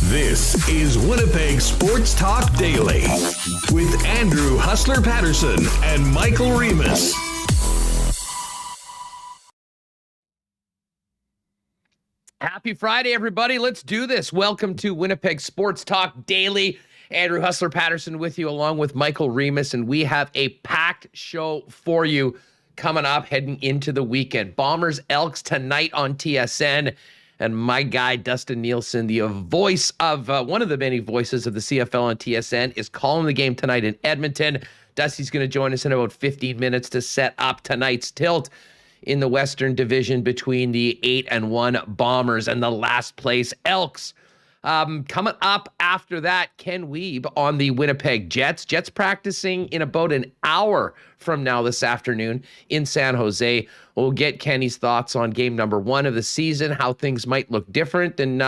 This is Winnipeg Sports Talk Daily with Andrew Hustler Paterson and Michael Remis. Happy Friday, everybody. Let's do this. Welcome to Winnipeg Sports Talk Daily. Andrew Hustler Paterson with you along with Michael Remis, and we have a packed show for you coming up heading into the weekend. Bombers Elks tonight on TSN. And my guy, Dustin Nielson, the voice of one of the many voices of the CFL on TSN, is calling the game tonight in Edmonton. Dusty's going to join us in about 15 minutes to set up tonight's tilt in the Western Division between the 8-1 Bombers and the last place Elks. Coming up after that, Ken Wiebe on the Winnipeg Jets. Jets practicing in about an hour from now this afternoon in San Jose. We'll get Kenny's thoughts on game number 1 of the season, how things might look different, and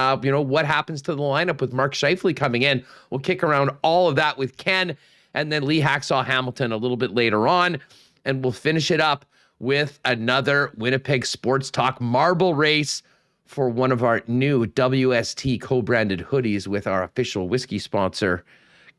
what happens to the lineup with Mark Scheifele coming in. We'll kick around all of that with Ken, and then Lee Hacksaw Hamilton a little bit later on, and we'll finish it up with another Winnipeg Sports Talk marble race for one of our new WST co-branded hoodies with our official whiskey sponsor,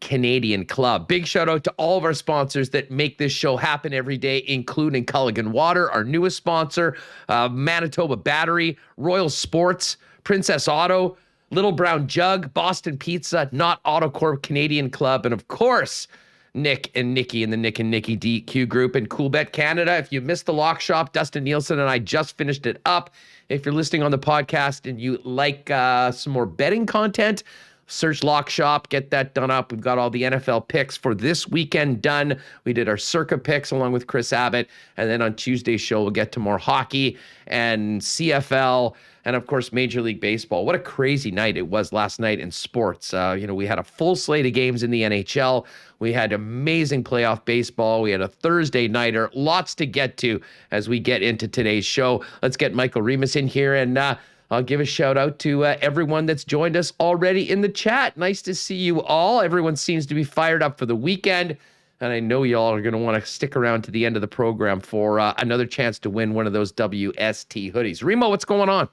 Canadian Club. Big shout out to all of our sponsors that make this show happen every day, including Culligan Water, our newest sponsor, Manitoba Battery, Royal Sports, Princess Auto, Little Brown Jug, Boston Pizza, Not AutoCorp, Canadian Club, and of course, Nick and Nikki in the Nick and Nikki DQ group, and CoolBet Canada. If you missed the lock shop, Dustin Nielson and I just finished it up. If you're listening on the podcast and you like some more betting content, search Lock Shop, get that done up. We've got all the NFL picks for this weekend done. We did our Circa picks along with Chris Abbott. And then on Tuesday's show, we'll get to more hockey and CFL and, of course, Major League Baseball. What a crazy night it was last night in sports. We had a full slate of games in the NHL. We had amazing playoff baseball. We had a Thursday nighter. Lots to get to as we get into today's show. Let's get Michael Remis in here, and I'll give a shout out to everyone that's joined us already in the chat. Nice to see you all. Everyone seems to be fired up for the weekend, and I know y'all are going to want to stick around to the end of the program for another chance to win one of those WST hoodies. Remo, what's going on?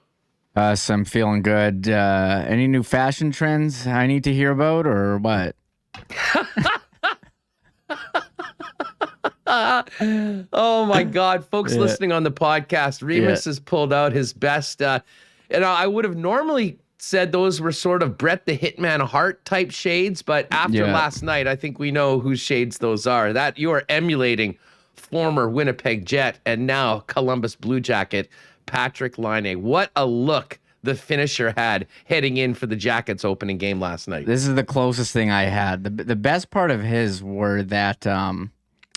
So I'm feeling good. Any new fashion trends I need to hear about, or what? Oh my God, folks listening on the podcast, Remis has pulled out his best. I would have normally said those were sort of Brett the Hitman Hart type shades, but after last night, I think we know whose shades those are. That you are emulating former Winnipeg Jet and now Columbus Blue Jacket Patrick Laine. What a look the finisher had heading in for the Jackets opening game last night. This is the closest thing I had. The best part of his were that I'm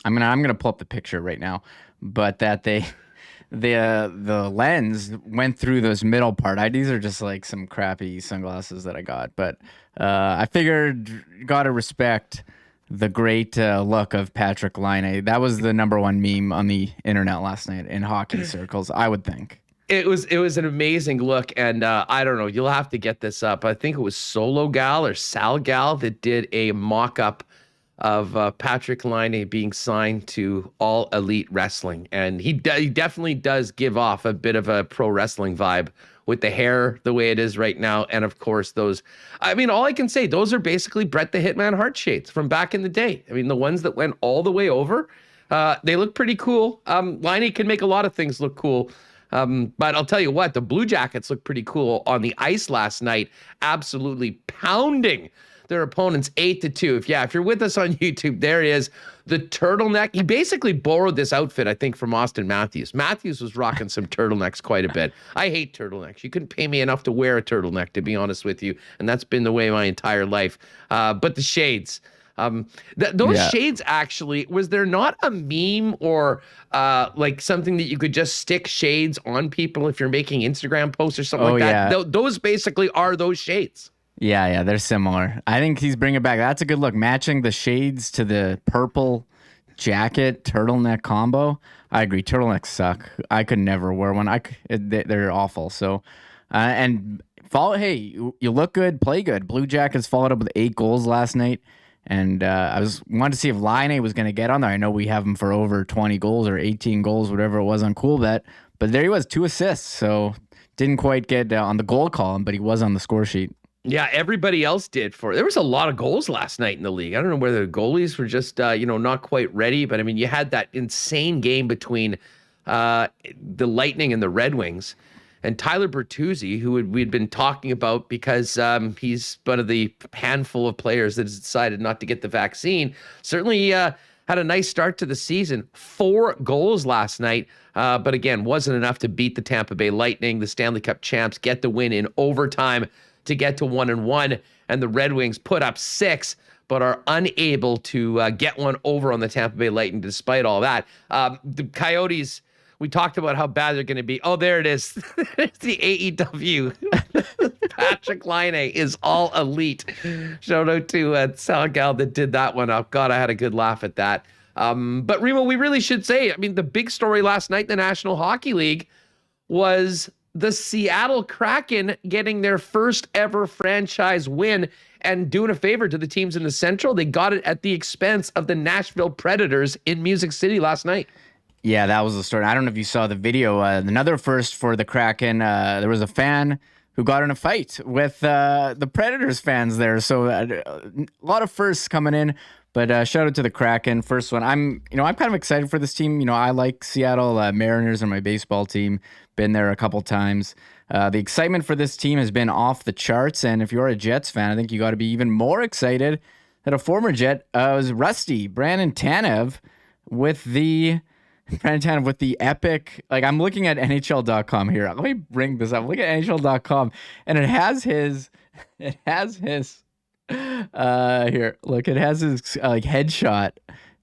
gonna pull up the picture right now, but that the lens went through this middle part. These are just like some crappy sunglasses that I got, but I figured gotta respect the great look of Patrick Laine. That was the number one meme on the internet last night in hockey circles, I would think. It was an amazing look, and I don't know, you'll have to get this up. I think it was Solo Gal or Sal Gal that did a mock-up of Patrick Laine being signed to All Elite Wrestling, and he definitely does give off a bit of a pro wrestling vibe with the hair the way it is right now, and of course those. I mean, all I can say, those are basically Brett the Hitman Hart shades from back in the day. I mean, the ones that went all the way over, they look pretty cool. Laine can make a lot of things look cool. But I'll tell you what, the Blue Jackets look pretty cool on the ice last night, absolutely pounding their opponents 8-2. If you're with us on YouTube, there is the turtleneck. He basically borrowed this outfit, I think, from Austin Matthews. Matthews was rocking some turtlenecks quite a bit. I hate turtlenecks. You couldn't pay me enough to wear a turtleneck, to be honest with you, and that's been the way my entire life. But the shades, Those shades, actually, was there not a meme or like something that you could just stick shades on people if you're making Instagram posts or something like that? Yeah. Those basically are those shades. Yeah, they're similar. I think he's bringing back. That's a good look. Matching the shades to the purple jacket turtleneck combo. I agree. Turtlenecks suck. I could never wear one. They're awful. So, and follow. Hey, you look good, play good. Blue Jackets followed up with 8 goals last night, and I wanted to see if Laine was going to get on there. I know we have him for over 20 goals or 18 goals, whatever it was on CoolBet, but there he was, 2 assists. So didn't quite get on the goal column, but he was on the score sheet. Yeah, everybody else did. There was a lot of goals last night in the league. I don't know whether the goalies were just not quite ready, but I mean, you had that insane game between the Lightning and the Red Wings, and Tyler Bertuzzi, who we'd been talking about because he's one of the handful of players that has decided not to get the vaccine, certainly had a nice start to the season. 4 goals last night, but again, wasn't enough to beat the Tampa Bay Lightning, the Stanley Cup champs, get the win in overtime to get to 1-1, and the Red Wings put up 6, but are unable to get one over on the Tampa Bay Lightning despite all that. The Coyotes, we talked about how bad they're going to be. Oh, there it is. It's the AEW. Patrick Laine is all elite. Shout out to Sal Gal that did that one up. God, I had a good laugh at that. But Remo, we really should say, I mean, the big story last night in the National Hockey League was the Seattle Kraken getting their first ever franchise win and doing a favor to the teams in the Central. They got it at the expense of the Nashville Predators in Music City last night. Yeah, that was the story. I don't know if you saw the video. Another first for the Kraken. There was a fan who got in a fight with the Predators fans there. So a lot of firsts coming in. But shout out to the Kraken. First one. I'm kind of excited for this team. I like Seattle Mariners on my baseball team. Been there a couple times. The excitement for this team has been off the charts. And if you're a Jets fan, I think you got to be even more excited that a former Jet was Rusty Brandon Tanev with the epic. Like, I'm looking at NHL.com here. Let me bring this up. Look at NHL.com, and it has his. Here, look, it has his headshot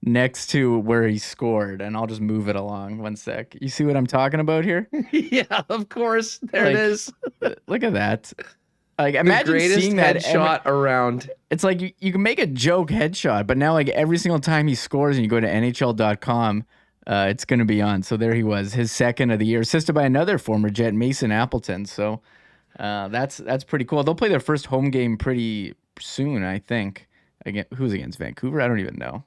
next to where he scored, and I'll just move it along 1 sec. You see what I'm talking about here? Yeah, of course. There it is. Look at that. Like, imagine seeing that headshot around. It's like you can make a joke headshot, but now like every single time he scores and you go to NHL.com, it's going to be on. So there he was, his second of the year, assisted by another former Jet, Mason Appleton. So that's pretty cool. They'll play their first home game pretty soon, I think. Again, who's against Vancouver? I don't even know.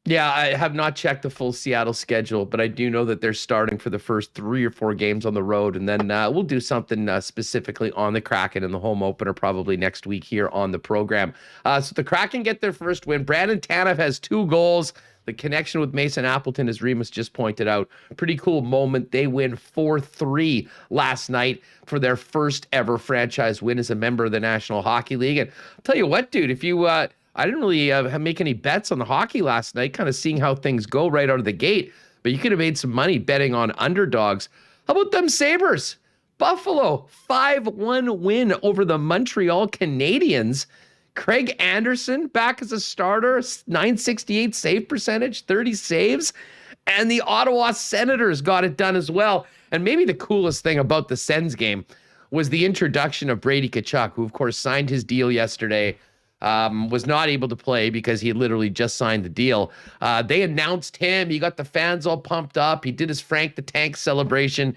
Yeah, I have not checked the full Seattle schedule, but I do know that they're starting for the first 3 or 4 games on the road, and then we'll do something specifically on the Kraken in the home opener probably next week here on the program. So the Kraken get their first win. Brandon Tanev has 2 goals. The connection with Mason Appleton, as Remis just pointed out, pretty cool moment. They win 4-3 last night for their first ever franchise win as a member of the National Hockey League. And I'll tell you what, dude, if you I didn't really make any bets on the hockey last night, kind of seeing how things go right out of the gate, but you could have made some money betting on underdogs. How about them Sabres? Buffalo, 5-1 win over the Montreal Canadiens. Craig Anderson back as a starter, 968 save percentage, 30 saves. And the Ottawa Senators got it done as well. And maybe the coolest thing about the Sens game was the introduction of Brady Tkachuk, who, of course, signed his deal yesterday. Was not able to play because he had literally just signed the deal. They announced him. He got the fans all pumped up. He did his Frank the Tank celebration.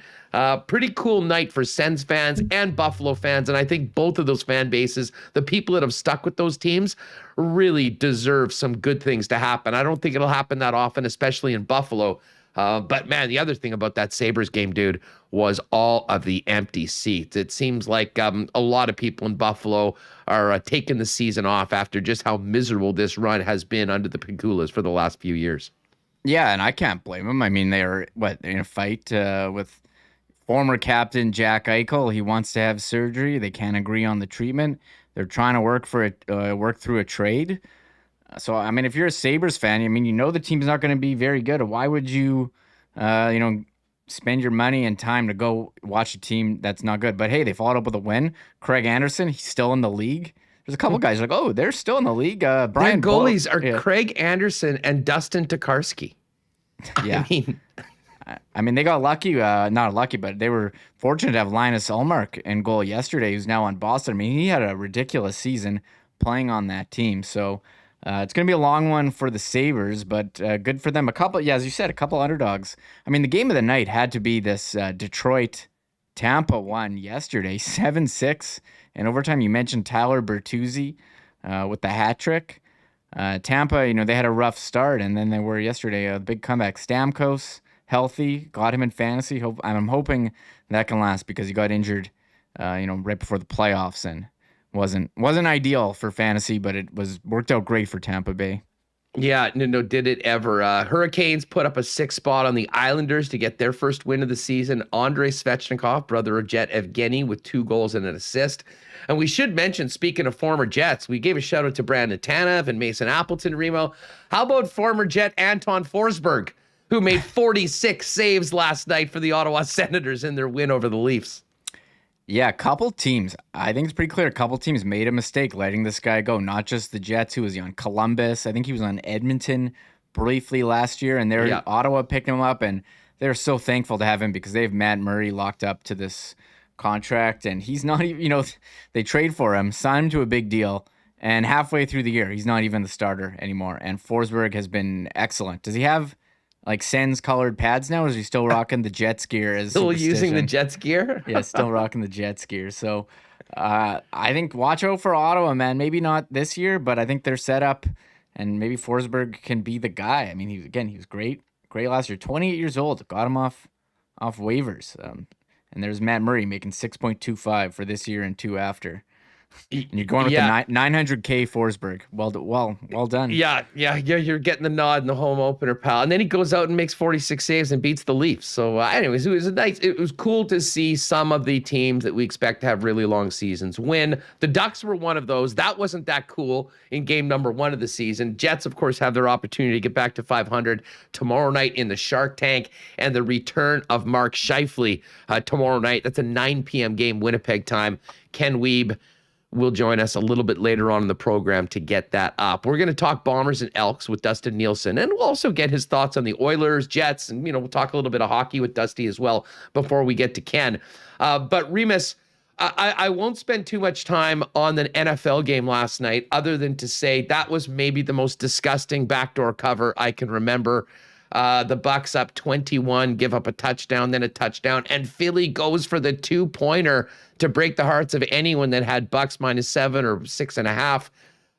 Pretty cool night for Sens fans and Buffalo fans. And I think both of those fan bases, the people that have stuck with those teams, really deserve some good things to happen. I don't think it'll happen that often, especially in Buffalo. But man, the other thing about that Sabres game, dude, was all of the empty seats. It seems like a lot of people in Buffalo are taking the season off after just how miserable this run has been under the Pingulas for the last few years. Yeah, and I can't blame them. I mean, they're in a fight with former captain Jack Eichel. He wants to have surgery. They can't agree on the treatment. They're trying to work through a trade. So, I mean, if you're a Sabres fan, I mean, the team's not going to be very good. Why would you, spend your money and time to go watch a team that's not good? But hey, they followed up with a win. Craig Anderson, he's still in the league. there's a couple guys like, oh, they're still in the league. Their Brian goalies are Craig Anderson and Dustin Tokarski. Yeah. I mean, they got lucky, not lucky, but they were fortunate to have Linus Ullmark in goal yesterday, who's now on Boston. I mean, he had a ridiculous season playing on that team. So it's going to be a long one for the Sabres, but good for them. As you said, a couple underdogs. I mean, the game of the night had to be this Detroit-Tampa one yesterday, 7-6. In overtime, you mentioned Tyler Bertuzzi with the hat trick. Tampa, they had a rough start, and then they were yesterday a big comeback. Stamkos, healthy, got him in fantasy. I'm hoping that can last because he got injured, right before the playoffs and wasn't ideal for fantasy, but it worked out great for Tampa Bay. Yeah, no, did it ever. Hurricanes put up a 6th spot on the Islanders to get their first win of the season. Andrei Svechnikov, brother of Jet Evgeny, with 2 goals and an assist. And we should mention, speaking of former Jets, we gave a shout out to Brandon Tanev and Mason Appleton, Remo. How about former Jet Anton Forsberg, who made 46 saves last night for the Ottawa Senators in their win over the Leafs? Yeah, a couple teams. I think it's pretty clear. A couple teams made a mistake letting this guy go. Not just the Jets, who was on Columbus. I think he was on Edmonton briefly last year, and Ottawa picked him up, and they're so thankful to have him because they have Matt Murray locked up to this contract, and he's not even, they trade for him, sign him to a big deal, and halfway through the year, he's not even the starter anymore. And Forsberg has been excellent. Does he have Sens colored pads now, or is he still rocking the Jets gear? Still using the Jets gear? Yeah, still rocking the Jets gear. So I think watch out for Ottawa, man. Maybe not this year, but I think they're set up, and maybe Forsberg can be the guy. I mean, he was great last year. 28 years old, got him off waivers. And there's Matt Murray making 6.25 for this year and 2 after. And you're going with the 900K Forsberg. Well done. Yeah. You're getting the nod in the home opener, pal. And then he goes out and makes 46 saves and beats the Leafs. So, anyways, it was cool to see some of the teams that we expect to have really long seasons win. The Ducks were one of those. That wasn't that cool in game number 1 of the season. Jets, of course, have their opportunity to get back to 500 tomorrow night in the Shark Tank, and the return of Mark Scheifele tomorrow night. That's a 9 p.m. game, Winnipeg time. Ken Wiebe will join us a little bit later on in the program to get that up. We're going to talk Bombers and Elks with Dustin Nielson, and we'll also get his thoughts on the Oilers, Jets, and, we'll talk a little bit of hockey with Dusty as well before we get to Ken. But Remis, I won't spend too much time on the NFL game last night, other than to say that was maybe the most disgusting backdoor cover I can remember. The Bucks up 21, give up a touchdown, then a touchdown, and Philly goes for the 2-pointer to break the hearts of anyone that had Bucks -7 or 6.5.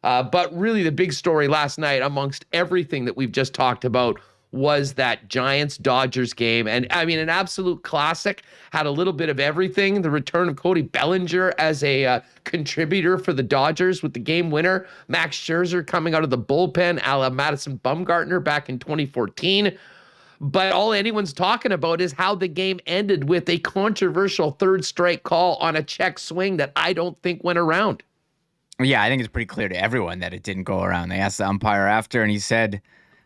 But really the big story last night, amongst everything that we've just talked about, was that Giants-Dodgers game. And I mean, an absolute classic, had a little bit of everything. The return of Cody Bellinger as a contributor for the Dodgers with the game winner. Max Scherzer coming out of the bullpen, a la Madison Bumgarner back in 2014. But all anyone's talking about is how the game ended with a controversial third strike call on a check swing that I don't think went around. Yeah, I think it's pretty clear to everyone that it didn't go around. They asked the umpire after, and he said,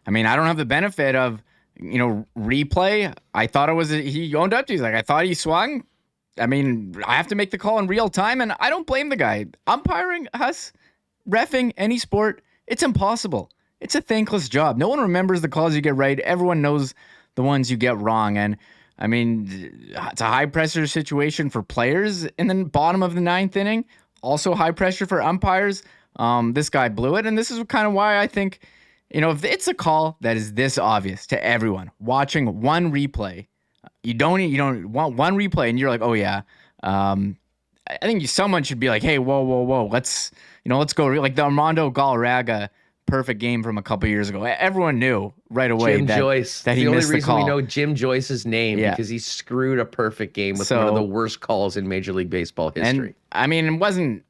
I mean, I don't have the benefit of, replay. I thought it was, he owned up to, he's like, I thought he swung. I mean, I have to make the call in real time, and I don't blame the guy. Umpiring us, reffing any sport, it's impossible. It's a thankless job. No one remembers the calls you get right. Everyone knows the ones you get wrong. And I mean, it's a high pressure situation for players in the bottom of the 9th inning. Also high pressure for umpires. This guy blew it. And this is kind of why I think, if it's a call that is this obvious to everyone watching one replay, you don't want one replay and you're like, oh yeah. I think someone should be like, hey, whoa. Let's go. Like the Armando Galarraga perfect game from a couple years ago. Everyone knew right away Jim Joyce. That he missed the call. The only reason we know Jim Joyce's name because he screwed a perfect game with one of the worst calls in Major League Baseball history. And, I mean, it wasn't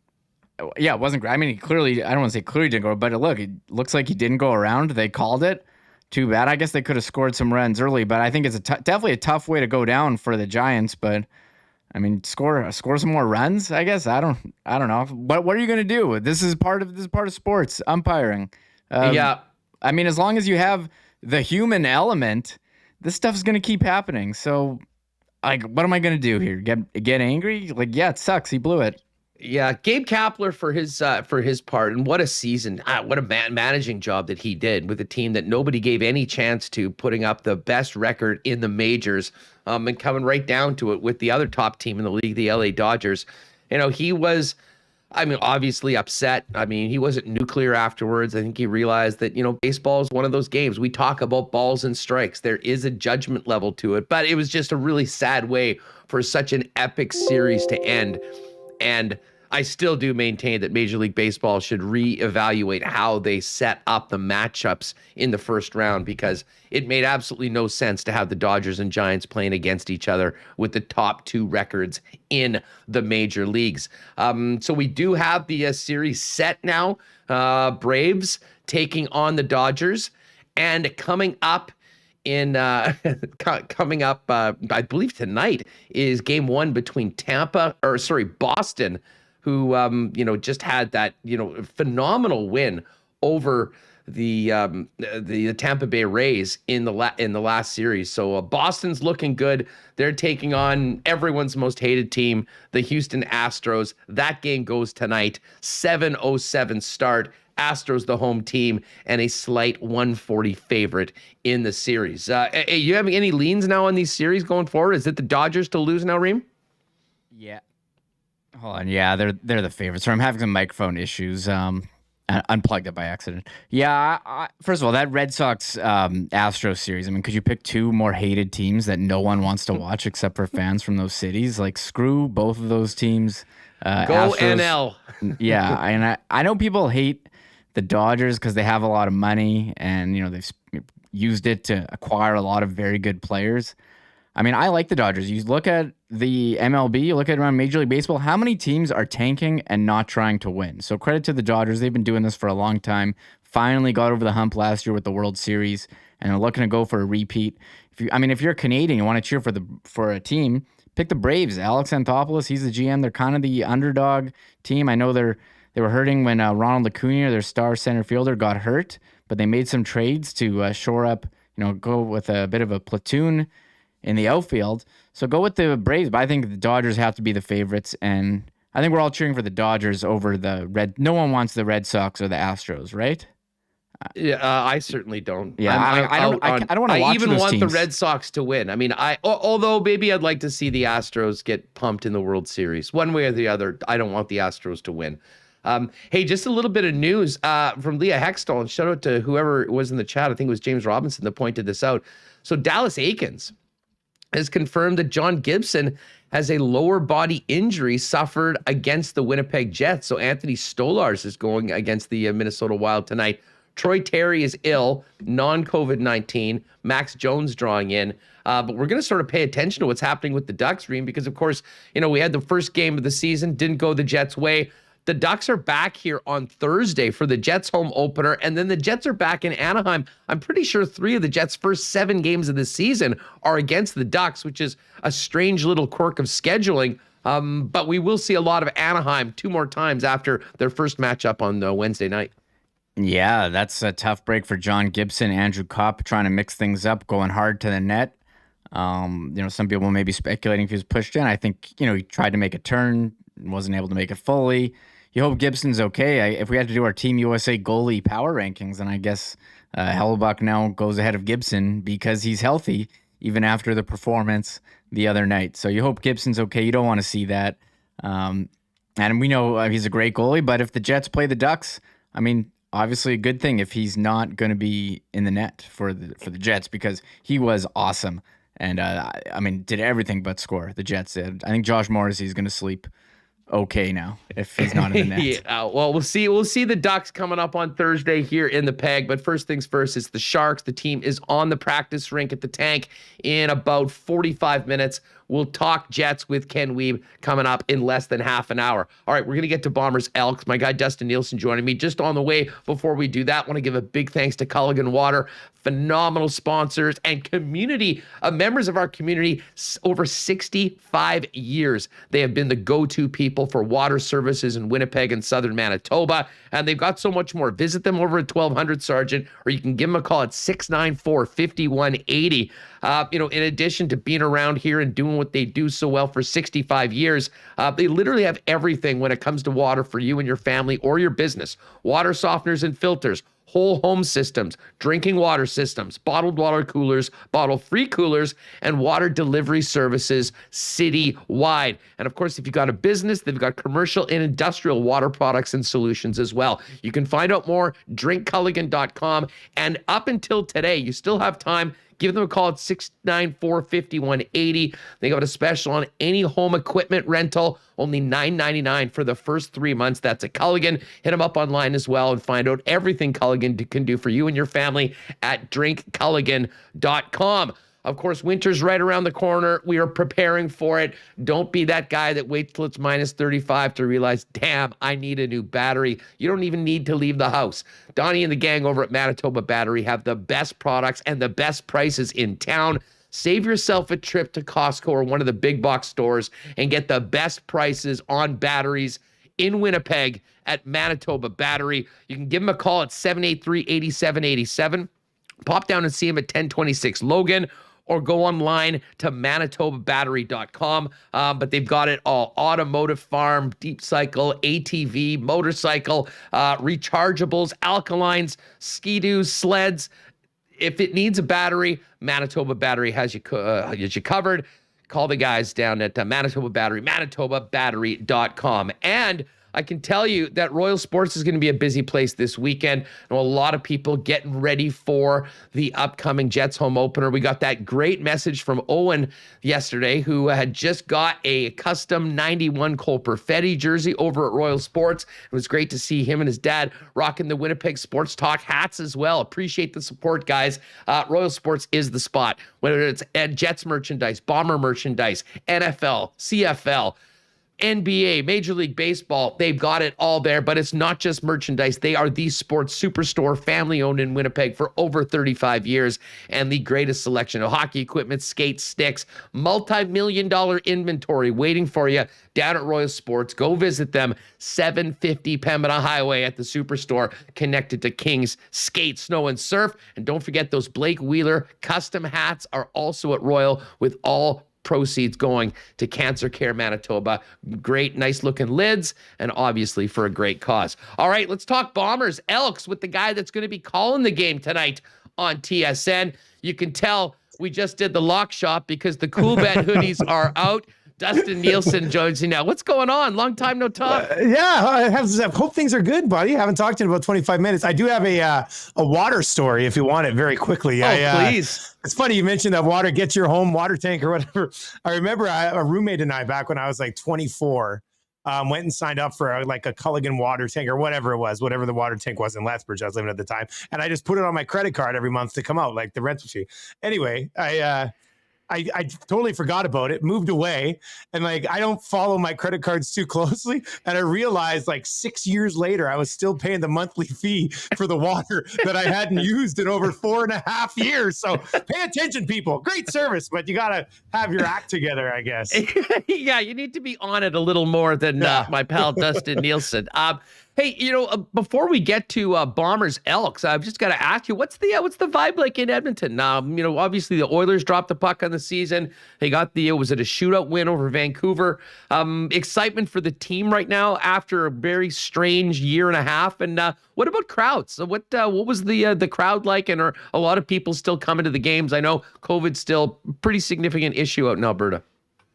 great. I mean, he clearly, I don't want to say clearly didn't go, but it looks like he didn't go around. They called it. Too bad. I guess they could have scored some runs early, but I think it's definitely a tough way to go down for the Giants. But I mean, score some more runs. I guess I don't know. What are you going to do? This is part of sports umpiring. Yeah. I mean, as long as you have the human element, this stuff is going to keep happening. So, like, what am I going to do here? Get angry? Like, yeah, it sucks. He blew it. Yeah, Gabe Kapler for his part, and what a season! What a managing job that he did with a team that nobody gave any chance to, putting up the best record in the majors, and coming right down to it with the other top team in the league, the LA Dodgers. He was, I mean, obviously upset. I mean, he wasn't nuclear afterwards. I think he realized that, baseball is one of those games. We talk about balls and strikes. There is a judgment level to it, but it was just a really sad way for such an epic series to end. And I still do maintain that Major League Baseball should reevaluate how they set up the matchups in the first round, because it made absolutely no sense to have the Dodgers and Giants playing against each other with the top two records in the major leagues. So we do have the series set now. Braves taking on the Dodgers, and coming up, I believe tonight is game one between Boston, who just had that phenomenal win over the Tampa Bay Rays in the last series. So Boston's looking good. They're taking on everyone's most hated team, the Houston Astros. That game goes tonight, 7:07 start. Astros the home team, and a slight 140 favorite in the series. You having any leans now on these series going forward? Is it the Dodgers to lose now, Reem? Yeah. Hold on. Yeah, they're the favorites. So I'm having some microphone issues. Unplugged it by accident. Yeah. First of all, that Red Sox Astros series. I mean, could you pick two more hated teams that no one wants to watch except for fans from those cities? Like, screw both of those teams. Go Astros, NL. Yeah, and I know people hate the Dodgers because they have a lot of money, and they've used it to acquire a lot of very good players. I mean, I like the Dodgers. You look at the MLB, you look at around Major League Baseball, how many teams are tanking and not trying to win? So credit to the Dodgers. They've been doing this for a long time. Finally got over the hump last year with the World Series, and are looking to go for a repeat. If you're Canadian, you want to cheer for a team, pick the Braves. Alex Anthopoulos, he's the GM. They're kind of the underdog team. I know they were hurting when Ronald Acuna, their star center fielder, got hurt, but they made some trades to shore up, go with a bit of a platoon in the outfield. So go with the Braves, but I think the Dodgers have to be the favorites, and I think we're all cheering for the Dodgers over the Red. No one wants the Red Sox or the Astros, right? Yeah, I certainly don't. Yeah, I don't want to watch I even those want teams. the Red Sox to win. I mean, although maybe I'd like to see the Astros get pumped in the World Series. One way or the other, I don't want the Astros to win. Hey, just a little bit of news from Leah Hextall, and shout out to whoever was in the chat. I think it was James Robinson that pointed this out. So Dallas Aikens has confirmed that John Gibson has a lower body injury suffered against the Winnipeg Jets. So Anthony Stolarz is going against the Minnesota Wild tonight. Troy Terry is ill, non-COVID-19. Max Jones drawing in. But we're going to sort of pay attention to what's happening with the Ducks, Reem, because, of course, we had the first game of the season, didn't go the Jets' way. The Ducks are back here on Thursday for the Jets home opener, and then the Jets are back in Anaheim. I'm pretty sure 3 of the Jets' first 7 games of the season are against the Ducks, which is a strange little quirk of scheduling. But we will see a lot of Anaheim 2 more times after their first matchup on Wednesday night. Yeah, that's a tough break for John Gibson. Andrew Kopp trying to mix things up, going hard to the net. Some people may be speculating if he was pushed in. I think, he tried to make a turn, wasn't able to make it fully. You hope Gibson's okay. If we had to do our Team USA goalie power rankings, then I guess Hellebuck now goes ahead of Gibson because he's healthy, even after the performance the other night. So you hope Gibson's okay. You don't want to see that. And we know he's a great goalie, but if the Jets play the Ducks, I mean, obviously a good thing if he's not going to be in the net for the Jets, because he was awesome. And, did everything but score, the Jets did. I think Josh Morrissey is going to sleep okay now if he's not in the net. Yeah, well, we'll see the Ducks coming up on Thursday here in the Peg, but first things first, it's the Sharks. The team is on the practice rink at the Tank in about 45 minutes. We'll talk Jets with Ken Wiebe coming up in less than half an hour. All right, we're going to get to Bombers Elks. My guy Dustin Nielson joining me. Just on the way, before we do that, I want to give a big thanks to Culligan Water, phenomenal sponsors and community, members of our community over 65 years. They have been the go-to people for water services in Winnipeg and southern Manitoba, and they've got so much more. Visit them over at 1200 Sargent, or you can give them a call at 694-5180. In addition to being around here and doing what they do so well for 65 years, they literally have everything when it comes to water for you and your family or your business. Water softeners and filters, whole home systems, drinking water systems, bottled water coolers, bottle-free coolers, and water delivery services citywide. And of course, if you've got a business, they've got commercial and industrial water products and solutions as well. You can find out more, drinkculligan.com. And up until today, you still have time. Give them a call at 694-5180. They got a special on any home equipment rental, only $9.99 for the first 3 months. That's at Culligan. Hit them up online as well and find out everything Culligan can do for you and your family at drinkculligan.com. Of course, winter's right around the corner. We are preparing for it. Don't be that guy that waits till it's minus 35 to realize, damn, I need a new battery. You don't even need to leave the house. Donnie and the gang over at Manitoba Battery have the best products and the best prices in town. Save yourself a trip to Costco or one of the big box stores and get the best prices on batteries in Winnipeg at Manitoba Battery. You can give them a call at 783-8787. Pop down and see them at 1026 Logan, or go online to manitobabattery.com. But they've got it all: automotive, farm, deep cycle, ATV, motorcycle, rechargeables, alkalines, ski-doos, sleds. If it needs a battery, Manitoba Battery has you covered. Call the guys down at Manitoba Battery, manitobabattery.com. And I can tell you that Royal Sports is going to be a busy place this weekend. I know a lot of people getting ready for the upcoming Jets home opener. We got that great message from Owen yesterday, who had just got a custom 91 Cole Perfetti jersey over at Royal Sports. It was great to see him and his dad rocking the Winnipeg Sports Talk hats as well. Appreciate the support, guys. Royal Sports is the spot, whether it's Jets merchandise, Bomber merchandise, NFL, CFL, NBA, Major League Baseball. They've got it all there, but it's not just merchandise. They are the sports superstore, family owned in Winnipeg for over 35 years, and the greatest selection of hockey equipment, skates, sticks, multi-million-dollar inventory waiting for you down at Royal Sports. Go visit them, 750 Pembina Highway at the Superstore, connected to Kings Skate, Snow, and Surf. And don't forget, those Blake Wheeler custom hats are also at Royal, with all proceeds going to Cancer Care Manitoba. Great, nice looking lids, and obviously for a great cause. All right, let's talk Bombers Elks with the guy that's going to be calling the game tonight on TSN. You can tell we just did the lock shop because the Cool Bet hoodies are out. Dustin Nielson joins you now. What's going on? Long time no talk. I hope things are good, buddy. I haven't talked to you in about 25 minutes. I do have a water story if you want it very quickly. Please. It's funny you mentioned that water gets your home water tank or whatever. I remember a roommate and I, back when I was like 24, went and signed up for a Culligan water tank or whatever it was, whatever the water tank was in Lethbridge I was living at the time. And I just put it on my credit card every month to come out, like the rental fee. Anyway, I totally forgot about it, moved away, and I don't follow my credit cards too closely. And I realized 6 years later, I was still paying the monthly fee for the water that I hadn't used in over 4.5 years. So pay attention, people. Great service, but you got to have your act together, I guess. Yeah, you need to be on it a little more than my pal Dustin Nielson. Hey, before we get to Bombers Elks, I've just got to ask you, what's the vibe like in Edmonton? Obviously the Oilers dropped the puck on the season. They got was it a shootout win over Vancouver? Excitement for the team right now after a very strange year and a half. And what about crowds? So what was the crowd like? And are a lot of people still coming to the games? I know COVID's still a pretty significant issue out in Alberta.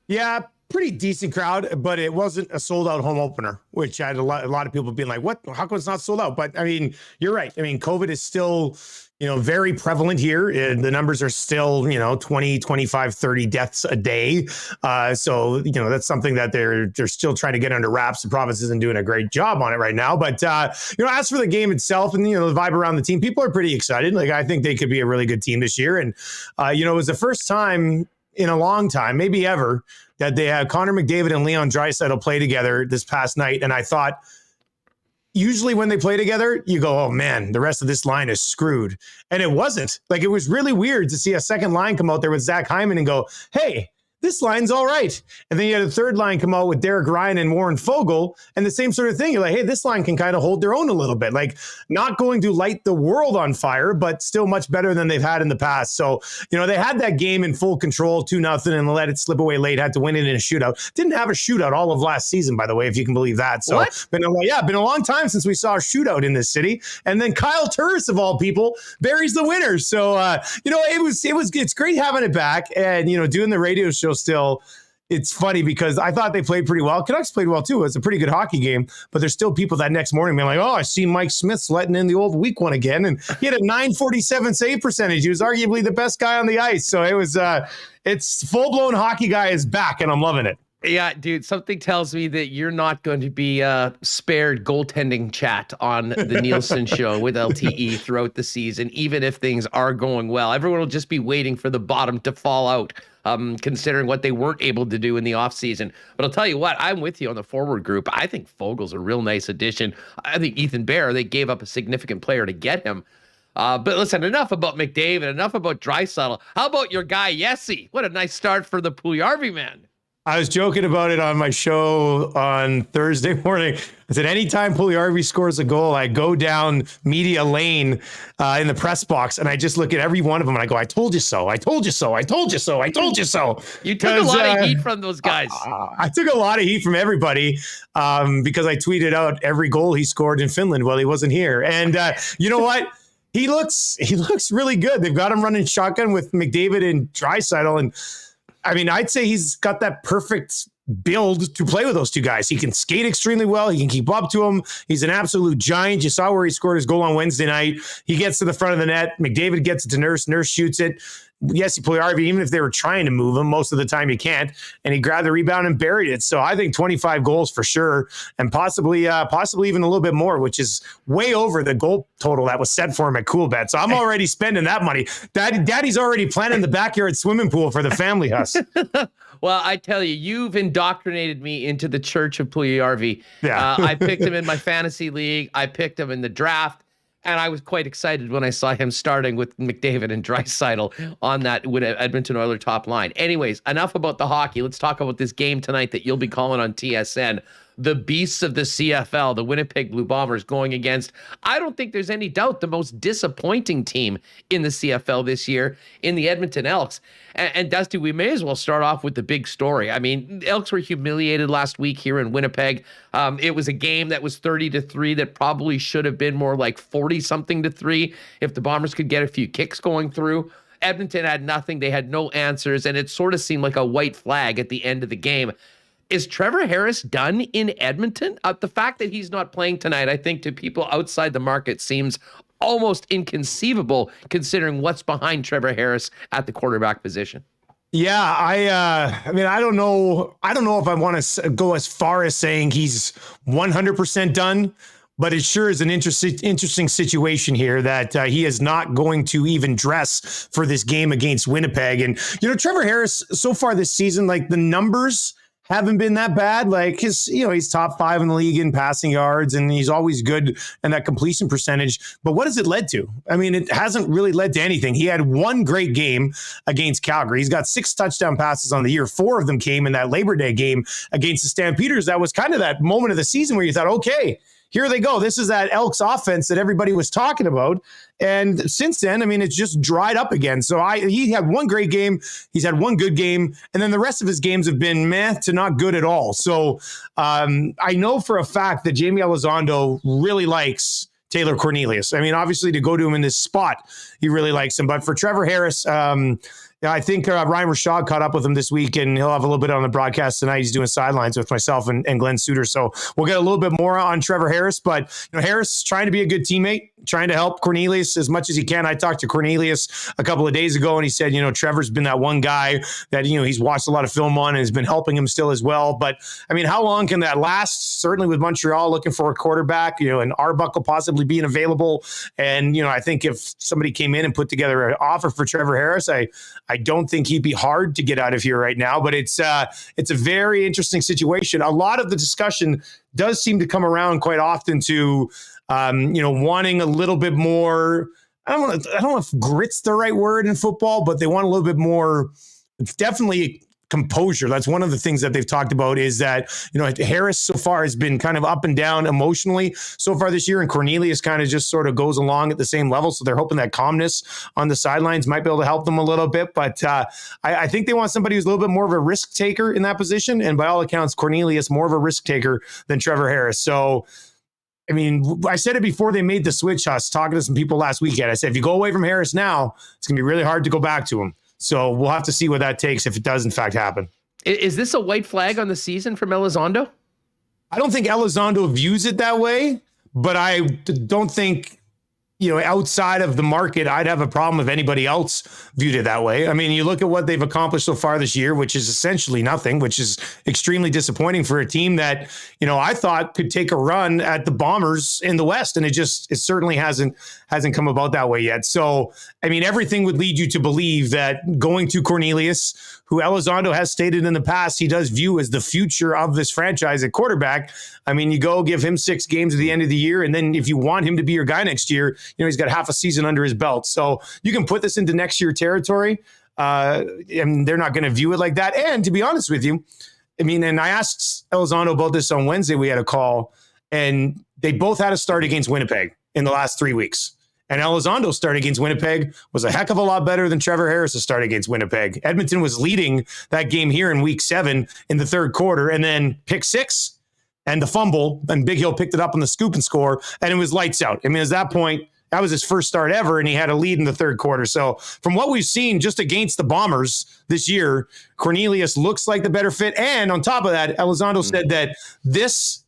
Yeah. Pretty decent crowd, but it wasn't a sold out home opener, which I had a lot of people being like, what, how come it's not sold out? But I mean, you're right. I mean, COVID is still, very prevalent here. The numbers are still, 20, 25, 30 deaths a day. So, that's something that they're still trying to get under wraps. The province isn't doing a great job on it right now. But, as for the game itself and, the vibe around the team, people are pretty excited. I think they could be a really good team this year. And, it was the first time in a long time, maybe ever, that they had Connor McDavid and Leon Draisaitl play together this past night. And I thought, usually when they play together, you go, oh man, the rest of this line is screwed. And it wasn't. It was really weird to see a second line come out there with Zach Hyman and go, hey, this line's all right. And then you had a third line come out with Derek Ryan and Warren Fogle, and the same sort of thing. You're like, hey, this line can kind of hold their own a little bit. Like, not going to light the world on fire, but still much better than they've had in the past. So, they had that game in full control, 2-0, and let it slip away late, had to win it in a shootout. Didn't have a shootout all of last season, by the way, if you can believe that. So, been a long time since we saw a shootout in this city. And then Kyle Turris, of all people, buries the winners. So, it's great having it back. And, doing the radio show still, it's funny because I thought they played pretty well. Canucks played well too. It was a pretty good hockey game, but there's still people that next morning being like, oh, I see Mike Smith's letting in the old weak one again. And he had a .947 save percentage. He was arguably the best guy on the ice. So it was, it's full-blown hockey guy is back, and I'm loving it. Yeah, dude, something tells me that you're not going to be spared goaltending chat on the Nielsen show with LTE throughout the season, even if things are going well. Everyone will just be waiting for the bottom to fall out, considering what they weren't able to do in the offseason. But I'll tell you what, I'm with you on the forward group. I think Fogel's a real nice addition. I think Ethan Bear, they gave up a significant player to get him. But listen, enough about McDavid, enough about Draisaitl. How about your guy, Yessi? What a nice start for the Puljujarvi man. I was joking about it on my show on Thursday morning. I said, anytime Puljujarvi scores a goal, I go down media lane in the press box, and I just look at every one of them, and I go, I told you so, I told you so, I told you so, I told you so. You took a lot of heat from those guys. I took a lot of heat from everybody because I tweeted out every goal he scored in Finland while he wasn't here. And you know what? He looks really good. They've got him running shotgun with McDavid and Draisaitl, and I mean, I'd say he's got that perfect build to play with those two guys. He can skate extremely well. He can keep up to him. He's an absolute giant. You saw where he scored his goal on Wednesday night. He gets to the front of the net. McDavid gets it to Nurse. Nurse shoots it. Yes, he Puljujarvi, even if they were trying to move him, most of the time you can't. And he grabbed the rebound and buried it. So I think 25 goals for sure, and possibly even a little bit more, which is way over the goal total that was set for him at CoolBet. So I'm already spending that money. Daddy's already planning the backyard swimming pool for the family house. Well, I tell you, you've indoctrinated me into the church of Puljujarvi. Yeah. I picked him in my fantasy league. I picked him in the draft. And I was quite excited when I saw him starting with McDavid and Draisaitl on that Edmonton Oilers top line. Anyways, enough about the hockey. Let's talk about this game tonight that you'll be calling on TSN. The beasts of the CFL, the Winnipeg Blue Bombers, going against, I don't think there's any doubt, the most disappointing team in the CFL this year in the Edmonton Elks. And Dusty, we may as well start off with the big story. I mean, the Elks were humiliated last week here in Winnipeg. It was a game that was 30-3 that probably should have been more like 40-something to 3 if the Bombers could get a few kicks going through. Edmonton had nothing. They had no answers, and it sort of seemed like a white flag at the end of the game. Is Trevor Harris done in Edmonton? The fact that he's not playing tonight, I think to people outside the market seems almost inconceivable considering what's behind Trevor Harris at the quarterback position. Yeah, I mean, I don't know if I want to go as far as saying he's 100% done, but it sure is an interesting situation here that he is not going to even dress for this game against Winnipeg. And, Trevor Harris, so far this season, like the numbers haven't been that bad. Like he's top 5 in the league in passing yards, and he's always good in that completion percentage. But what has it led to? I mean, it hasn't really led to anything. He had one great game against Calgary. He's got 6 touchdown passes on the year. 4 of them came in that Labor Day game against the Stampeders. That was kind of that moment of the season where you thought, okay, here they go. This is that Elks offense that everybody was talking about. And since then, I mean, it's just dried up again. So he had one great game. He's had one good game. And then the rest of his games have been meh to not good at all. So I know for a fact that Jamie Elizondo really likes Taylor Cornelius. I mean, obviously to go to him in this spot, he really likes him. But for Trevor Harris, I think Ryan Rashad caught up with him this week, and he'll have a little bit on the broadcast tonight. He's doing sidelines with myself and Glenn Suter. So we'll get a little bit more on Trevor Harris. But Harris trying to be a good teammate, trying to help Cornelius as much as he can. I talked to Cornelius a couple of days ago, and he said, Trevor's been that one guy that, he's watched a lot of film on and has been helping him still as well. But, I mean, how long can that last? Certainly with Montreal looking for a quarterback, and Arbuckle possibly being available. And, I think if somebody came in and put together an offer for Trevor Harris, I don't think he'd be hard to get out of here right now, but it's a very interesting situation. A lot of the discussion does seem to come around quite often to, wanting a little bit more. I don't know if grit's the right word in football, but they want a little bit more. It's definitely composure. That's one of the things that they've talked about, is that, Harris so far has been kind of up and down emotionally so far this year, and Cornelius kind of just sort of goes along at the same level. So they're hoping that calmness on the sidelines might be able to help them a little bit. But I think they want somebody who's a little bit more of a risk taker in that position. And by all accounts, Cornelius more of a risk taker than Trevor Harris. So, I mean, I said it before they made the switch. I was talking to some people last weekend. I said, if you go away from Harris now, it's going to be really hard to go back to him. So we'll have to see what that takes if it does, in fact, happen. Is this a white flag on the season from Elizondo? I don't think Elizondo views it that way, but I don't think, outside of the market, I'd have a problem if anybody else viewed it that way. I mean, you look at what they've accomplished so far this year, which is essentially nothing, which is extremely disappointing for a team that, I thought could take a run at the Bombers in the West. And it certainly hasn't come about that way yet. So, I mean, everything would lead you to believe that going to Cornelius, who Elizondo has stated in the past he does view as the future of this franchise at quarterback. I mean, you go give him 6 games at the end of the year, and then if you want him to be your guy next year, he's got half a season under his belt. So you can put this into next year territory, and they're not going to view it like that. And to be honest with you, I mean, and I asked Elizondo about this on Wednesday. We had a call, and they both had a start against Winnipeg in the last 3 weeks. And Elizondo's start against Winnipeg was a heck of a lot better than Trevor Harris's start against Winnipeg. Edmonton was leading that game here in week 7 in the third quarter, and then pick 6 and the fumble, and Big Hill picked it up on the scoop and score, and it was lights out. I mean, at that point, that was his first start ever, and he had a lead in the third quarter. So from what we've seen just against the Bombers this year, Cornelius looks like the better fit. And on top of that, Elizondo said that this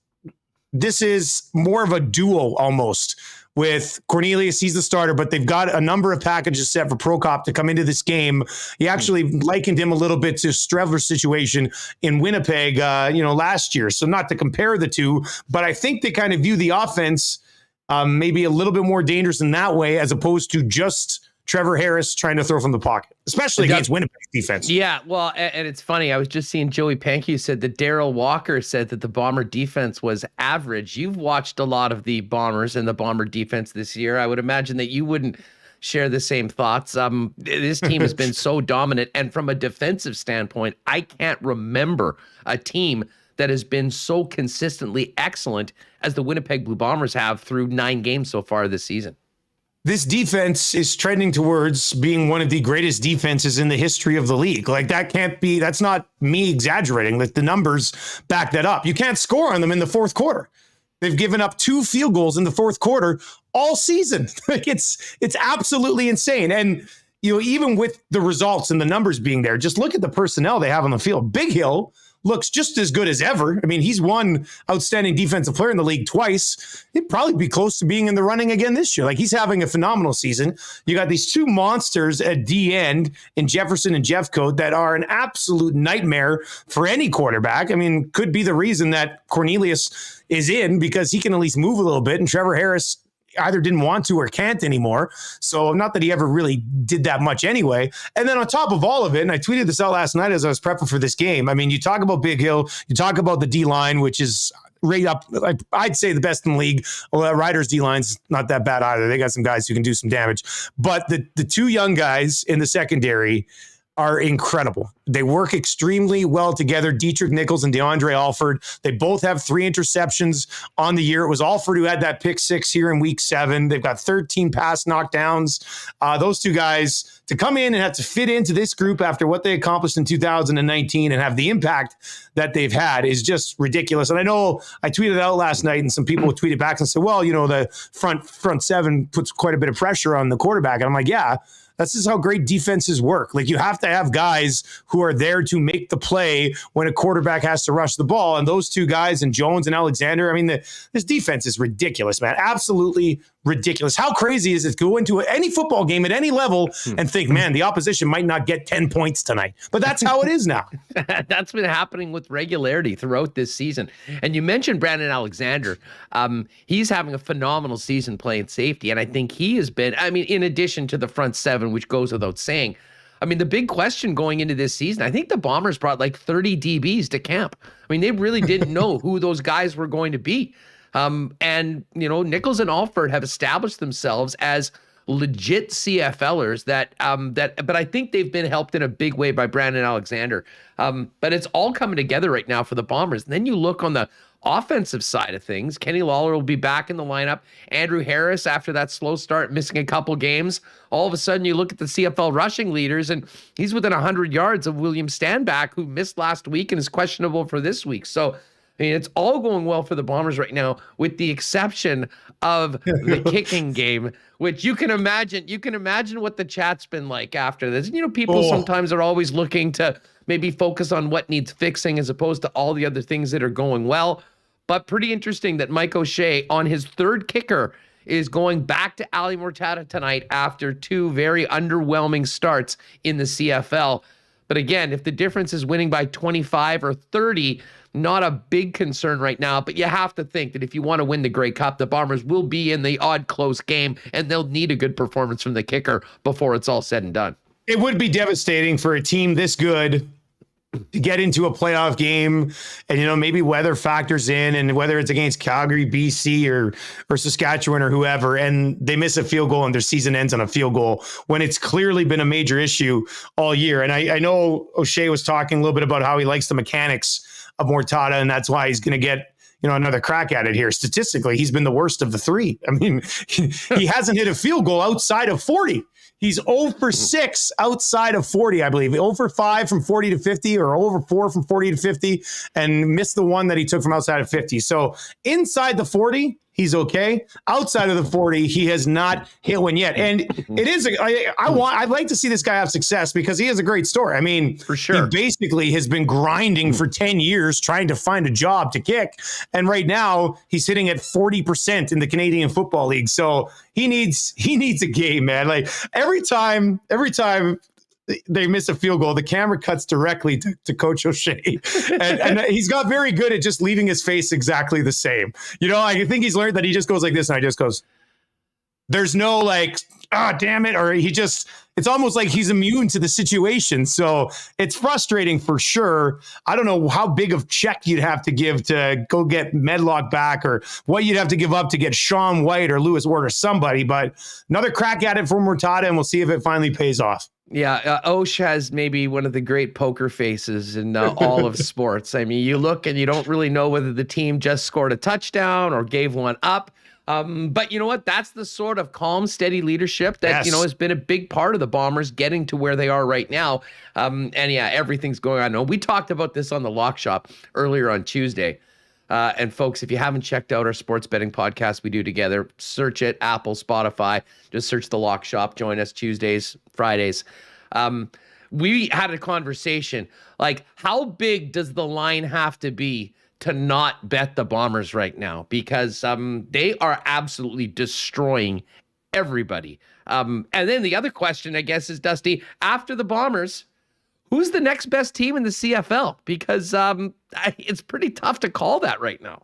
is more of a duo almost. With Cornelius, he's the starter, but they've got a number of packages set for Prokop to come into this game. He actually likened him a little bit to Strevler's situation in Winnipeg, last year. So not to compare the two, but I think they kind of view the offense maybe a little bit more dangerous in that way, as opposed to just Trevor Harris trying to throw from the pocket, especially against Winnipeg's defense. Yeah, well, and it's funny. I was just seeing Joey Pankey said that Daryl Walker said that the Bomber defense was average. You've watched a lot of the Bombers and the Bomber defense this year. I would imagine that you wouldn't share the same thoughts. This team has been so dominant. And from a defensive standpoint, I can't remember a team that has been so consistently excellent as the Winnipeg Blue Bombers have through 9 games so far this season. This defense is trending towards being one of the greatest defenses in the history of the league. Like, that's not me exaggerating. Like, the numbers back that up. You can't score on them in the fourth quarter. They've given up 2 field goals in the fourth quarter all season. Like, it's absolutely insane. And, even with the results and the numbers being there, just look at the personnel they have on the field. Big Hill looks just as good as ever. I mean, he's won outstanding defensive player in the league twice. He'd probably be close to being in the running again this year. Like, he's having a phenomenal season. You got these 2 monsters at D end in Jefferson and Jeffcoat that are an absolute nightmare for any quarterback. I mean, could be the reason that Cornelius is in, because he can at least move a little bit, and Trevor Harris either didn't want to or can't anymore. So not that he ever really did that much anyway. And then on top of all of it, and I tweeted this out last night as I was prepping for this game, I mean, you talk about Big Hill, you talk about the D-line, which is right up, I'd say the best in the league. Well, Riders D-line's not that bad either. They got some guys who can do some damage. But the 2 young guys in the secondary are incredible. They work extremely well together. Dietrich Nichols and DeAndre Alford. They both have 3 interceptions on the year. It was Alford who had that pick 6 here in week 7. They've got 13 pass knockdowns. Those 2 guys to come in and have to fit into this group after what they accomplished in 2019 and have the impact that they've had is just ridiculous. And I know I tweeted out last night, and some people tweeted back and said, well, the front 7 puts quite a bit of pressure on the quarterback. And I'm like, yeah, this is how great defenses work. Like, you have to have guys who are there to make the play when a quarterback has to rush the ball. And those 2 guys, and Jones and Alexander, I mean, this defense is ridiculous, man. Absolutely ridiculous. How crazy is it to go into any football game at any level and think, man, the opposition might not get 10 points tonight? But that's how it is now. That's been happening with regularity throughout this season. And you mentioned Brandon Alexander. He's having a phenomenal season playing safety. And I think he has been, I mean, in addition to the front 7, which goes without saying, I mean, the big question going into this season, I think the Bombers brought like 30 DBs to camp. I mean, they really didn't know who those guys were going to be. And, Nichols and Alford have established themselves as legit CFLers but I think they've been helped in a big way by Brandon Alexander. But it's all coming together right now for the Bombers. And then you look on the offensive side of things. Kenny Lawler will be back in the lineup. Andrew Harris, after that slow start, missing a couple games. All of a sudden, you look at the CFL rushing leaders, and he's within 100 yards of William Stanback, who missed last week and is questionable for this week. So, I mean, it's all going well for the Bombers right now, with the exception of the kicking game, which you can imagine. You can imagine what the chat's been like after this. You know, people sometimes are always looking to maybe focus on what needs fixing as opposed to all the other things that are going well. But pretty interesting that Mike O'Shea, on his third kicker, is going back to Ali Mortada tonight after two very underwhelming starts in the CFL. But again, if the difference is winning by 25 or 30, not a big concern right now. But you have to think that if you want to win the Grey Cup, the Bombers will be in the odd close game, and they'll need a good performance from the kicker before it's all said and done. It would be devastating for a team this good to get into a playoff game, and, you know, maybe weather factors in, and whether it's against Calgary, BC, or Saskatchewan or whoever, and they miss a field goal and their season ends on a field goal when it's clearly been a major issue all year. And I know O'Shea was talking a little bit about how he likes the mechanics of Mortada, and that's why he's going to get, you know, another crack at it here. Statistically, he's been the worst of the three. I mean, he hasn't hit a field goal outside of 40. He's 0 for 6 outside of 40, I believe. 0 for 5 from 40 to 50, or 0 for 4 from 40 to 50, and missed the one that he took from outside of 50. So inside the 40, he's okay. Outside of the 40, he has not hit one yet. And it is, I'd like to see this guy have success, because he has a great story. I mean, for sure, he basically has been grinding for 10 years trying to find a job to kick. And right now he's hitting at 40% in the Canadian Football League. So he needs a game, man. Like every time they miss a field goal, the camera cuts directly to Coach O'Shea. And he's got very good at just leaving his face exactly the same. You know, I think he's learned that he just goes like this, and I just goes, there's no like, damn it. Or it's almost like he's immune to the situation. So it's frustrating for sure. I don't know how big of check you'd have to give to go get Medlock back, or what you'd have to give up to get Sean White or Lewis Ward or somebody, but another crack at it for Mortada, and we'll see if it finally pays off. Yeah, Osh has maybe one of the great poker faces in all of sports. I mean, you look and you don't really know whether the team just scored a touchdown or gave one up. But you know what? That's the sort of calm, steady leadership that, yes, you know, has been a big part of the Bombers getting to where they are right now. And yeah, everything's going on. No, we talked about this on the Lock Shop earlier on Tuesday. And folks, if you haven't checked out our sports betting podcast we do together, search it, Apple, Spotify, just search the Lock Shop. Join us Tuesdays, Fridays. We had a conversation, like, how big does the line have to be to not bet the Bombers right now? Because they are absolutely destroying everybody. And then the other question, I guess, is, Dusty, after the Bombers, who's the next best team in the CFL? Because it's pretty tough to call that right now.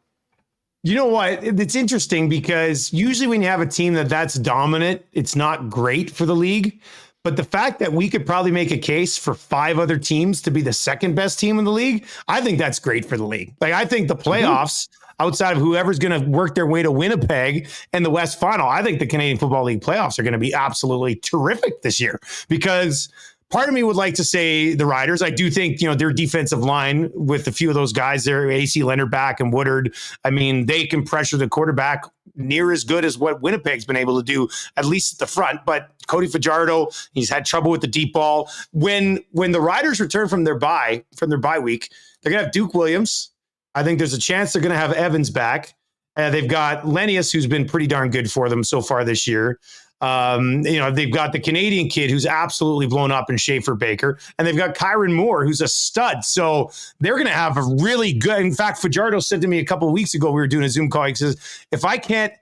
You know what? It's interesting, because usually when you have a team that's dominant, it's not great for the league. But the fact that we could probably make a case for 5 other teams to be the second best team in the league, I think that's great for the league. Like, I think the playoffs, outside of whoever's going to work their way to Winnipeg and the West Final, I think the Canadian Football League playoffs are going to be absolutely terrific this year, because part of me would like to say the Riders. I do think, you know, their defensive line with a few of those guys there, AC Leonard back and Woodard, I mean, they can pressure the quarterback near as good as what Winnipeg's been able to do, at least at the front. But Cody Fajardo, he's had trouble with the deep ball. When the Riders return from their bye week, they're going to have Duke Williams. I think there's a chance they're going to have Evans back. They've got Lennius, who's been pretty darn good for them so far this year. You know, they've got the Canadian kid who's absolutely blown up in Schaefer Baker, and they've got Kyron Moore, who's a stud. So they're going to have a really good. In fact, Fajardo said to me a couple of weeks ago, we were doing a Zoom call. He says, if I can't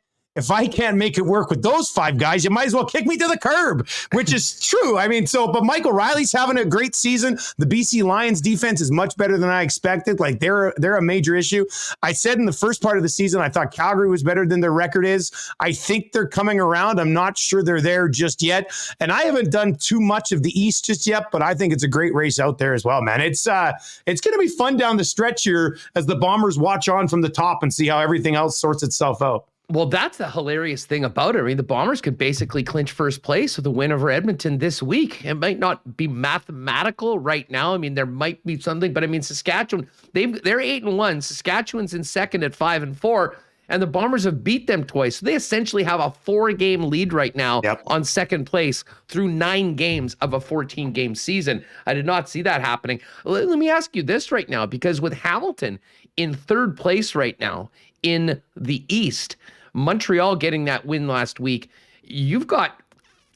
make it work with those 5 guys, you might as well kick me to the curb, which is true. I mean, but Michael Riley's having a great season. The BC Lions defense is much better than I expected. Like, they're a major issue. I said in the first part of the season, I thought Calgary was better than their record is. I think they're coming around. I'm not sure they're there just yet. And I haven't done too much of the East just yet, but I think it's a great race out there as well, man. It's going to be fun down the stretch here as the Bombers watch on from the top and see how everything else sorts itself out. Well, that's the hilarious thing about it. I mean, the Bombers could basically clinch first place with a win over Edmonton this week. It might not be mathematical right now. I mean, there might be something, but I mean, Saskatchewan, they're 8-1. Saskatchewan's in second at 5-4, and the Bombers have beat them twice. So they essentially have a 4-game lead right now on second place through 9 games of a 14-game season. I did not see that happening. Let me ask you this right now, because with Hamilton in third place right now in the East, Montreal getting that win last week, you've got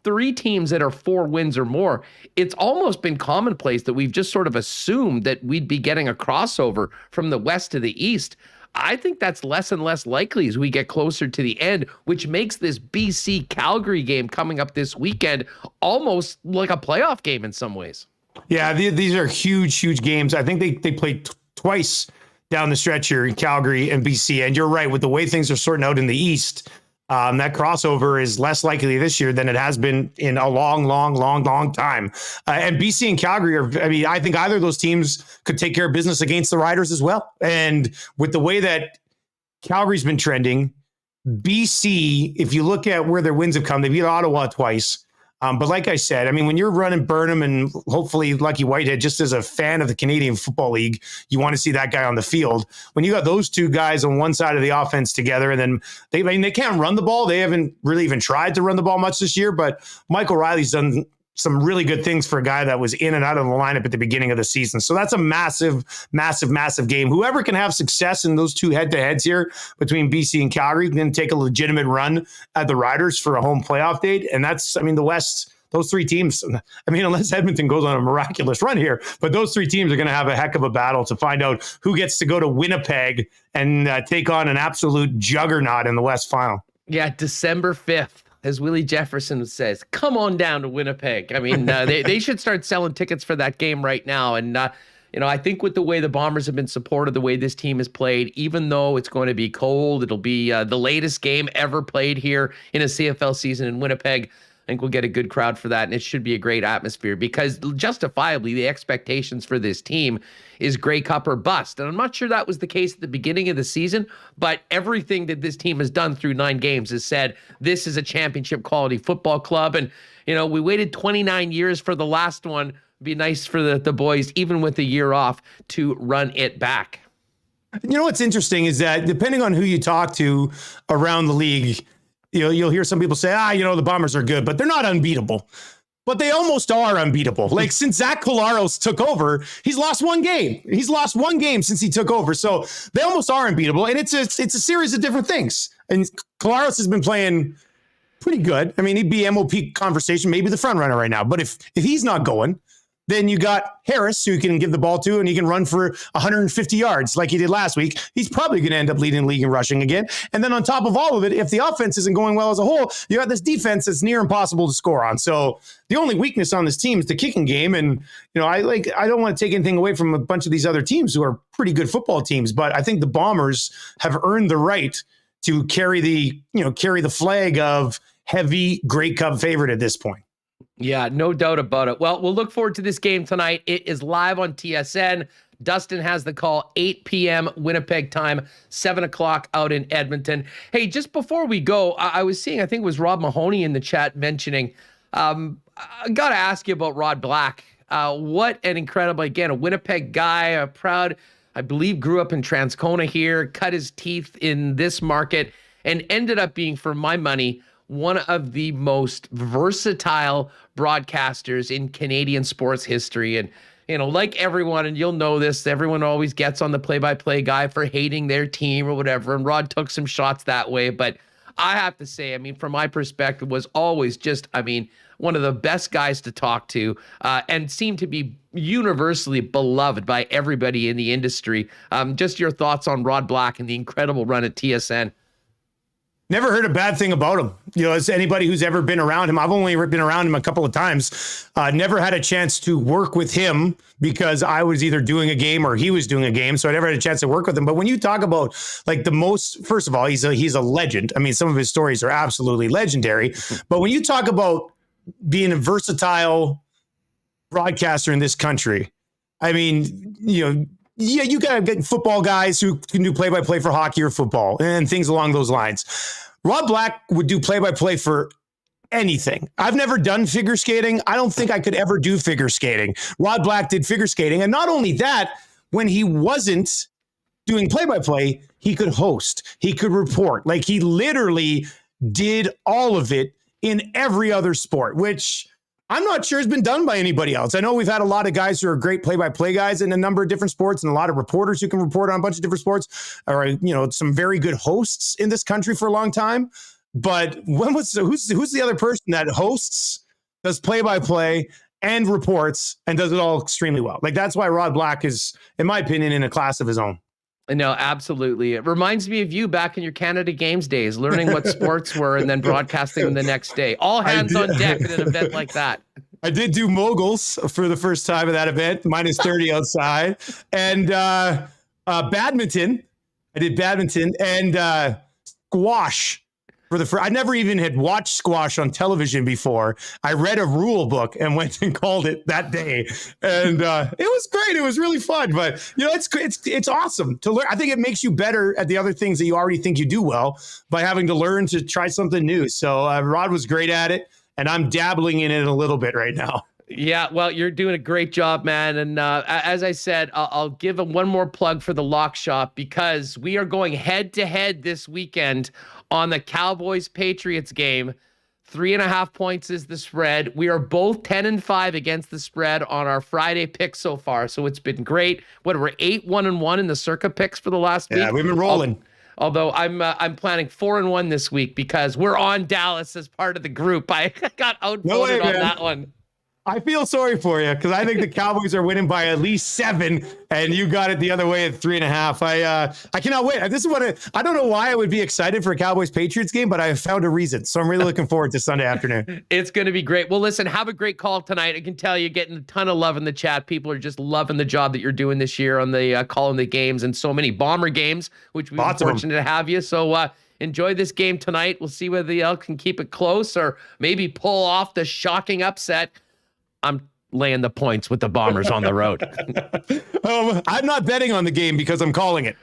3 teams that are 4 wins or more. It's almost been commonplace that we've just sort of assumed that we'd be getting a crossover from the West to the East. I think that's less and less likely as we get closer to the end, which makes this BC Calgary game coming up this weekend almost like a playoff game in some ways. Yeah, these are huge games. I think they played twice down the stretch here in Calgary and BC. And you're right, with the way things are sorting out in the East, that crossover is less likely this year than it has been in a long time. And BC and Calgary I think either of those teams could take care of business against the Riders as well. And with the way that Calgary's been trending, BC, if you look at where their wins have come, they beat Ottawa twice. But like I said, I mean, when you're running Burnham and hopefully Lucky Whitehead, just as a fan of the Canadian Football League, you want to see that guy on the field. When you got those 2 guys on one side of the offense together, and then they can't run the ball. They haven't really even tried to run the ball much this year, but Michael Riley's done some really good things for a guy that was in and out of the lineup at the beginning of the season. So that's a massive game. Whoever can have success in those 2 head-to-heads here between BC and Calgary can take a legitimate run at the Riders for a home playoff date. And that's, I mean, the West, those 3 teams, I mean, unless Edmonton goes on a miraculous run here, but those 3 teams are going to have a heck of a battle to find out who gets to go to Winnipeg and take on an absolute juggernaut in the West final. Yeah, December 5th. As Willie Jefferson says, come on down to Winnipeg. I mean, they should start selling tickets for that game right now. And, I think with the way the Bombers have been supported, the way this team has played, even though it's going to be cold, it'll be the latest game ever played here in a CFL season in Winnipeg. I think we'll get a good crowd for that, and it should be a great atmosphere because justifiably the expectations for this team is Grey Cup or bust. And I'm not sure that was the case at the beginning of the season, but everything that this team has done through 9 games has said this is a championship quality football club. And, we waited 29 years for the last one. It'd be nice for the boys, even with a year off, to run it back. What's interesting is that depending on who you talk to around the league, you'll hear some people say, the Bombers are good, but they're not unbeatable. But they almost are unbeatable. Like, since Zach Collaros took over, he's lost 1 game. He's lost 1 game since he took over. So they almost are unbeatable. And it's a series of different things. And Collaros has been playing pretty good. I mean, he'd be MOP conversation, maybe the front runner right now. But if he's not going, then you got Harris, who you can give the ball to, and he can run for 150 yards like he did last week. He's probably going to end up leading the league in rushing again. And then on top of all of it, if the offense isn't going well as a whole, you got this defense that's near impossible to score on. So the only weakness on this team is the kicking game. And, I don't want to take anything away from a bunch of these other teams who are pretty good football teams, but I think the Bombers have earned the right to carry the flag of heavy Grey Cup favorite at this point. Yeah, no doubt about it. Well, we'll look forward to this game tonight. It is live on TSN. Dustin has the call, 8 p.m. Winnipeg time, 7 o'clock out in Edmonton. Hey, just before we go, I was seeing, I think it was Rob Mahoney in the chat mentioning, I got to ask you about Rod Black. What an incredible, again, a Winnipeg guy, a proud, I believe, grew up in Transcona here, cut his teeth in this market, and ended up being, for my money, one of the most versatile broadcasters in Canadian sports history. And, like everyone, and you'll know this, everyone always gets on the play-by-play guy for hating their team or whatever. And Rod took some shots that way. But I have to say, from my perspective, was always just, one of the best guys to talk to and seemed to be universally beloved by everybody in the industry. Just your thoughts on Rod Black and the incredible run at TSN. Never heard a bad thing about him. As anybody who's ever been around him, I've only been around him a couple of times. Never had a chance to work with him because I was either doing a game or he was doing a game. So I never had a chance to work with him. But when you talk about first of all, he's a legend. Some of his stories are absolutely legendary. But when you talk about being a versatile broadcaster in this country, yeah, you got to get football guys who can do play-by-play for hockey or football and things along those lines. Rob Black would do play-by-play for anything. I've never done figure skating. I don't think I could ever do figure skating. Rod Black did figure skating. And not only that, when he wasn't doing play-by-play, he could host, he could report. Like, he literally did all of it in every other sport, which I'm not sure has been done by anybody else. I know we've had a lot of guys who are great play-by-play guys in a number of different sports, and a lot of reporters who can report on a bunch of different sports, or, you know, some very good hosts in this country for a long time. But who's the other person that hosts, does play-by-play and reports and does it all extremely well? Like, that's why Rod Black is, in my opinion, in a class of his own. No, absolutely. It reminds me of you back in your Canada Games days, learning what sports were and then broadcasting them the next day. All hands on deck at an event like that. I did do moguls for the first time at that event, minus 30 outside. And badminton. I did badminton and squash. I never even had watched squash on television before. I read a rule book and went and called it that day, and it was great. It was really fun. But you know, it's awesome to learn. I think it makes you better at the other things that you already think you do well by having to learn to try something new. So Rod was great at it, and I'm dabbling in it a little bit right now. Yeah, well, you're doing a great job, man. And as I said, I'll give one more plug for the Lock Shop, because we are going head to head this weekend on the Cowboys-Patriots game. 3.5 points is the spread. We are both 10-5 against the spread on our Friday pick so far. So it's been great. We're 8-1-1 in the circa picks for the last week. Yeah, we've been rolling. Although I'm planning 4-1 this week because we're on Dallas as part of the group. I got outvoted on that one. I feel sorry for you because I think the Cowboys are winning by at least 7, and you got it the other way at 3.5. I cannot wait. This is what I don't know why I would be excited for a Cowboys-Patriots game, but I have found a reason. So I'm really looking forward to Sunday afternoon. It's going to be great. Well, listen, have a great call tonight. I can tell you getting a ton of love in the chat. People are just loving the job that you're doing this year on the calling the games, and so many Bomber games, which we've been fortunate to have you. So enjoy this game tonight. We'll see whether the Elks can keep it close or maybe pull off the shocking upset. I'm laying the points with the Bombers on the road. I'm not betting on the game because I'm calling it.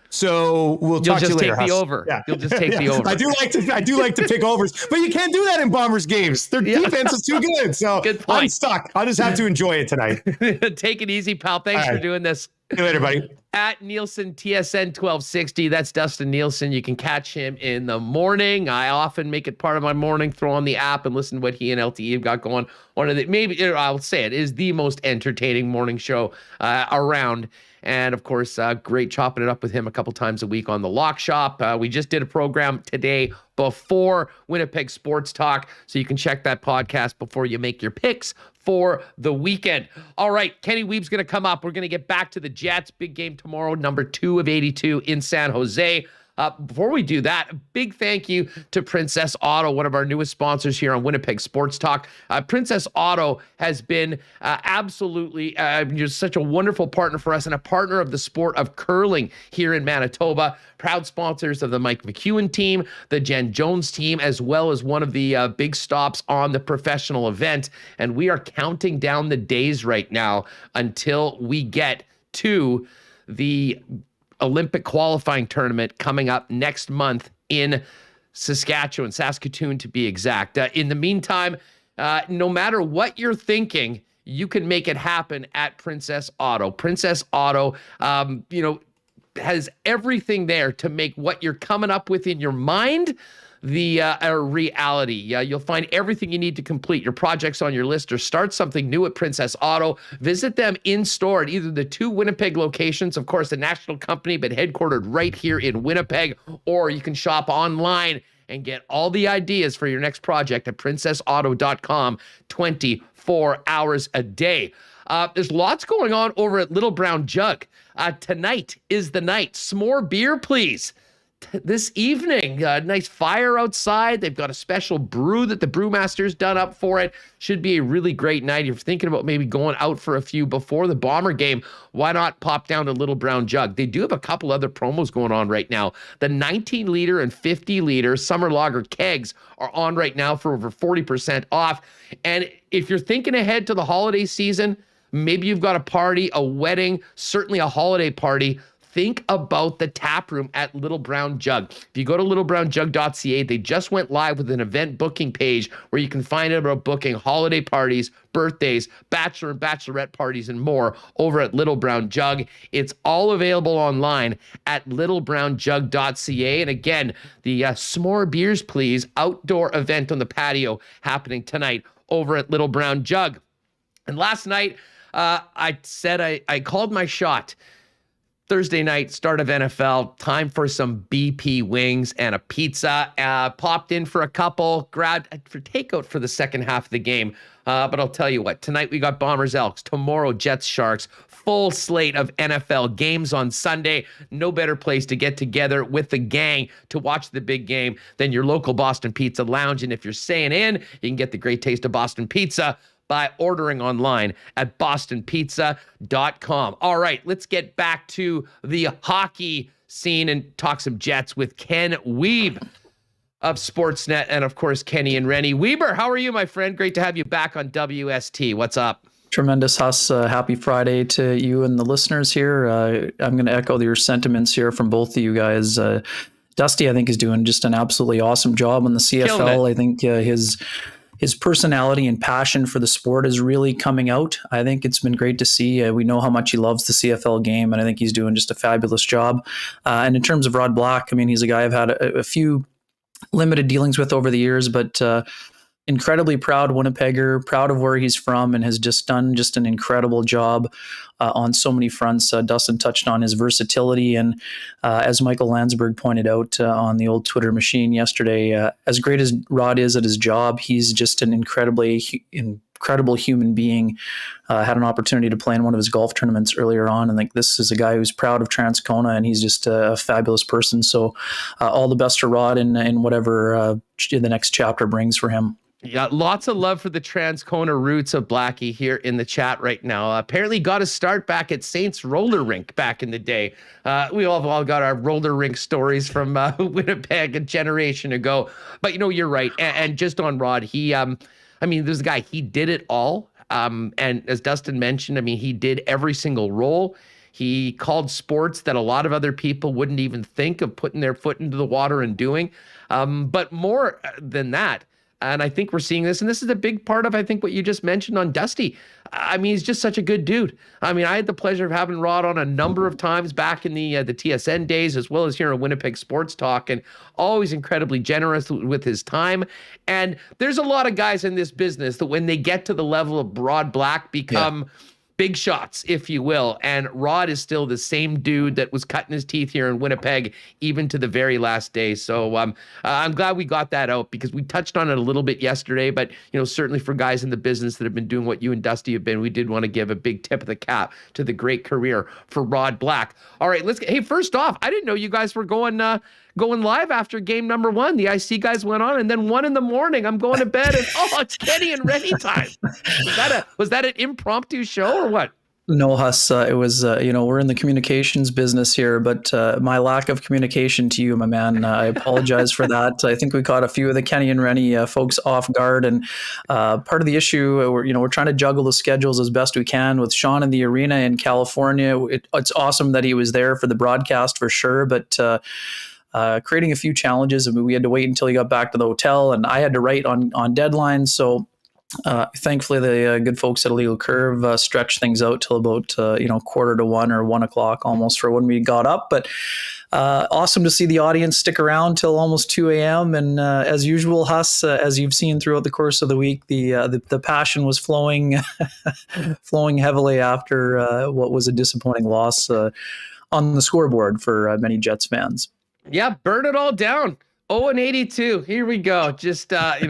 So we'll talk to you later. You'll just take the over. Yeah. You'll just take the over. I do like to pick overs, but you can't do that in Bombers games. Their defense is too good. So I'm stuck. I'll just have to enjoy it tonight. Take it easy, pal. Thanks for doing this. See you later, buddy. At Nielson TSN 1260. That's Dustin Nielson. You can catch him in the morning. I often make it part of my morning, throw on the app and listen to what he and LTE have got going. One of the, maybe I'll say it is the most entertaining morning show around. And of course, great chopping it up with him a couple times a week on the Lock Shop. We just did a program today before Winnipeg Sports Talk, so you can check that podcast before you make your picks for the weekend. All right, Kenny Wiebe's going to come up. We're going to get back to the Jets. Big game tomorrow, number 2 of 82 in San Jose. Before we do that, a big thank you to Princess Auto, one of our newest sponsors here on Winnipeg Sports Talk. Princess Auto has been absolutely just such a wonderful partner for us and a partner of the sport of curling here in Manitoba. Proud sponsors of the Mike McEwen team, the Jen Jones team, as well as one of the big stops on the professional event. And we are counting down the days right now until we get to the Olympic qualifying tournament coming up next month in Saskatoon to be exact. In the meantime, no matter what you're thinking, you can make it happen at Princess Auto. Princess Auto, has everything there to make what you're coming up with in your mind the reality. You'll find everything you need to complete your projects on your list or start something new at Princess Auto. Visit them in store at either the 2 Winnipeg locations, of course, a national company, but headquartered right here in Winnipeg, or you can shop online and get all the ideas for your next project at princessauto.com 24 hours a day. There's lots going on over at Little Brown Jug. Tonight is the night. S'more beer, please. This evening, nice fire outside. They've got a special brew that the brewmaster's done up for it. Should be a really great night. If you're thinking about maybe going out for a few before the Bomber game, why not pop down to Little Brown Jug? They do have a couple other promos going on right now. The 19-liter and 50-liter summer lager kegs are on right now for over 40% off. And if you're thinking ahead to the holiday season, maybe you've got a party, a wedding, certainly a holiday party. Think about the tap room at Little Brown Jug. If you go to littlebrownjug.ca, they just went live with an event booking page where you can find out about booking holiday parties, birthdays, bachelor and bachelorette parties, and more over at Little Brown Jug. It's all available online at littlebrownjug.ca. And again, the S'more Beers Please outdoor event on the patio happening tonight over at Little Brown Jug. And last night, I said I called my shot. Thursday night, start of NFL, time for some BP wings and a pizza. Popped in for a couple, grabbed for takeout for the second half of the game. But I'll tell you what, tonight we got Bombers Elks, tomorrow Jets Sharks, full slate of NFL games on Sunday. No better place to get together with the gang to watch the big game than your local Boston Pizza Lounge. And if you're staying in, you can get the great taste of Boston Pizza by ordering online at bostonpizza.com. All right, let's get back to the hockey scene and talk some Jets with Ken Wiebe of Sportsnet and, of course, Kenny and Rennie. Wiebe, how are you, my friend? Great to have you back on WST. What's up? Tremendous, Huss. Happy Friday to you and the listeners here. I'm going to echo your sentiments here from both of you guys. Dusty, I think, is doing just an absolutely awesome job on the CFL. I think his personality and passion for the sport is really coming out. I think it's been great to see. We know how much he loves the CFL game, and I think he's doing just a fabulous job. And in terms of Rod Black, I mean, he's a guy I've had a few limited dealings with over the years, but incredibly proud Winnipegger, proud of where he's from, and has just done just an incredible job on so many fronts. Dustin touched on his versatility, and as Michael Landsberg pointed out on the old Twitter machine yesterday, as great as Rod is at his job, he's just an incredible human being. Had an opportunity to play in one of his golf tournaments earlier on, and like, this is a guy who's proud of Transcona, and he's just a fabulous person. So all the best to Rod in whatever the next chapter brings for him. Yeah, lots of love for the Transcona roots of Blackie here in the chat right now. Apparently got a start back at Saints Roller Rink back in the day. We all got our roller rink stories from Winnipeg a generation ago. But, you know, you're right. And just on Rod, he, there's a guy, he did it all. And as Dustin mentioned, I mean, he did every single role. He called sports that a lot of other people wouldn't even think of putting their foot into the water and doing. But more than that, and I think we're seeing this, and this is a big part of, I think, what you just mentioned on Dusty. I mean, he's just such a good dude. I mean, I had the pleasure of having Rod on a number of times back in the TSN days, as well as here on Winnipeg Sports Talk, and always incredibly generous with his time. And there's a lot of guys in this business that when they get to the level of Rod Black become big shots, if you will. And Rod is still the same dude that was cutting his teeth here in Winnipeg, even to the very last day. So I'm glad we got that out, because we touched on it a little bit yesterday. But, you know, certainly for guys in the business that have been doing what you and Dusty have been, we did want to give a big tip of the cap to the great career for Rod Black. All right, hey, first off, I didn't know you guys were going live after game number one. The IC guys went on, and then 1 a.m, I'm going to bed, and it's Kenny and Rennie time. Was that an impromptu show or what? No, Huss, it was, we're in the communications business here, but my lack of communication to you, my man, I apologize for that. I think we caught a few of the Kenny and Rennie folks off guard, and part of the issue, we're trying to juggle the schedules as best we can with Sean in the arena in California. It's awesome that he was there for the broadcast for sure, but creating a few challenges. I mean, we had to wait until he got back to the hotel, and I had to write on deadlines. So thankfully, the good folks at Illegal Curve stretched things out till about 1:45 or 1 o'clock almost for when we got up. But awesome to see the audience stick around till almost 2 a.m. And as usual, Huss, as you've seen throughout the course of the week, the passion was flowing heavily after what was a disappointing loss on the scoreboard for many Jets fans. Yeah, burn it all down. 0-82. Here we go. Just, there's,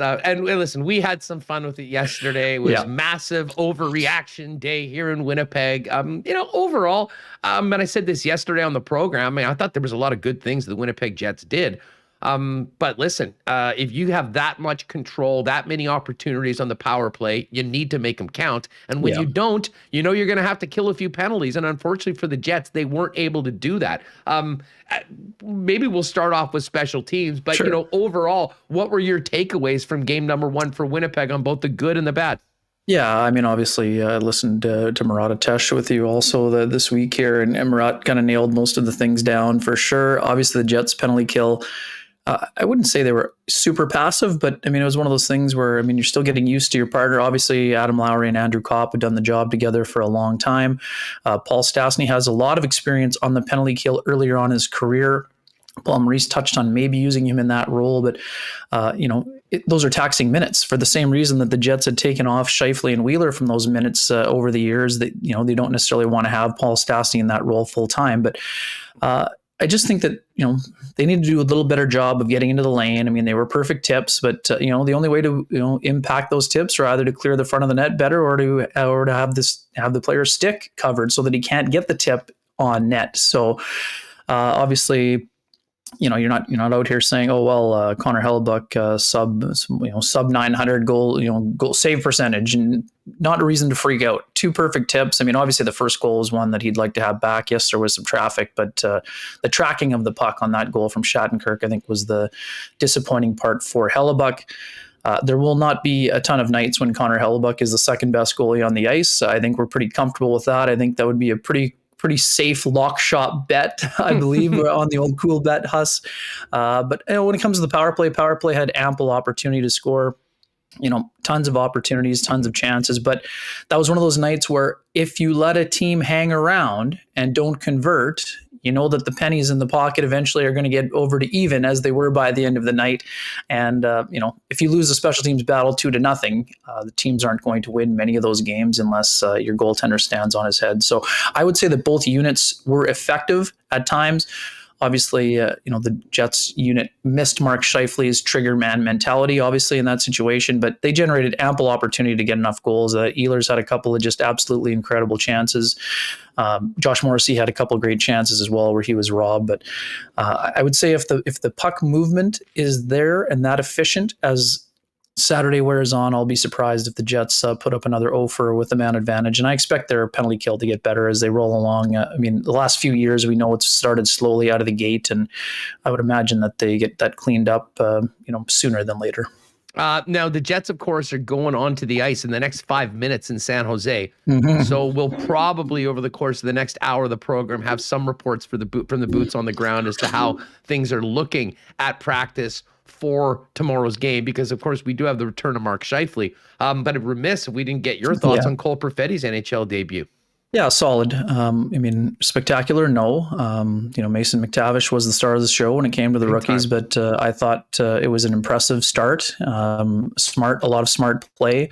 and listen, we had some fun with it yesterday. It was massive overreaction day here in Winnipeg. Overall, and I said this yesterday on the program, I thought there was a lot of good things the Winnipeg Jets did. But listen, if you have that much control, that many opportunities on the power play, you need to make them count. And when you don't, you're going to have to kill a few penalties. And unfortunately for the Jets, they weren't able to do that. Maybe we'll start off with special teams, but overall, what were your takeaways from game number one for Winnipeg on both the good and the bad? Yeah, I mean, obviously, I listened to Murat Atesh with you also this week here, and Murat kind of nailed most of the things down for sure. Obviously, the Jets penalty kill. I wouldn't say they were super passive, but I mean, it was one of those things where, I mean, you're still getting used to your partner. Obviously, Adam Lowry and Andrew Kopp have done the job together for a long time. Paul Stastny has a lot of experience on the penalty kill earlier on in his career. Paul Maurice touched on maybe using him in that role, but those are taxing minutes for the same reason that the Jets had taken off Scheifele and Wheeler from those minutes over the years. That they don't necessarily want to have Paul Stastny in that role full time, but I just think that they need to do a little better job of getting into the lane. I mean, they were perfect tips, but the only way to impact those tips are either to clear the front of the net better or to have the player's stick covered so that he can't get the tip on net. So obviously, you're not out here saying, oh well, Connor Hellebuck sub 900 goal save percentage, and not a reason to freak out. Two perfect tips. I mean, obviously the first goal was one that he'd like to have back. Yes, there was some traffic, but the tracking of the puck on that goal from Shattenkirk, I think, was the disappointing part for Hellebuck. There will not be a ton of nights when Connor Hellebuck is the second best goalie on the ice. I think we're pretty comfortable with that. I think that would be a pretty safe lock shop bet, I believe, on the old cool bet, Huss. But when it comes to the power play had ample opportunity to score, tons of opportunities, tons of chances. But that was one of those nights where if you let a team hang around and don't convert, that the pennies in the pocket eventually are going to get over to even, as they were by the end of the night. And, if you lose a special teams battle 2-0, the teams aren't going to win many of those games unless your goaltender stands on his head. So I would say that both units were effective at times. Obviously, the Jets unit missed Mark Scheifele's trigger man mentality, obviously, in that situation, but they generated ample opportunity to get enough goals. Ehlers had a couple of just absolutely incredible chances. Josh Morrissey had a couple of great chances as well where he was robbed. But I would say if the puck movement is there and that efficient as Saturday wears on, I'll be surprised if the Jets put up another 0-for with the man advantage. And I expect their penalty kill to get better as they roll along. I mean, the last few years, we know it's started slowly out of the gate, and I would imagine that they get that cleaned up, sooner than later. Now, the Jets, of course, are going onto the ice in the next 5 minutes in San Jose. Mm-hmm. So we'll probably, over the course of the next hour of the program, have some reports from the boots on the ground as to how things are looking at practice for tomorrow's game, because of course we do have the return of Mark Scheifele. But I'm remiss if we didn't get your thoughts on Cole Perfetti's NHL debut. Yeah, solid. I mean, spectacular, no. Mason McTavish was the star of the show when it came to the rookies, but I thought it was an impressive start. A lot of smart play.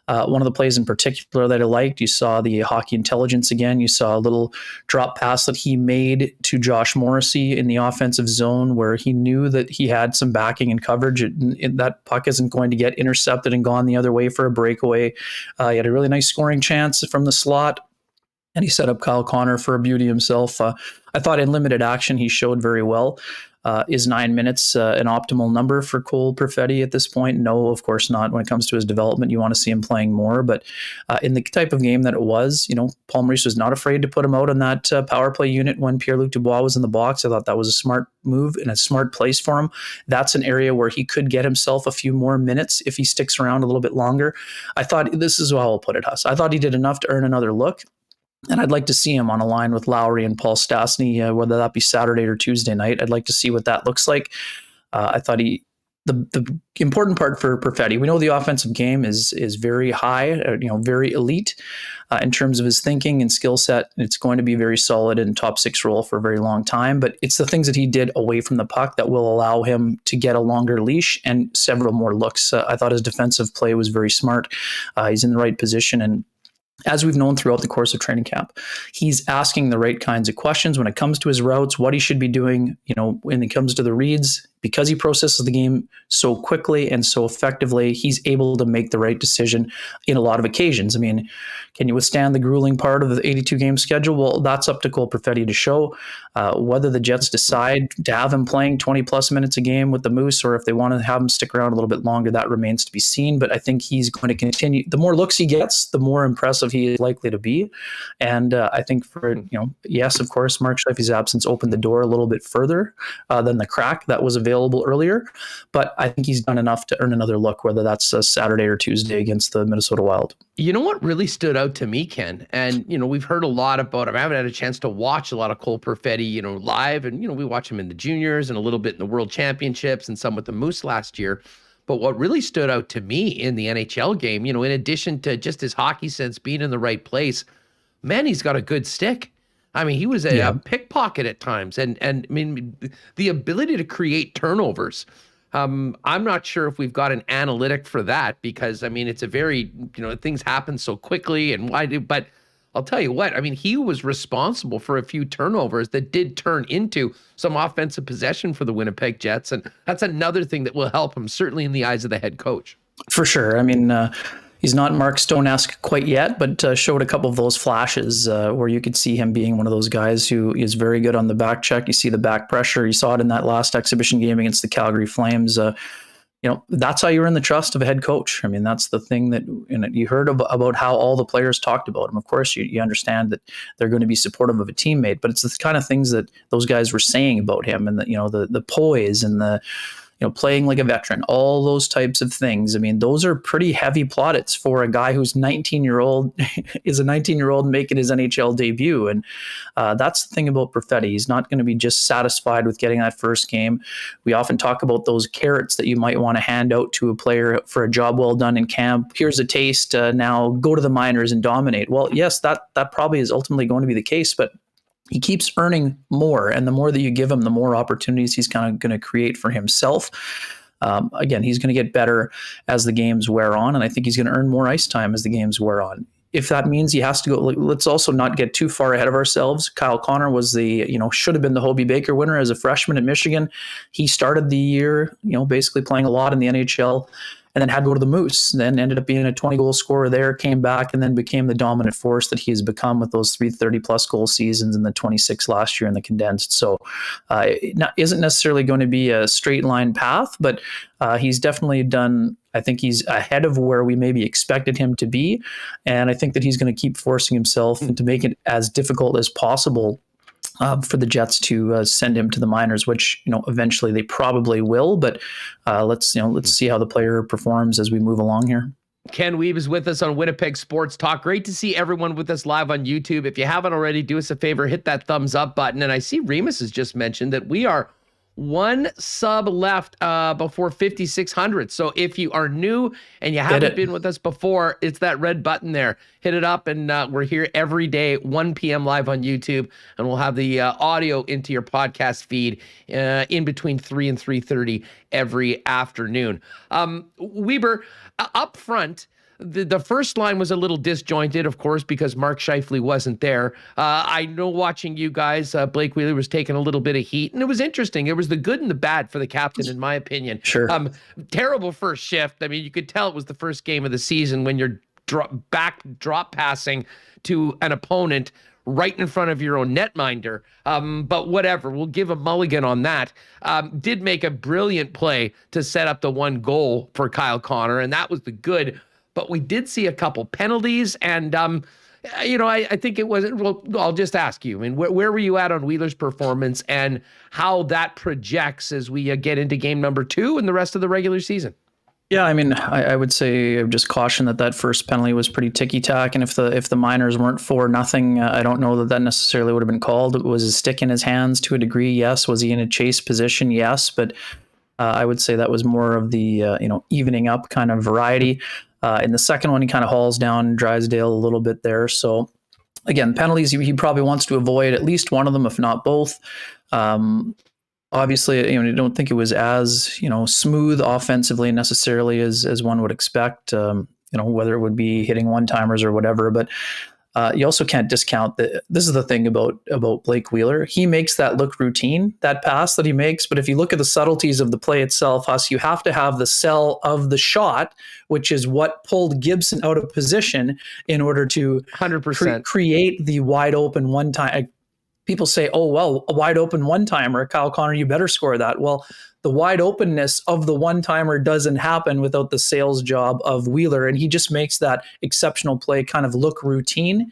One of the plays in particular that I liked, you saw the hockey intelligence again. You saw a little drop pass that he made to Josh Morrissey in the offensive zone where he knew that he had some backing and coverage. That puck isn't going to get intercepted and gone the other way for a breakaway. He had a really nice scoring chance from the slot, and he set up Kyle Connor for a beauty himself. I thought in limited action he showed very well. Is 9 minutes an optimal number for Cole Perfetti at this point? No, of course not. When it comes to his development, you want to see him playing more. But in the type of game that it was, Paul Maurice was not afraid to put him out on that power play unit when Pierre-Luc Dubois was in the box. I thought that was a smart move and a smart place for him. That's an area where he could get himself a few more minutes if he sticks around a little bit longer. I thought, this is how I'll put it, Huss. I thought he did enough to earn another look. And I'd like to see him on a line with Lowry and Paul Stastny, whether that be Saturday or Tuesday night. I'd like to see what that looks like. I thought the important part for Perfetti, we know the offensive game is very high, very elite in terms of his thinking and skill set. It's going to be very solid in top six role for a very long time, but it's the things that he did away from the puck that will allow him to get a longer leash and several more looks. I thought his defensive play was very smart. He's in the right position, and as we've known throughout the course of training camp, he's asking the right kinds of questions when it comes to his routes, what he should be doing, when it comes to the reads. Because he processes the game so quickly and so effectively, he's able to make the right decision in a lot of occasions. I mean, can you withstand the grueling part of the 82-game schedule? Well, that's up to Cole Perfetti to show. Whether the Jets decide to have him playing 20-plus minutes a game with the Moose, or if they want to have him stick around a little bit longer, that remains to be seen. But I think he's going to continue. The more looks he gets, the more impressive he is likely to be. And I think yes, of course, Mark Scheifele's absence opened the door a little bit further than the crack that was available available earlier, but I think he's done enough to earn another look, whether that's a Saturday or Tuesday against the Minnesota Wild. You know what really stood out to me, Ken? And, we've heard a lot about him. I haven't had a chance to watch a lot of Cole Perfetti, live. And, we watch him in the juniors and a little bit in the World Championships and some with the Moose last year. But what really stood out to me in the NHL game, in addition to just his hockey sense being in the right place, man, he's got a good stick. I mean, he was a pickpocket at times. And I mean, the ability to create turnovers. I'm not sure if we've got an analytic for that because, I mean, it's a very, things happen so quickly but I'll tell you what, I mean, he was responsible for a few turnovers that did turn into some offensive possession for the Winnipeg Jets. And that's another thing that will help him, certainly in the eyes of the head coach. For sure. I mean, he's not Mark Stone-esque quite yet, but showed a couple of those flashes where you could see him being one of those guys who is very good on the back check. You see the back pressure. You saw it in that last exhibition game against the Calgary Flames. That's how you earn the trust of a head coach. I mean, that's the thing that you heard about how all the players talked about him. Of course, you understand that they're going to be supportive of a teammate, but it's the kind of things that those guys were saying about him, and the poise and the playing like a veteran, all those types of things. I mean, those are pretty heavy plaudits for a guy who's 19-year-old making his NHL debut. And that's the thing about Perfetti. He's not going to be just satisfied with getting that first game. We often talk about those carrots that you might want to hand out to a player for a job well done in camp. Here's a taste. Now go to the minors and dominate. Well, yes, that probably is ultimately going to be the case, but he keeps earning more, and the more that you give him, the more opportunities he's kind of going to create for himself. Again, he's going to get better as the games wear on, and I think he's going to earn more ice time as the games wear on. If that means he has to go, let's also not get too far ahead of ourselves. Kyle Connor was should have been the Hobey Baker winner as a freshman at Michigan. He started the year, basically playing a lot in the NHL, and then had to go to the Moose, then ended up being a 20-goal scorer there, came back, and then became the dominant force that he has become with those 3 30-plus goal seasons and the 26 last year in the condensed. So isn't necessarily going to be a straight line path, but he's definitely done, I think he's ahead of where we maybe expected him to be, and I think that he's going to keep forcing himself and to make it as difficult as possible for the Jets to send him to the minors, which eventually they probably will. But let's see how the player performs as we move along here. Ken Wiebe is with us on Winnipeg Sports Talk. Great to see everyone with us live on YouTube. If you haven't already, do us a favor, hit that thumbs up button. And I see Remis has just mentioned that we are one sub left before 5,600. So if you are new and you haven't been with us before, it's that red button there. Hit it up, and we're here every day, 1 p.m. live on YouTube, and we'll have the audio into your podcast feed in between 3 and 3:30 every afternoon. Wiebe, up front, the first line was a little disjointed, of course, because Mark Scheifele wasn't there. I know watching you guys, Blake Wheeler was taking a little bit of heat, and it was interesting. It was the good and the bad for the captain, in my opinion. Sure. Terrible first shift. I mean, you could tell it was the first game of the season when you're drop passing to an opponent right in front of your own netminder. But whatever, we'll give a mulligan on that. Did make a brilliant play to set up the 1 goal for Kyle Connor, and that was the good. But we did see a couple penalties, and I think it wasn't. Well, I'll just ask you. I mean, where were you at on Wheeler's performance and how that projects as we get into game number 2 and the rest of the regular season? Yeah, I mean, I would say I would just caution that first penalty was pretty ticky-tack, and if the Miners weren't 4-0, I don't know that necessarily would have been called. Was his stick in his hands to a degree? Yes. Was he in a chase position? Yes, but I would say that was more of the evening up kind of variety. In the second one, he kind of hauls down Drysdale a little bit there. So again, penalties he probably wants to avoid at least one of them, if not both. Obviously, I don't think it was as smooth offensively necessarily as one would expect. Whether it would be hitting one-timers or whatever, but you also can't discount that. This is the thing about Blake Wheeler. He makes that look routine, that pass that he makes. But if you look at the subtleties of the play itself, you have to have the sell of the shot, which is what pulled Gibson out of position in order to 100% create the wide open one time. People say, oh, well, a wide open one-timer, Kyle Connor, you better score that. Well, the wide openness of the one-timer doesn't happen without the sales job of Wheeler, and he just makes that exceptional play kind of look routine.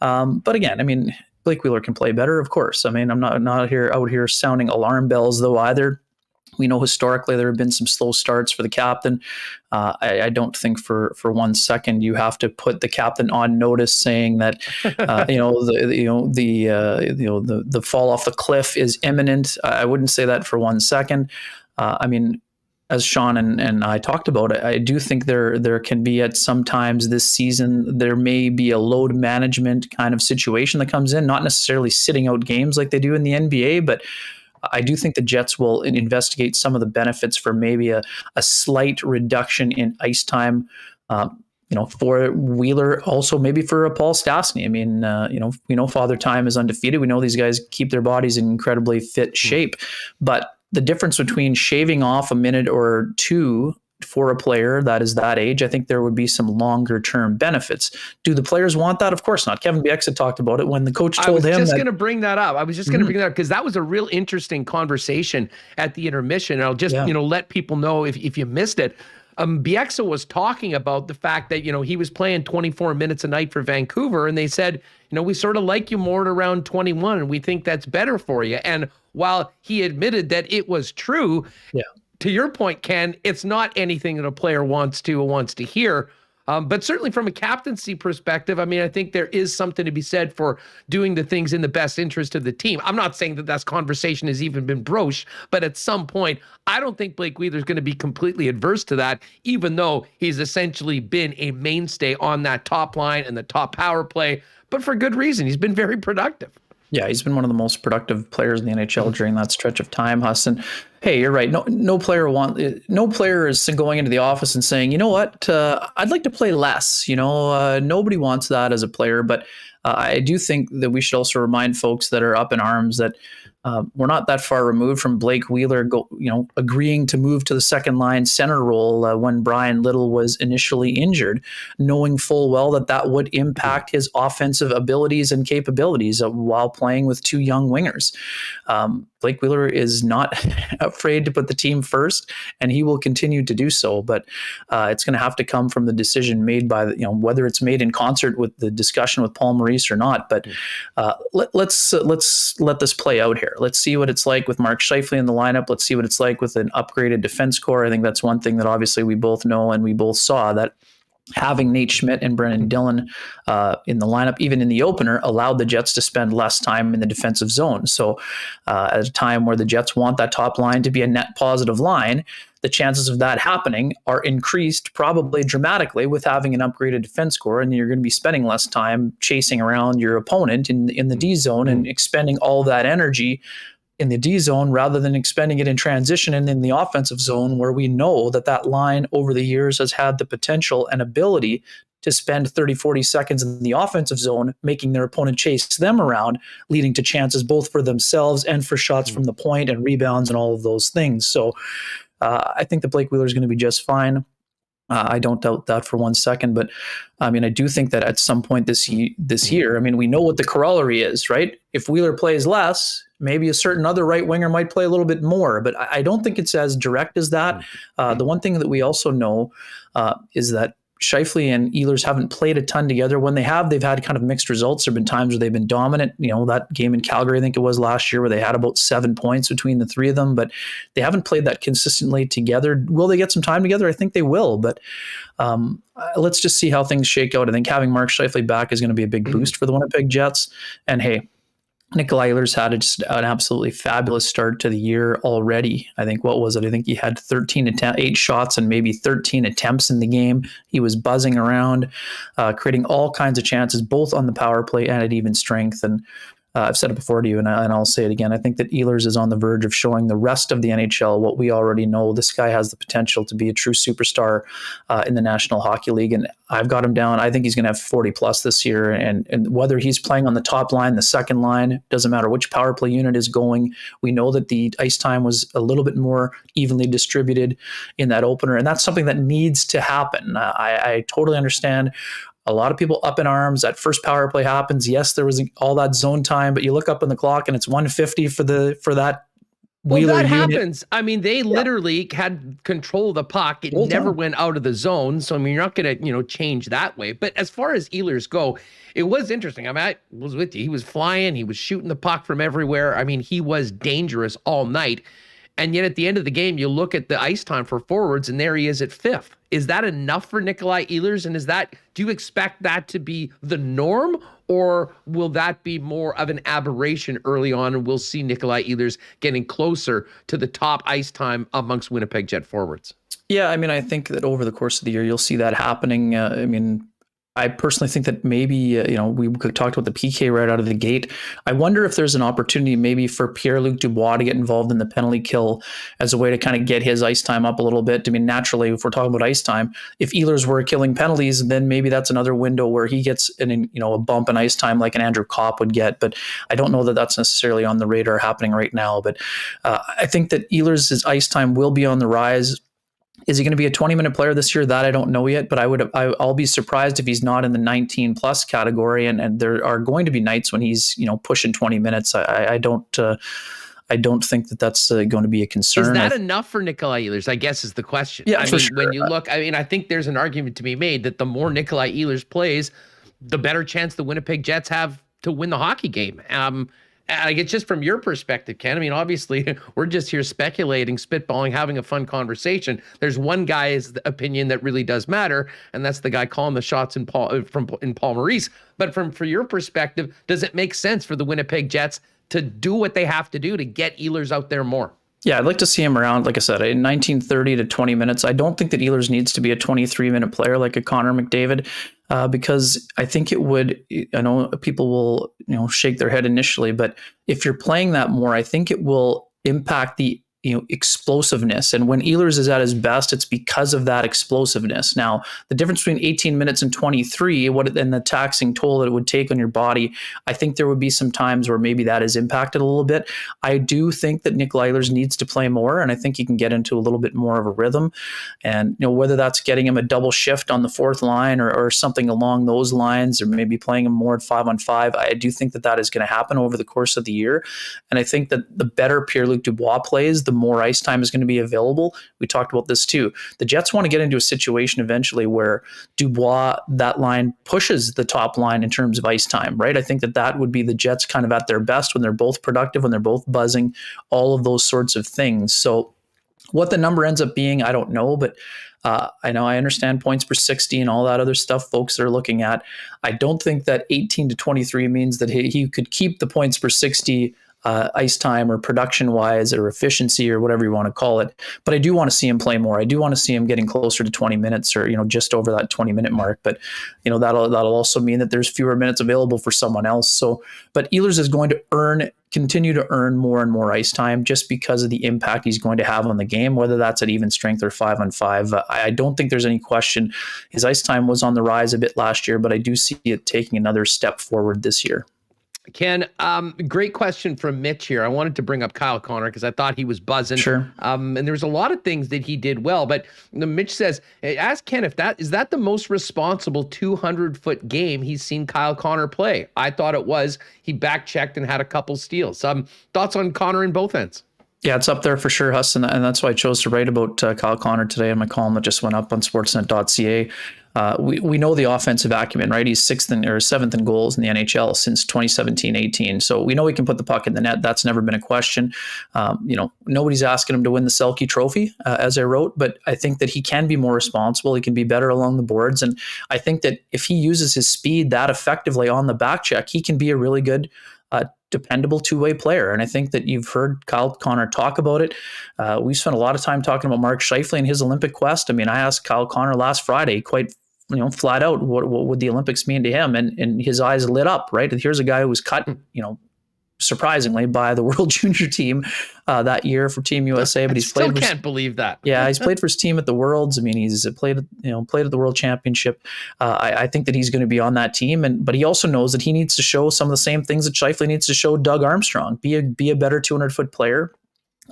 But again, I mean, Blake Wheeler can play better, of course. I mean, I'm not out here sounding alarm bells, though, either. We know historically there have been some slow starts for the captain. I don't think for 1 second you have to put the captain on notice, saying that the fall off the cliff is imminent. I wouldn't say that for 1 second. I mean, as Sean and I talked about it, I do think there can be at sometimes this season, there may be a load management kind of situation that comes in, not necessarily sitting out games like they do in the NBA, but I do think the Jets will investigate some of the benefits for maybe a slight reduction in ice time, for Wheeler, also maybe for a Paul Stastny. I mean, we know Father Time is undefeated. We know these guys keep their bodies in incredibly fit shape, but the difference between shaving off a minute or two for a player that is that age, I think there would be some longer term benefits. Do the players want that? Of course not. Kevin Bieksa talked about it when the coach told him. I was just going to bring that up. Because that was a real interesting conversation at the intermission. And I'll just, let people know if you missed it. Bieksa was talking about the fact that, he was playing 24 minutes a night for Vancouver, and they said, we sort of like you more at around 21, and we think that's better for you. And while he admitted that it was true, to your point, Ken, it's not anything that a player wants to hear. But certainly from a captaincy perspective, I mean, I think there is something to be said for doing the things in the best interest of the team. I'm not saying that conversation has even been broached, but at some point, I don't think Blake Wheeler's going to be completely adverse to that, even though he's essentially been a mainstay on that top line and the top power play, but for good reason. He's been very productive. Yeah, he's been one of the most productive players in the NHL during that stretch of time, Huss. And hey, you're right. No player is going into the office and saying, you know what, I'd like to play less. Nobody wants that as a player. But I do think that we should also remind folks that are up in arms that we're not that far removed from Blake Wheeler agreeing to move to the second line center role when Brian Little was initially injured, knowing full well that would impact his offensive abilities and capabilities while playing with two young wingers. Blake Wheeler is not afraid to put the team first, and he will continue to do so. But it's going to have to come from the decision made by whether it's made in concert with the discussion with Paul Maurice or not. But let's let this play out here. Let's see what it's like with Mark Scheifele in the lineup. Let's see what it's like with an upgraded defense core. I think that's one thing that obviously we both know and we both saw, that having Nate Schmidt and Brennan Dillon in the lineup, even in the opener, allowed the Jets to spend less time in the defensive zone. So at a time where the Jets want that top line to be a net positive line, the chances of that happening are increased probably dramatically with having an upgraded defense core, and you're going to be spending less time chasing around your opponent in the D zone and expending all that energy in the D zone rather than expending it in transition and in the offensive zone, where we know that line over the years has had the potential and ability to spend 30, 40 seconds in the offensive zone, making their opponent chase them around, leading to chances both for themselves and for shots from the point and rebounds and all of those things. So I think that Blake Wheeler is going to be just fine. I don't doubt that for 1 second, but I mean, I do think that at some point this year, I mean, we know what the corollary is, right? If Wheeler plays less, maybe a certain other right winger might play a little bit more, but I don't think it's as direct as that. The one thing that we also know is that Scheifele and Ehlers haven't played a ton together. When they have, they've had kind of mixed results. There have been times where they've been dominant. That game in Calgary, I think it was last year, where they had about 7 points between the three of them, but they haven't played that consistently together. Will they get some time together? I think they will, but let's just see how things shake out. I think having Mark Scheifele back is going to be a big boost for the Winnipeg Jets. And hey, Nikolai Ehlers had just an absolutely fabulous start to the year already. I think, what was it? I think he had 8 shots and maybe 13 attempts in the game. He was buzzing around, creating all kinds of chances, both on the power play and at even strength. And I've said it before to you, and I'll say it again. I think that Ehlers is on the verge of showing the rest of the NHL what we already know. This guy has the potential to be a true superstar in the National Hockey League, and I've got him down. I think he's going to have 40 plus this year, and whether he's playing on the top line, the second line, doesn't matter which power play unit is going. We know that the ice time was a little bit more evenly distributed in that opener, and that's something that needs to happen. I totally understand. A lot of people up in arms. That first power play happens. Yes, there was all that zone time, but you look up on the clock and it's 150 for that. Well, that happens. I mean, they literally had control of the puck. It never went out of the zone. So, I mean, you're not going to, change that way. But as far as Ehlers go, it was interesting. I mean, I was with you. He was flying. He was shooting the puck from everywhere. I mean, he was dangerous all night. And yet at the end of the game, you look at the ice time for forwards, and there he is at 5th. Is that enough for Nikolai Ehlers? And do you expect that to be the norm, or will that be more of an aberration early on, and we'll see Nikolai Ehlers getting closer to the top ice time amongst Winnipeg Jet forwards? Yeah, I mean, I think that over the course of the year, you'll see that happening. I personally think that maybe, we talked about the PK right out of the gate. I wonder if there's an opportunity maybe for Pierre-Luc Dubois to get involved in the penalty kill as a way to kind of get his ice time up a little bit. I mean, naturally, if we're talking about ice time, if Ehlers were killing penalties, then maybe that's another window where he gets a bump in ice time like an Andrew Kopp would get. But I don't know that that's necessarily on the radar happening right now. But I think that Ehlers' ice time will be on the rise. Is he going to be a 20-minute player this year? That I don't know yet, but I'll be surprised if he's not in the 19-plus category. And there are going to be nights when he's pushing 20 minutes. I don't think that that's going to be a concern. Is that enough for Nikolai Ehlers, I guess, is the question. Yeah, for sure. When you look, I think there's an argument to be made that the more Nikolai Ehlers plays, the better chance the Winnipeg Jets have to win the hockey game. I guess just from your perspective, Ken, obviously we're just here speculating, spitballing, having a fun conversation. There's one guy's opinion that really does matter, and that's the guy calling the shots in Paul Maurice. But from your perspective, does it make sense for the Winnipeg Jets to do what they have to do to get Ehlers out there more? Yeah, I'd like to see him around, like I said, in 1930 to 20 minutes. I don't think that Ehlers needs to be a 23-minute player like a Connor McDavid, because I think it would, I know people will, shake their head initially, but if you're playing that more, I think it will impact the explosiveness. And when Ehlers is at his best, it's because of that explosiveness. Now, the difference between 18 minutes and 23, and the taxing toll that it would take on your body, I think there would be some times where maybe that is impacted a little bit. I do think that Nikolai Ehlers needs to play more, and I think he can get into a little bit more of a rhythm. And whether that's getting him a double shift on the fourth line or something along those lines, or maybe playing him more at 5-on-5, I do think that is going to happen over the course of the year. And I think that the better Pierre-Luc Dubois plays, the more ice time is going to be available. We talked about this too. The Jets want to get into a situation eventually where Dubois, that line, pushes the top line in terms of ice time, right? I think that would be the Jets kind of at their best when they're both productive, when they're both buzzing, all of those sorts of things. So what the number ends up being, I don't know, but I know I understand points per 60 and all that other stuff folks are looking at. I don't think that 18 to 23 means that he could keep the points per 60 ice time or production wise or efficiency or whatever you want to call it. But I do want to see him play more. I do want to see him getting closer to 20 minutes or, just over that 20-minute mark. But, that'll also mean that there's fewer minutes available for someone else. So, but Ehlers is going to continue to earn more and more ice time just because of the impact he's going to have on the game, whether that's at even strength or 5-on-5. I don't think there's any question. His ice time was on the rise a bit last year, but I do see it taking another step forward this year. Ken, great question from Mitch here. I wanted to bring up Kyle Connor because I thought he was buzzing. Sure. And there was a lot of things that he did well, but Mitch says, ask Ken if is that the most responsible 200-foot game he's seen Kyle Connor play. I thought it was. He back-checked and had a couple steals. Thoughts on Connor in both ends? Yeah, it's up there for sure, Huss, and that's why I chose to write about Kyle Connor today in my column that just went up on sportsnet.ca. We know the offensive acumen, right? He's 7th in goals in the NHL since 2017-18. So we know he can put the puck in the net. That's never been a question. Nobody's asking him to win the Selke Trophy, as I wrote, but I think that he can be more responsible. He can be better along the boards. And I think that if he uses his speed that effectively on the back check, he can be a really good dependable two-way player. And I think that you've heard Kyle Connor talk about it. We spent a lot of time talking about Mark Scheifele and his Olympic quest. I asked Kyle Connor last Friday quite flat out, what would the Olympics mean to him? And his eyes lit up, right? Here's a guy who was cut, surprisingly, by the World Junior team that year for Team USA. But he's played. Can't believe that. Yeah, he's played for his team at the Worlds. He's played at the World Championship. I think that he's going to be on that team, but he also knows that he needs to show some of the same things that Scheifele needs to show Doug Armstrong. Be a better 200-foot player.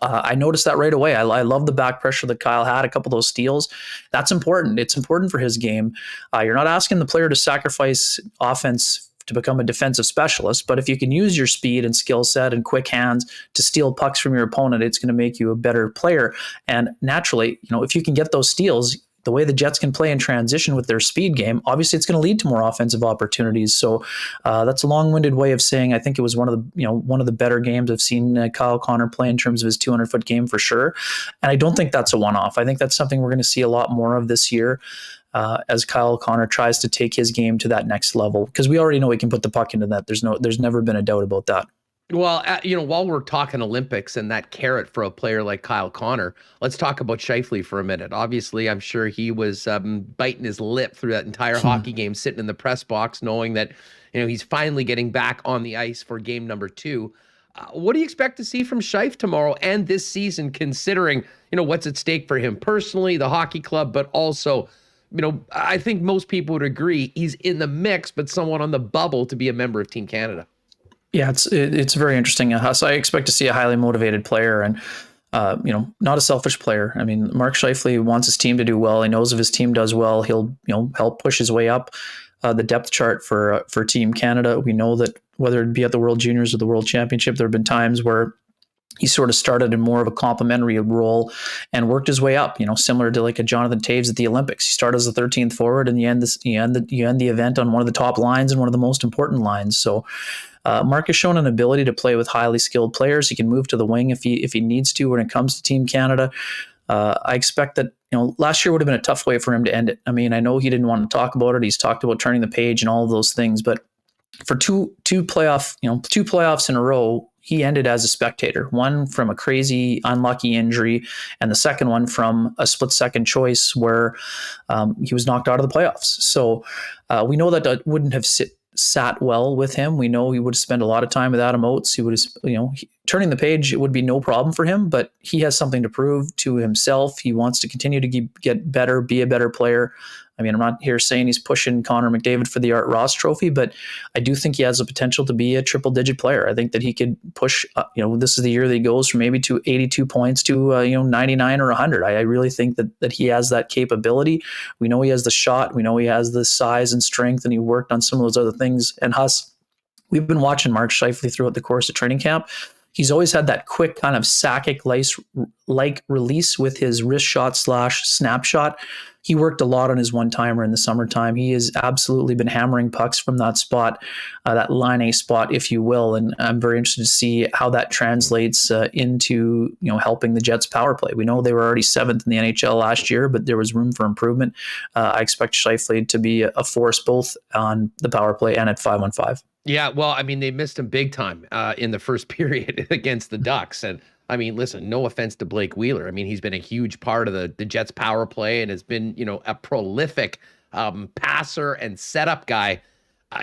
I noticed that right away. I love the back pressure that Kyle had, a couple of those steals. That's important. It's important for his game. You're not asking the player to sacrifice offense to become a defensive specialist, but if you can use your speed and skill set and quick hands to steal pucks from your opponent, it's going to make you a better player. And naturally, if you can get those steals, the way the Jets can play in transition with their speed game, obviously it's going to lead to more offensive opportunities. So that's a long-winded way of saying I think it was one of the better games I've seen Kyle Connor play in terms of his 200-foot game for sure. And I don't think that's a one-off. I think that's something we're going to see a lot more of this year. As Kyle Connor tries to take his game to that next level, because we already know he can put the puck into that. There's never been a doubt about that. Well, while we're talking Olympics and that carrot for a player like Kyle Connor, let's talk about Scheifele for a minute. Obviously, I'm sure he was biting his lip through that entire hockey game, sitting in the press box, knowing that he's finally getting back on the ice for game number 2. What do you expect to see from Scheif tomorrow and this season, considering what's at stake for him personally, the hockey club, but also I think most people would agree he's in the mix, but somewhat on the bubble to be a member of Team Canada. Yeah, it's very interesting. So I expect to see a highly motivated player and, not a selfish player. I mean, Mark Scheifele wants his team to do well. He knows if his team does well, he'll, help push his way up the depth chart for Team Canada. We know that whether it be at the World Juniors or the World Championship, there have been times where he sort of started in more of a complimentary role and worked his way up, similar to like a Jonathan Toews at the Olympics. He started as the 13th forward, and you end the event on one of the top lines and one of the most important lines. So Mark has shown an ability to play with highly skilled players. He can move to the wing if he needs to when it comes to Team Canada. I expect that, last year would have been a tough way for him to end it. I mean, I know he didn't want to talk about it. He's talked about turning the page and all of those things, but for two playoffs in a row, he ended as a spectator, one from a crazy, unlucky injury, and the second one from a split-second choice where he was knocked out of the playoffs. So we know that wouldn't have sat well with him. We know he would spend a lot of time with Adam Oates. He would have, turning the page, it would be no problem for him, but he has something to prove to himself. He wants to continue to get better, be a better player. I mean, I'm not here saying he's pushing Connor McDavid for the Art Ross trophy, but I do think he has the potential to be a triple-digit player. I think that he could push, this is the year that he goes from maybe to 82 points to, 99 or 100. I really think that he has that capability. We know he has the shot. We know he has the size and strength, and he worked on some of those other things. And we've been watching Mark Scheifele throughout the course of training camp. He's always had that quick kind of Sakic-like release with his wrist shot / snapshot. He worked a lot on his one-timer in the summertime. He has absolutely been hammering pucks from that spot, that line A spot, if you will. And I'm very interested to see how that translates into helping the Jets' power play. We know they were already 7th in the NHL last year, but there was room for improvement. I expect Scheifele to be a force both on the power play and at 5-on-5. Yeah, well, I mean, they missed him big time in the first period against the Ducks. And I mean, listen, no offense to Blake Wheeler. I mean, he's been a huge part of the Jets power play and has been, a prolific passer and setup guy.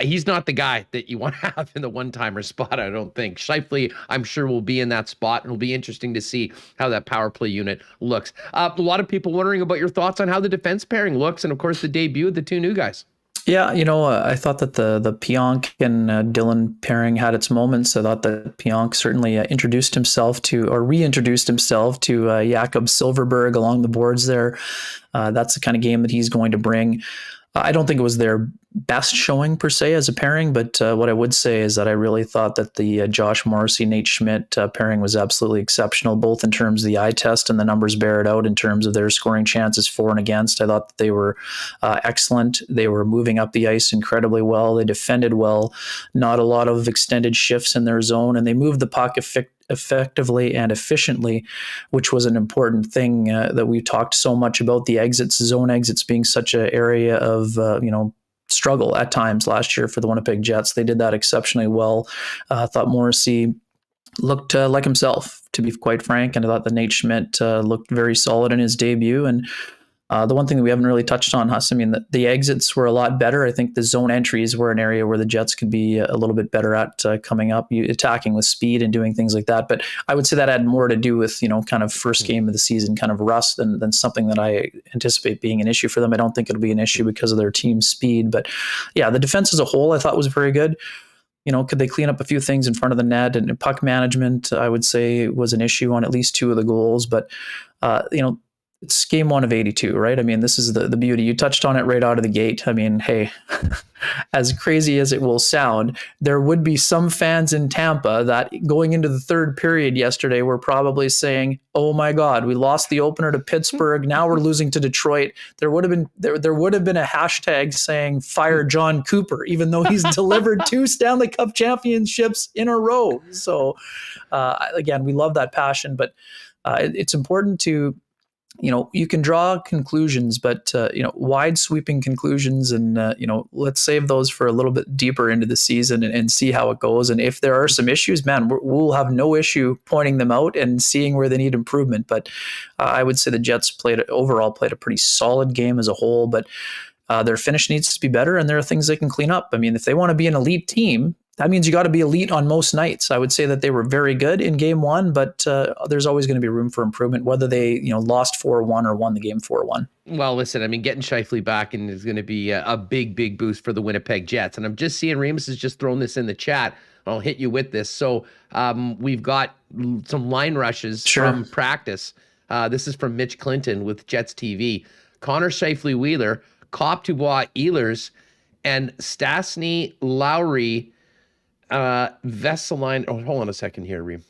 He's not the guy that you want to have in the one-timer spot, I don't think. Scheifele, I'm sure, will be in that spot, and it'll be interesting to see how that power play unit looks. A lot of people wondering about your thoughts on how the defense pairing looks and, of course, the debut of the two new guys. Yeah, I thought that the Pionk and Dylan pairing had its moments. I thought that Pionk certainly reintroduced himself to Jakob Silfverberg along the boards there. That's the kind of game that he's going to bring. I don't think it was their best showing per se as a pairing, but what I would say is that I really thought that the Josh Morrissey, Nate Schmidt pairing was absolutely exceptional, both in terms of the eye test and the numbers bear it out in terms of their scoring chances for and against. I thought that they were excellent. They were moving up the ice incredibly well. They defended well, not a lot of extended shifts in their zone, and they moved the puck effectively and efficiently, which was an important thing that we talked so much about, the zone exits being such an area of, struggle at times last year for the Winnipeg Jets. They did that exceptionally well. I thought Morrissey looked like himself, to be quite frank, and I thought that Nate Schmidt looked very solid in his debut. And the one thing that we haven't really touched on, Huss, I mean, the exits were a lot better. I think the zone entries were an area where the Jets could be a little bit better at coming up, attacking with speed and doing things like that. But I would say that had more to do with, kind of first game of the season kind of rust than something that I anticipate being an issue for them. I don't think it'll be an issue because of their team speed. But yeah, the defense as a whole I thought was very good. Could they clean up a few things in front of the net? And puck management, I would say, was an issue on at least two of the goals. But, it's game one of 82, right? I mean, this is the beauty. You touched on it right out of the gate. I mean, hey, as crazy as it will sound, there would be some fans in Tampa that going into the third period yesterday were probably saying, oh my God, we lost the opener to Pittsburgh. Now we're losing to Detroit. There would have been a hashtag saying fire John Cooper, even though he's delivered 2 Stanley Cup championships in a row. So again, we love that passion, but it's important to, you can draw conclusions, but, wide sweeping conclusions and, let's save those for a little bit deeper into the season and see how it goes. And if there are some issues, man, we'll have no issue pointing them out and seeing where they need improvement. But I would say the Jets played a pretty solid game as a whole, but their finish needs to be better. And there are things they can clean up. I mean, if they want to be an elite team, that means you got to be elite on most nights. I would say that they were very good in game one, but there's always going to be room for improvement, whether they lost 4-1 or won the game 4-1. Well, listen, I mean, getting Scheifele back and is going to be a big boost for the Winnipeg Jets. And I'm just seeing Remis has just thrown this in the chat. I'll hit you with this. So we've got some line rushes from practice. This is from Mitch Clinton with Jets TV. Connor Scheifele Wheeler, Cop Dubois Ehlers, and Stastny Lowry Vesseline. Oh, hold on a second here, Reem.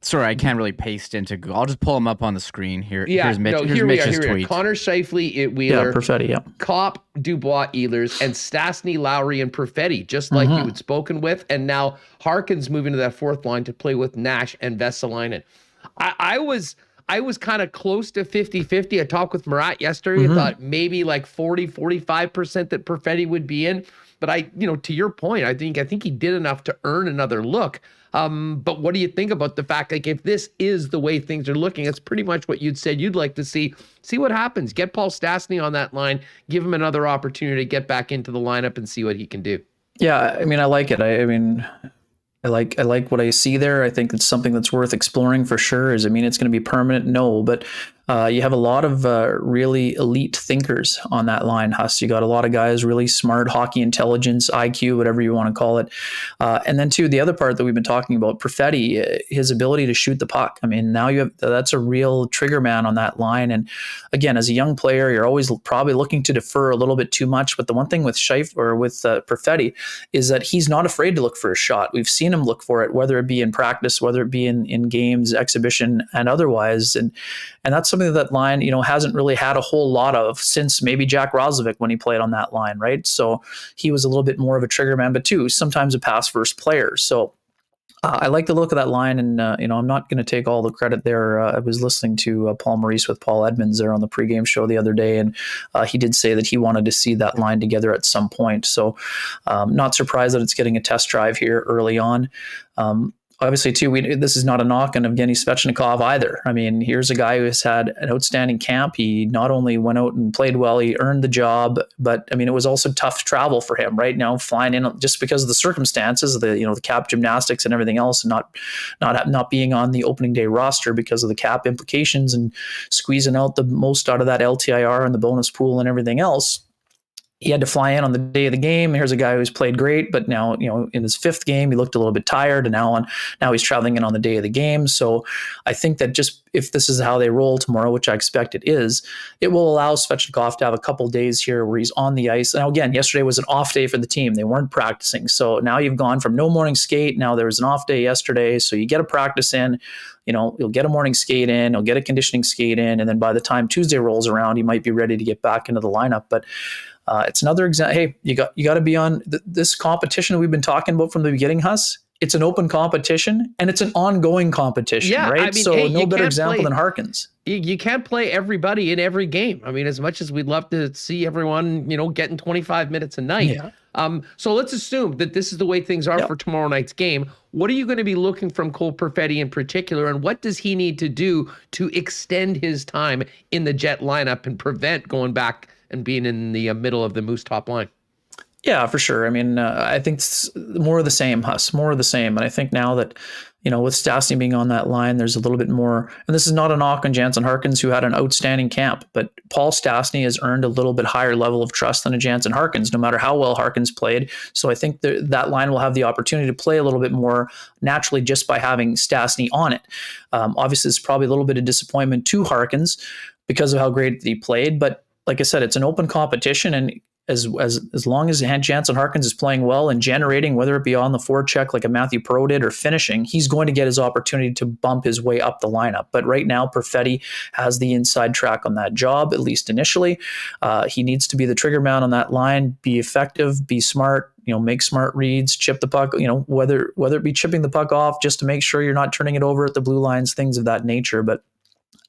Sorry, I can't really paste into Google. I'll just pull them up on the screen here. Yeah, here's Mitch, here Mitch's we are. tweet. Connor Scheifele Wheeler, Perfetti, Cop Dubois Ehlers, and Stastny Lowry and Perfetti, just like you had spoken with. And now Harkin's moving to that fourth line to play with Nash and Vesalainen. I was kind of close to 50-50. I talked with Murat yesterday. I thought maybe like 40-45% that Perfetti would be in. But to your point, I think he did enough to earn another look. But what do you think about the fact, like, if this is the way things are looking, it's pretty much what you'd said you'd like to see. See what happens. Get Paul Stastny on that line. Give him another opportunity to get back into the lineup and see what he can do. Yeah, I mean, I like it. I like what I see there. I think it's something that's worth exploring for sure. It's going to be permanent? No, but you have a lot of really elite thinkers on that line, Huss. You got a lot of guys, really smart, hockey intelligence, IQ, whatever you want to call it. And then too, the other part that we've been talking about, Perfetti, his ability to shoot the puck. I mean, now that's a real trigger man on that line. And again, as a young player, you're always probably looking to defer a little bit too much. But the one thing with Perfetti is that he's not afraid to look for a shot. We've seen him look for it, whether it be in practice, whether it be in games, exhibition, and otherwise. And that's something that line, hasn't really had a whole lot of since maybe Jack Roslovic when he played on that line, right? So he was a little bit more of a trigger man, but too, sometimes a pass first player. So I like the look of that line, and I'm not going to take all the credit there. I was listening to Paul Maurice with Paul Edmonds there on the pregame show the other day, and he did say that he wanted to see that line together at some point. So not surprised that it's getting a test drive here early on. Obviously, too, this is not a knock on Evgeny Svechnikov either. I mean, here's a guy who has had an outstanding camp. He not only went out and played well, he earned the job, but I mean, it was also tough travel for him right now, flying in just because of the circumstances, the cap gymnastics and everything else, and not being on the opening day roster because of the cap implications and squeezing out the most out of that LTIR and the bonus pool and everything else. He had to fly in on the day of the game. Here's a guy who's played great, but now, in his fifth game, he looked a little bit tired, and now he's traveling in on the day of the game. So I think that just if this is how they roll tomorrow, which I expect it is, it will allow Svechnikov to have a couple days here where he's on the ice. Now, again, yesterday was an off day for the team. They weren't practicing. So now you've gone from no morning skate. Now there was an off day yesterday. So you get a practice in, you'll get a morning skate in, you'll get a conditioning skate in. And then by the time Tuesday rolls around, he might be ready to get back into the lineup. But it's another example. Hey, you got to be on this competition we've been talking about from the beginning, Huss. It's an open competition and it's an ongoing competition, right? I mean, so no better example than Harkins. You can't play everybody in every game. I mean, as much as we'd love to see everyone, getting 25 minutes a night. Yeah. So let's assume that this is the way things are for tomorrow night's game. What are you going to be looking from Cole Perfetti in particular, and what does he need to do to extend his time in the Jet lineup and prevent going back and being in the middle of the Moose top line? Yeah, for sure. I mean, I think it's more of the same, Huss, more of the same. And I think now that, with Stastny being on that line, there's a little bit more, and this is not a knock on Jansen Harkins, who had an outstanding camp, but Paul Stastny has earned a little bit higher level of trust than a Jansen Harkins, no matter how well Harkins played. So I think that line will have the opportunity to play a little bit more naturally just by having Stastny on it. Obviously, it's probably a little bit of disappointment to Harkins because of how great he played, but like I said, it's an open competition, and as long as Jansen Harkins is playing well and generating, whether it be on the forecheck like a Matthew Perreault did or finishing, he's going to get his opportunity to bump his way up the lineup. But right now, Perfetti has the inside track on that job, at least initially. He needs to be the trigger man on that line, be effective, be smart, make smart reads, chip the puck, whether it be chipping the puck off just to make sure you're not turning it over at the blue lines, things of that nature. But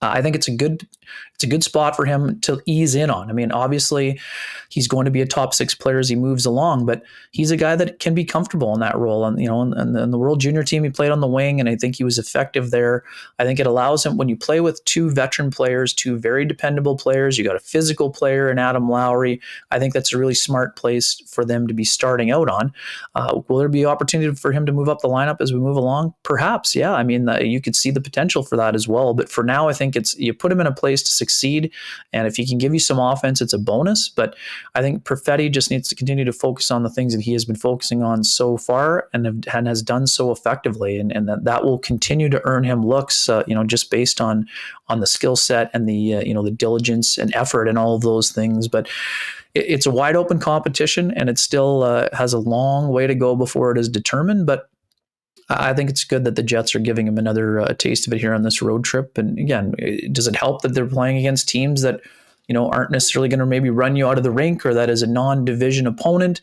I think it's a good spot for him to ease in on. I mean, obviously, he's going to be a top 6 player as he moves along, but he's a guy that can be comfortable in that role. And and the World Junior team, he played on the wing, and I think he was effective there. I think it allows him, when you play with 2 veteran players, 2 very dependable players, you got a physical player in Adam Lowry. I think that's a really smart place for them to be starting out on. Will there be opportunity for him to move up the lineup as we move along? Perhaps, yeah. I mean, you could see the potential for that as well. But for now, I think you put him in a place to succeed, and if he can give you some offense, it's a bonus. But I think Perfetti just needs to continue to focus on the things that he has been focusing on so far and has done so effectively, and that will continue to earn him looks, just based on the skill set and the diligence and effort and all of those things. But it's a wide open competition, and it still has a long way to go before it is determined. But I think it's good that the Jets are giving him another taste of it here on this road trip. And again, does it help that they're playing against teams that, aren't necessarily going to maybe run you out of the rink, or that is a non-division opponent?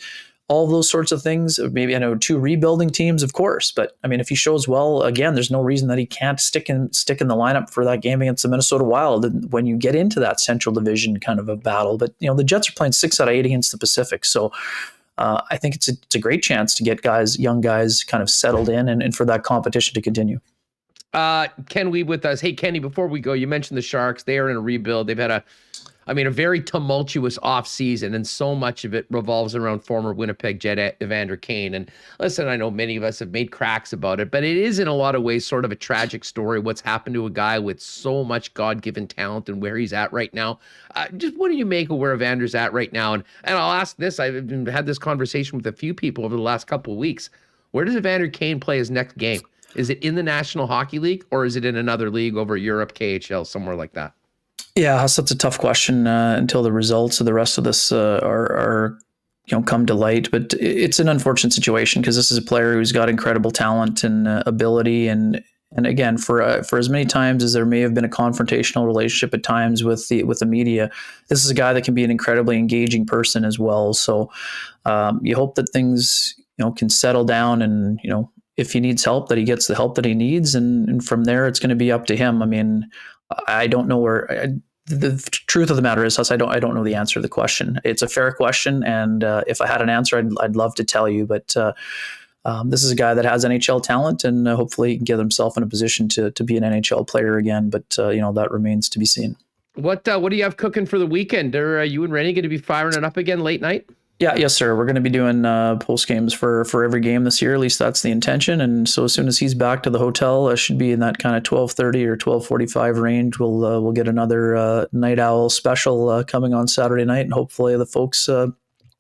All of those sorts of things. Maybe 2 rebuilding teams, of course. But I mean, if he shows well, again, there's no reason that he can't stick in the lineup for that game against the Minnesota Wild when you get into that Central Division kind of a battle. But the Jets are playing 6 out of 8 against the Pacific, so. I think it's a great chance to get young guys kind of settled in and for that competition to continue. Ken Wiebe with us. Hey, Kenny, before we go, you mentioned the Sharks. They are in a rebuild. They've had a very tumultuous offseason, and so much of it revolves around former Winnipeg Jet Evander Kane. And listen, I know many of us have made cracks about it, but it is in a lot of ways sort of a tragic story, what's happened to a guy with so much God-given talent and where he's at right now. Just what do you make of where Evander's at right now? And I'll ask this. I've had this conversation with a few people over the last couple of weeks. Where does Evander Kane play his next game? Is it in the National Hockey League, or is it in another league over Europe, KHL, somewhere like that? Yeah, that's a tough question until the results of the rest of this are come to light. But it's an unfortunate situation because this is a player who's got incredible talent and ability, and again, for as many times as there may have been a confrontational relationship at times with the media, this is a guy that can be an incredibly engaging person as well. So you hope that things can settle down, and if he needs help, that he gets the help that he needs, and from there it's going to be up to him. I mean, I don't know the truth of the matter is, I don't know the answer to the question. It's a fair question, and if I had an answer, I'd love to tell you. But this is a guy that has NHL talent, and hopefully he can get himself in a position to be an NHL player again. But that remains to be seen. What do you have cooking for the weekend? Are you and Rennie going to be firing it up again late night? Yeah, yes, sir. We're going to be doing post games for every game this year. At least that's the intention. And so as soon as he's back to the hotel, should be in that kind of 12:30 or 12:45 range. We'll get another night owl special coming on Saturday night, and hopefully the folks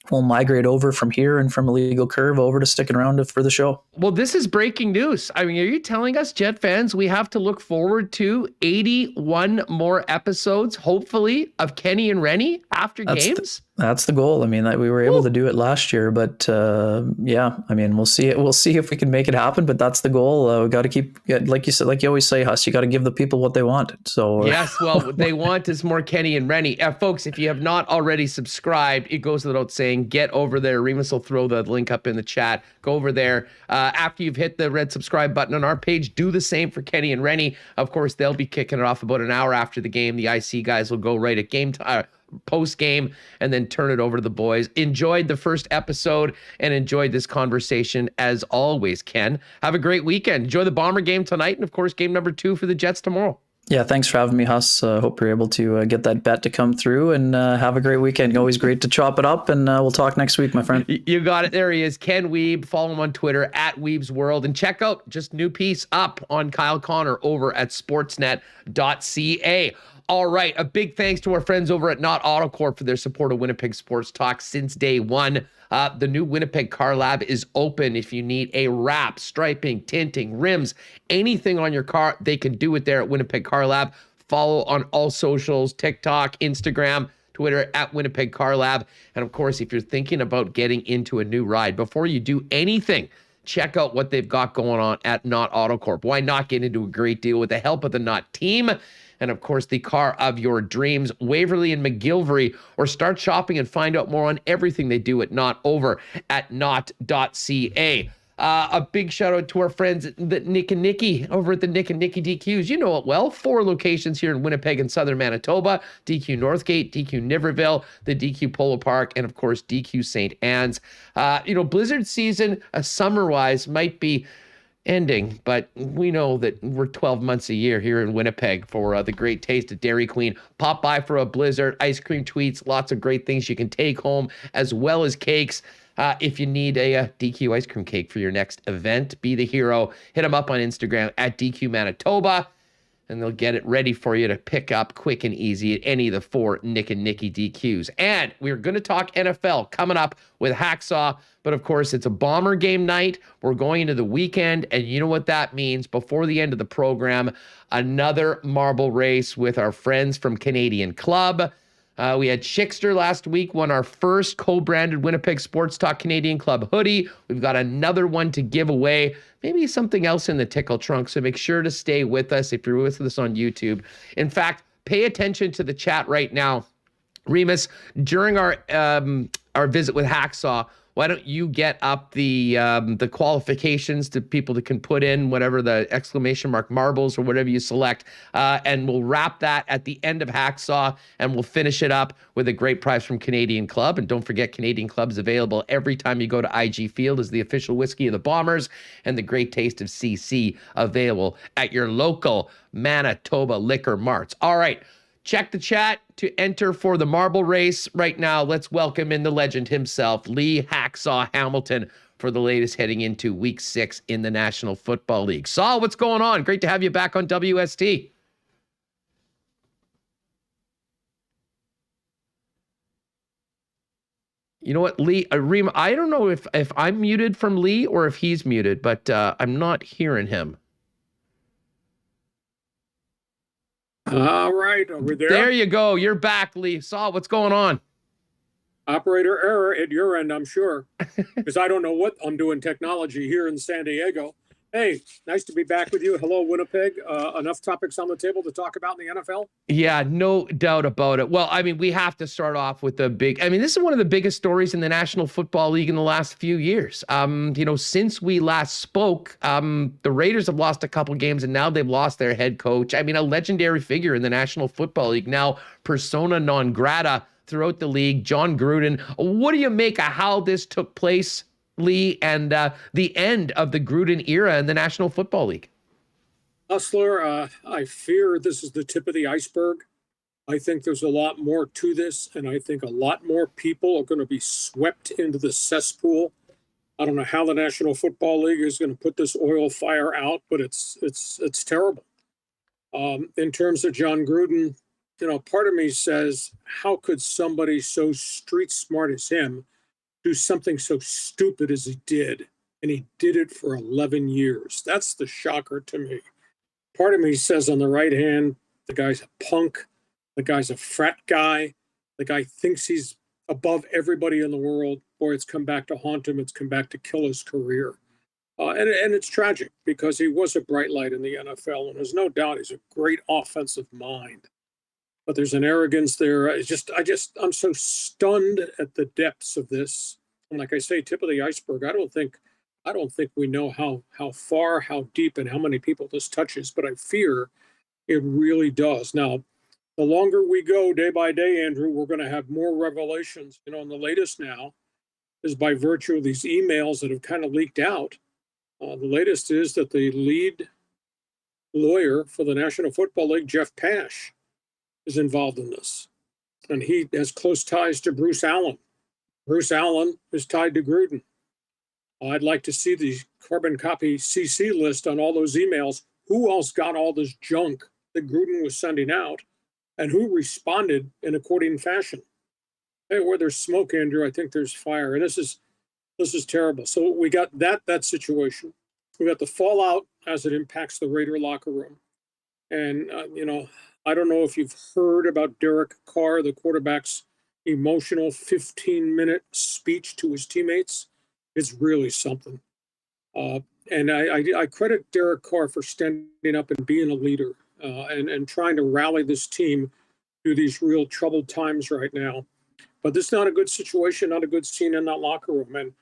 will migrate over from here and from Illegal Curve over to sticking around for the show. Well, this is breaking news. I mean, are you telling us, Jet fans, we have to look forward to 81 more episodes, hopefully, of Kenny and Rennie after games? That's the goal. I mean, we were able to do it last year, but yeah, I mean, we'll see it. We'll see if we can make it happen, but that's the goal. We got to keep, like you said, like you always say, Huss, you got to give the people what they want. So yes, well, what they want is more Kenny and Rennie. Folks, if you have not already subscribed, it goes without saying, get over there. Remis will throw the link up in the chat. Go over there. After you've hit the red subscribe button on our page, do the same for Kenny and Rennie. Of course, they'll be kicking it off about an hour after the game. The IC guys will go right at game time. Post game, and then turn it over to the boys. Enjoyed the first episode and enjoyed this conversation as always, Ken. Have a great weekend. Enjoy the Bomber game tonight, and of course, game number 2 for the Jets tomorrow. Yeah, thanks for having me, Huss. Hope you're able to get that bet to come through, and have a great weekend. Always great to chop it up, and we'll talk next week, my friend. You got it. There he is, Ken Wiebe. Follow him on Twitter at Weeb's World, and check out just new piece up on Kyle Connor over at sportsnet.ca. All right, a big thanks to our friends over at Not AutoCorp for their support of Winnipeg Sports Talk since day one. The new Winnipeg Car Lab is open. If you need a wrap, striping, tinting, rims, anything on your car, they can do it there at Winnipeg Car Lab. Follow on all socials, TikTok, Instagram, Twitter at Winnipeg Car Lab. And of course, if you're thinking about getting into a new ride, before you do anything, check out what they've got going on at Not AutoCorp. Why not get into a great deal with the help of the Not team? And of course, the car of your dreams, Waverly and McGilvery, or start shopping and find out more on everything they do at Not over at not.ca. A big shout out to our friends at Nick and Nicky over at the Nick and Nicky DQs. You know it well. 4 locations here in Winnipeg and Southern Manitoba: DQ Northgate, DQ Niverville, the DQ Polo Park, and of course DQ St. Anne's. Blizzard season, summer-wise, might be ending, but we know that we're 12 months a year here in Winnipeg for the great taste of Dairy Queen. Pop by for a Blizzard, ice cream tweets, lots of great things you can take home, as well as cakes. If you need a DQ ice cream cake for your next event, be the hero. Hit them up on Instagram at DQ Manitoba, and they'll get it ready for you to pick up quick and easy at any of the 4 Nick and Nicky DQs. And we're going to talk NFL coming up with Hacksaw, but of course it's a Bomber game night. We're going into the weekend, and you know what that means. Before the end of the program, another marble race with our friends from Canadian Club. We had Schickster last week, won our first co-branded Winnipeg Sports Talk Canadian Club hoodie. We've got another one to give away, maybe something else in the tickle trunk, so make sure to stay with us if you're with us on YouTube. In fact, pay attention to the chat right now. Remis, during our visit with Hacksaw, why don't you get up the qualifications to people that can put in whatever the exclamation mark marbles or whatever you select, and we'll wrap that at the end of Hacksaw, and we'll finish it up with a great prize from Canadian Club. And don't forget, Canadian Club is available every time you go to IG Field as the official whiskey of the Bombers, and the great taste of CC available at your local Manitoba liquor marts. All right. Check the chat to enter for the marble race. Right now, let's welcome in the legend himself, Lee Hacksaw Hamilton, for the latest heading into Week 6 in the National Football League. Saul, what's going on? Great to have you back on WST. You know what, Lee? Rima, I don't know if I'm muted from Lee or if he's muted, but I'm not hearing him. All right, over there. There you go. You're back, Lee. Saul, what's going on? Operator error at your end, I'm sure, because I don't know what I'm doing technology here in San Diego. Hey, nice to be back with you. Hello, Winnipeg. Enough topics on the table to talk about in the NFL? Yeah, no doubt about it. Well, I mean, we have to start off with this is one of the biggest stories in the National Football League in the last few years. Since we last spoke, the Raiders have lost a couple games, and now they've lost their head coach. I mean, a legendary figure in the National Football League, now persona non grata throughout the league, John Gruden. What do you make of how this took place, Lee, and the end of the Gruden era in the National Football League? Hustler, I fear this is the tip of the iceberg. I think there's a lot more to this, and I think a lot more people are going to be swept into the cesspool. I don't know how the National Football League is going to put this oil fire out, but it's terrible. In terms of John Gruden, part of me says, how could somebody so street smart as him do something so stupid as he did? And he did it for 11 years. That's the shocker to me. Part of me says on the right hand, the guy's a punk. The guy's a frat guy. The guy thinks he's above everybody in the world. Boy, it's come back to haunt him. It's come back to kill his career. And it's tragic because he was a bright light in the NFL. And there's no doubt he's a great offensive mind. But there's an arrogance there. I'm so stunned at the depths of this. And like I say, tip of the iceberg. I don't think we know how far, how deep, and how many people this touches, but I fear it really does. Now, the longer we go day by day, Andrew, we're going to have more revelations. And the latest now is by virtue of these emails that have kind of leaked out. The latest is that the lead lawyer for the National Football League, Jeff Pash, is involved in this. And he has close ties to Bruce Allen. Bruce Allen is tied to Gruden. I'd like to see the carbon copy CC list on all those emails. Who else got all this junk that Gruden was sending out, and who responded in according fashion? Hey, where there's smoke, Andrew, I think there's fire. And this is terrible. So we got that situation. We got the fallout as it impacts the Raider locker room. And, I don't know if you've heard about Derek Carr, the quarterback's emotional 15-minute speech to his teammates. It's really something. And I credit Derek Carr for standing up and being a leader and trying to rally this team through these real troubled times right now. But this is not a good situation, not a good scene in that locker room. And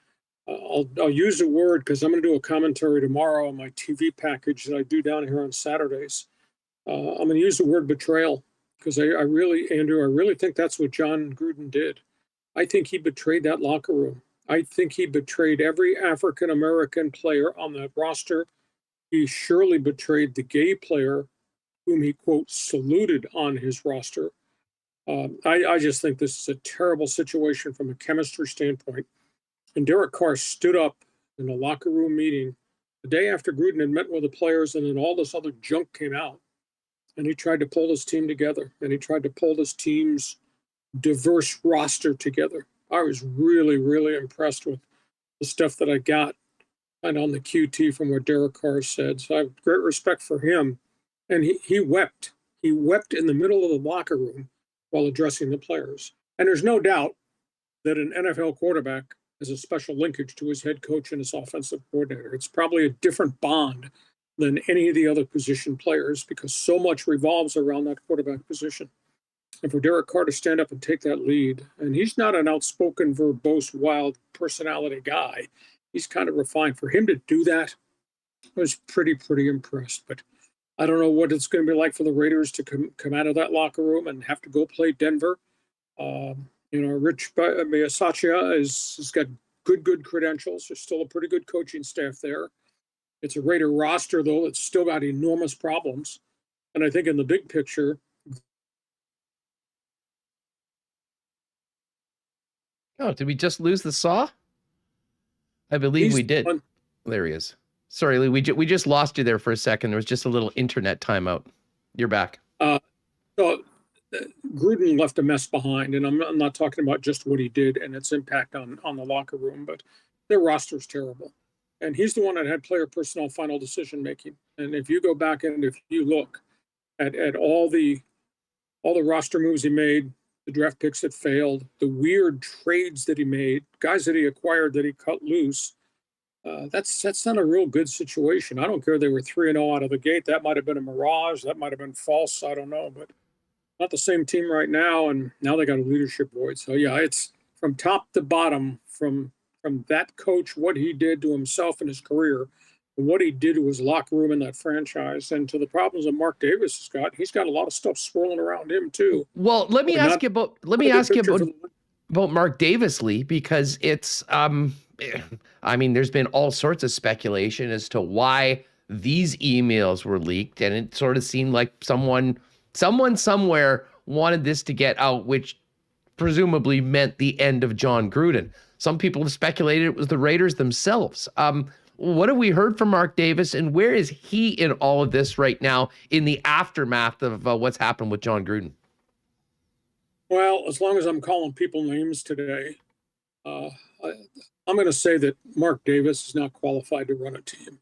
I'll use a word because I'm going to do a commentary tomorrow on my TV package that I do down here on Saturdays. I'm going to use the word betrayal because I really think that's what John Gruden did. I think he betrayed that locker room. I think he betrayed every African-American player on that roster. He surely betrayed the gay player whom he, quote, saluted on his roster. I just think this is a terrible situation from a chemistry standpoint. And Derek Carr stood up in a locker room meeting the day after Gruden had met with the players, and then all this other junk came out. And he tried to pull his team together, and he tried to pull his team's diverse roster together. I was really, really impressed with the stuff that I got and on the QT from what Derek Carr said. So I have great respect for him. And he wept. He wept in the middle of the locker room while addressing the players. And there's no doubt that an NFL quarterback has a special linkage to his head coach and his offensive coordinator. It's probably a different bond than any of the other position players because so much revolves around that quarterback position. And for Derek Carr to stand up and take that lead, and he's not an outspoken, verbose, wild personality guy. He's kind of refined. For him to do that, I was pretty impressed. But I don't know what it's going to be like for the Raiders to come out of that locker room and have to go play Denver. Rich Bisaccia has got good credentials. There's still a pretty good coaching staff there. It's a Raider roster, though, that's still got enormous problems. And I think in the big picture, Oh, did we just lose the saw? I believe we did. There he is. Sorry, Lee, we just lost you there for a second. There was just a little internet timeout. You're back. So Gruden left a mess behind, and I'm not talking about just what he did and its impact on the locker room, but their roster's terrible. And he's the one that had player personnel final decision making. And if you go back and if you look at all the roster moves he made, the draft picks that failed, the weird trades that he made, guys that he acquired that he cut loose, that's not a real good situation. I don't care they were 3-0 out of the gate. That might have been a mirage. That might have been false. I don't know, but not the same team right now. And now they got a leadership void. So yeah, it's from top to bottom, from that coach, what he did to himself in his career, and what he did to his locker room in that franchise, and to the problems that Mark Davis has got. He's got a lot of stuff swirling around him too. Well, let me ask you about Mark Davis, Lee, because it's there's been all sorts of speculation as to why these emails were leaked, and it sort of seemed like someone somewhere wanted this to get out, which presumably meant the end of John Gruden. Some people have speculated it was the Raiders themselves. What have we heard from Mark Davis, and where is he in all of this right now in the aftermath of what's happened with John Gruden? Well, as long as I'm calling people names today, I'm going to say that Mark Davis is not qualified to run a team.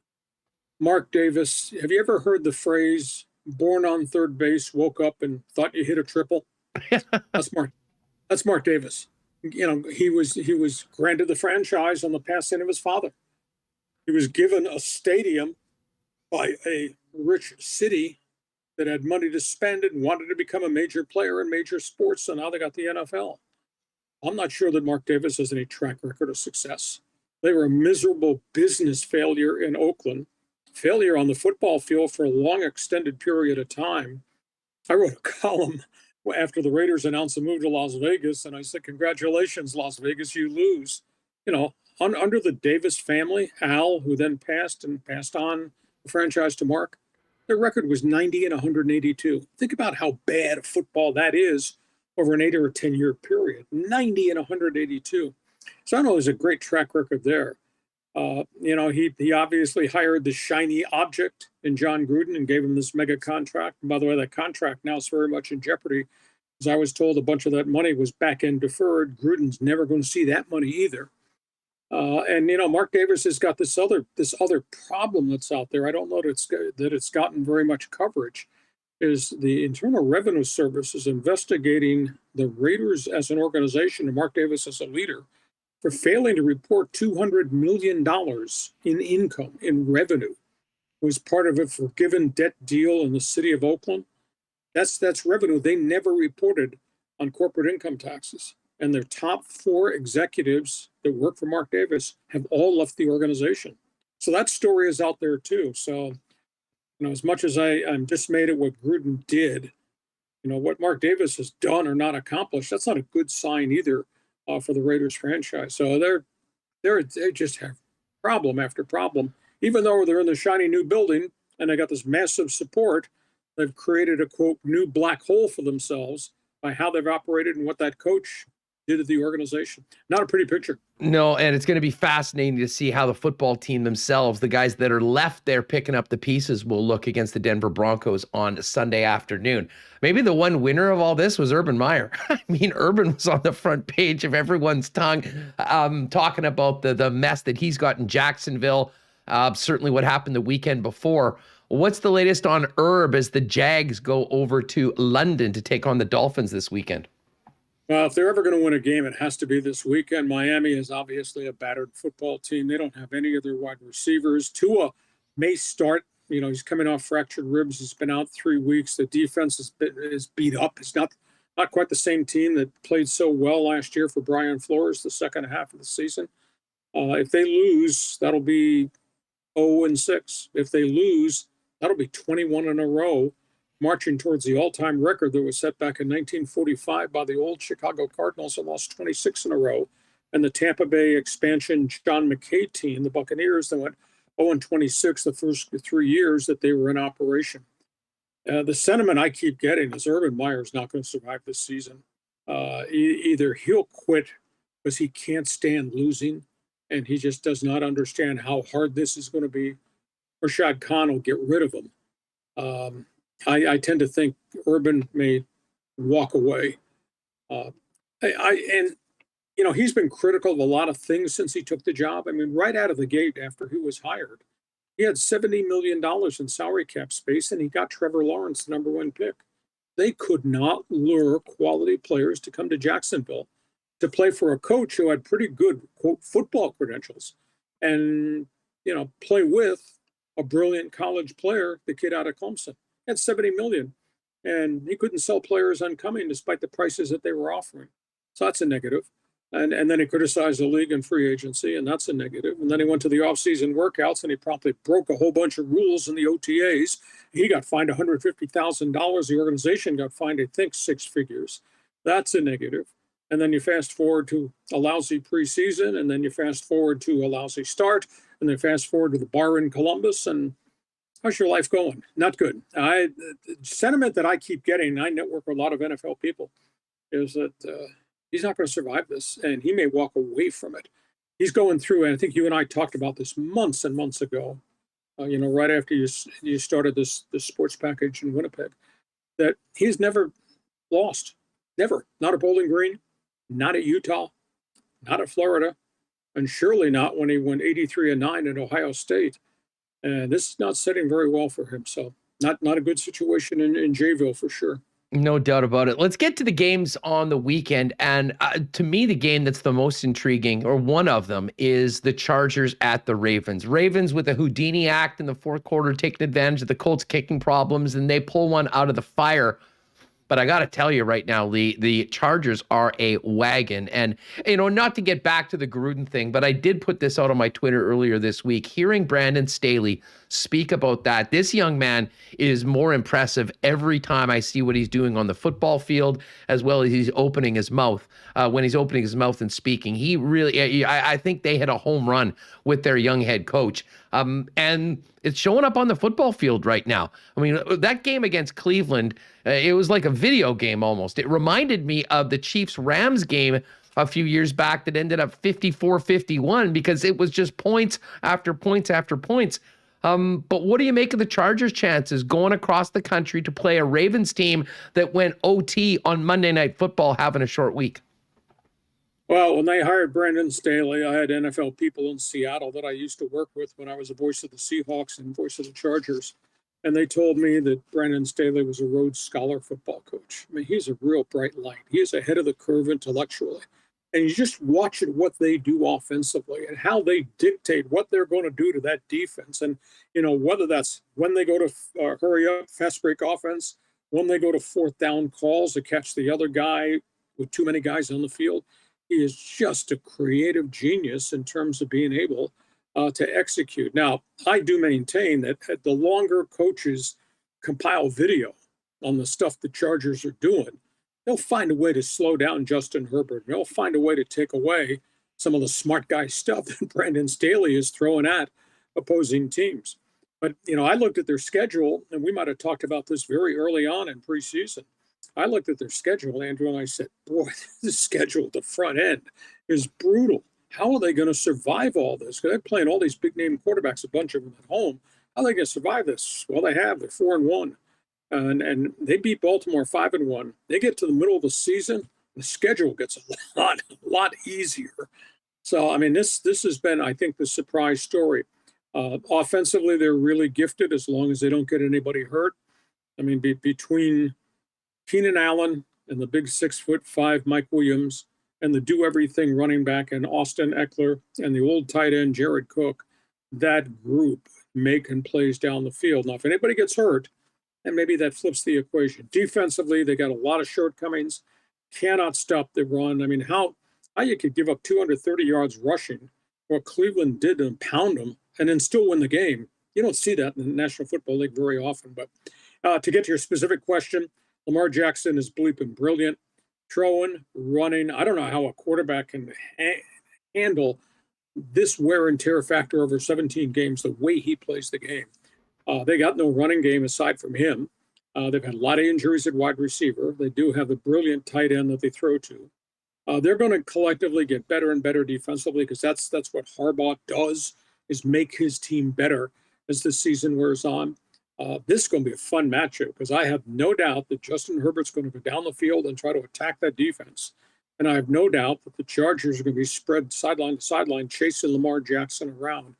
Mark Davis, have you ever heard the phrase, born on third base, woke up and thought you hit a triple? That's Mark Davis. He was granted the franchise on the passing of his father. He was given a stadium by a rich city that had money to spend and wanted to become a major player in major sports, so now they got the NFL. I'm not sure that Mark Davis has any track record of success. They were a miserable business failure in Oakland, failure on the football field for a long extended period of time. I wrote a column after the Raiders announced the move to Las Vegas, and I said, congratulations, Las Vegas, you lose. Under the Davis family, Al, who then passed on the franchise to Mark, Their record was 90 and 182. Think about how bad football that is over an 8 or 10-year period. 90 and 182. So I know there's a great track record there. He obviously hired the shiny object in John Gruden and gave him this mega contract. And by the way, that contract now is very much in jeopardy. As I was told, a bunch of that money was back end deferred. Gruden's never going to see that money either. Mark Davis has got this other problem that's out there. I don't know that it's gotten very much coverage. Is the Internal Revenue Service is investigating the Raiders as an organization and Mark Davis as a leader for failing to report $200 million in income, in revenue. It was part of a forgiven debt deal in the city of Oakland. That's revenue they never reported on corporate income taxes. And their top 4 executives that work for Mark Davis have all left the organization. So that story is out there too. So, as much as I'm dismayed at what Gruden did, what Mark Davis has done or not accomplished, that's not a good sign either for the Raiders franchise. So they just have problem after problem. Even though they're in the shiny new building and they got this massive support, they've created a, quote, new black hole for themselves by how they've operated and what that coach did to the organization. Not a pretty picture. No, and it's going to be fascinating to see how the football team themselves, the guys that are left there picking up the pieces, will look against the Denver Broncos on Sunday afternoon. Maybe the one winner of all this was Urban Meyer. I mean, Urban was on the front page of everyone's tongue talking about the mess that he's got in Jacksonville, certainly what happened the weekend before. What's the latest on Herb as the Jags go over to London to take on the Dolphins this weekend? Well, if they're ever going to win a game, it has to be this weekend. Miami is obviously a battered football team. They don't have any of their wide receivers. Tua may start. He's coming off fractured ribs. He's been out 3 weeks. The defense is beat up. It's not quite the same team that played so well last year for Brian Flores the second half of the season. If they lose, that'll be 0-6. If they lose, that'll be 21 in a row, marching towards the all-time record that was set back in 1945 by the old Chicago Cardinals that lost 26 in a row, and the Tampa Bay expansion John McKay team, the Buccaneers, that went 0-26 the first 3 years that they were in operation. The sentiment I keep getting is Urban Meyer's not going to survive this season. Either he'll quit because he can't stand losing, and he just does not understand how hard this is going to be, or Shad Khan will get rid of him. I tend to think Urban may walk away. He's been critical of a lot of things since he took the job. I mean, right out of the gate after he was hired, he had $70 million in salary cap space, and he got Trevor Lawrence, the number 1 pick. They could not lure quality players to come to Jacksonville to play for a coach who had pretty good, quote, football credentials and, play with a brilliant college player, the kid out of Clemson. Had $70 million, and he couldn't sell players uncoming despite the prices that they were offering. So that's a negative. And then he criticized the league and free agency, and that's a negative. And then he went to the offseason workouts, and he promptly broke a whole bunch of rules in the OTAs. He got fined $150,000. The organization got fined, I think, 6 figures. That's a negative. And then you fast forward to a lousy preseason, and then you fast forward to a lousy start, and then fast forward to the bar in Columbus, and how's your life going? Not good. The sentiment that I keep getting, and I network with a lot of NFL people, is that he's not going to survive this, and he may walk away from it. He's going through, and I think you and I talked about this months and months ago, right after you started this sports package in Winnipeg, that he's never lost. Never. Not at Bowling Green, not at Utah, not at Florida, and surely not when he went 83-9 at Ohio State. And this is not setting very well for him. So not a good situation in Jayville for sure. No doubt about it. Let's get to the games on the weekend. And to me, the game that's the most intriguing, or one of them, is the Chargers at the Ravens. Ravens with a Houdini act in the fourth quarter, taking advantage of the Colts kicking problems, and they pull one out of the fire. But I got to tell you right now, Lee, the Chargers are a wagon. And, not to get back to the Gruden thing, but I did put this out on my Twitter earlier this week. Hearing Brandon Staley speak about that, this young man is more impressive every time I see what he's doing on the football field, as well as he's opening his mouth. When he's opening his mouth and speaking, he really, I think they hit a home run with their young head coach. And It's showing up on the football field right now. I mean, that game against Cleveland, it was like a video game almost. It reminded me of the Chiefs-Rams game a few years back that ended up 54-51 because it was just points after points after points. But what do you make of the Chargers' chances going across the country to play a Ravens team that went OT on Monday Night Football having a short week? Well, when they hired Brandon Staley, I had NFL people in Seattle that I used to work with when I was a voice of the Seahawks and voice of the Chargers. And they told me that Brandon Staley was a Rhodes Scholar football coach. I mean, he's a real bright light. He is ahead of the curve intellectually. And you just watch what they do offensively and how they dictate what they're going to do to that defense. And, whether that's when they go to hurry up, fast break offense, when they go to fourth down calls to catch the other guy with too many guys on the field. He is just a creative genius in terms of being able to execute. Now, I do maintain that the longer coaches compile video on the stuff the Chargers are doing, they'll find a way to slow down Justin Herbert. They'll find a way to take away some of the smart guy stuff that Brandon Staley is throwing at opposing teams. But, I looked at their schedule, and we might have talked about this very early on in preseason. I looked at their schedule, Andrew, and I said, boy, this schedule at the front end is brutal. How are they going to survive all this? Because they're playing all these big-name quarterbacks, a bunch of them at home. How are they going to survive this? Well, they have. They're 4-1. And they beat Baltimore 5-1. They get to the middle of the season, the schedule gets a lot easier. So, I mean, this has been, I think, the surprise story. Offensively, they're really gifted as long as they don't get anybody hurt. I mean, between Keenan Allen and the big 6'5" Mike Williams and the do-everything running back and Austin Eckler and the old tight end Jared Cook, that group making plays down the field. Now, if anybody gets hurt, and maybe that flips the equation. Defensively, they got a lot of shortcomings, cannot stop the run. I mean, how you could give up 230 yards rushing, what Cleveland did and pound them, and then still win the game. You don't see that in the National Football League very often. But to get to your specific question, Lamar Jackson is bleeping brilliant, throwing, running. I don't know how a quarterback can handle this wear and tear factor over 17 games, the way he plays the game. They got no running game aside from him. They've had a lot of injuries at wide receiver. They do have a brilliant tight end that they throw to. They're going to collectively get better and better defensively because that's what Harbaugh does, is make his team better as the season wears on. This is going to be a fun matchup because I have no doubt that Justin Herbert's going to go down the field and try to attack that defense. And I have no doubt that the Chargers are going to be spread sideline to sideline, chasing Lamar Jackson around.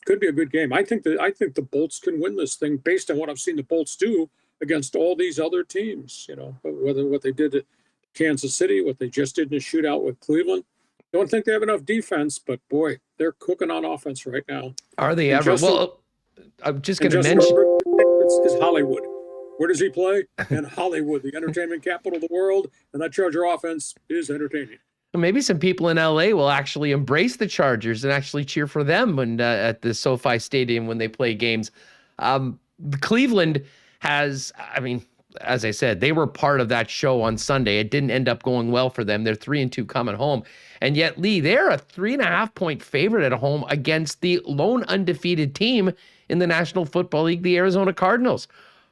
Could be a good game. I think the Bolts can win this thing based on what I've seen the Bolts do against all these other teams. Whether what they did at Kansas City, what they just did in a shootout with Cleveland. Don't think they have enough defense, but boy, they're cooking on offense right now. Are they ever? Well, I'm just going to mention. It's Hollywood. Where does he play? In Hollywood, the entertainment capital of the world, and that Charger offense is entertaining. Maybe some people in LA will actually embrace the Chargers and actually cheer for them when at the SoFi Stadium when they play games. Cleveland has, I mean, as I said, they were part of that show on Sunday. It didn't end up going well for them. They're 3-2 coming home. And yet, Lee, they're a 3.5-point favorite at home against the lone undefeated team in the National Football League, the Arizona Cardinals.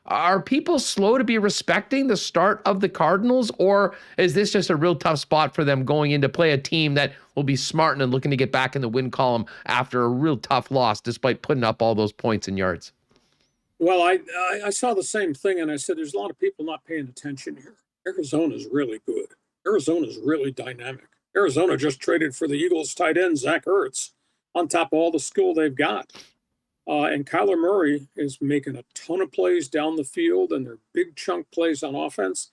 Are people slow to be respecting the start of the Cardinals, or is this just a real tough spot for them going in to play a team that will be smart and looking to get back in the win column after a real tough loss despite putting up all those points and yards? Well, I saw the same thing, and I said there's a lot of people not paying attention here. Arizona's really good. Arizona's really dynamic. Arizona just traded for the Eagles tight end, Zach Ertz, on top of all the skill they've got. And Kyler Murray is making a ton of plays down the field, and they're big chunk plays on offense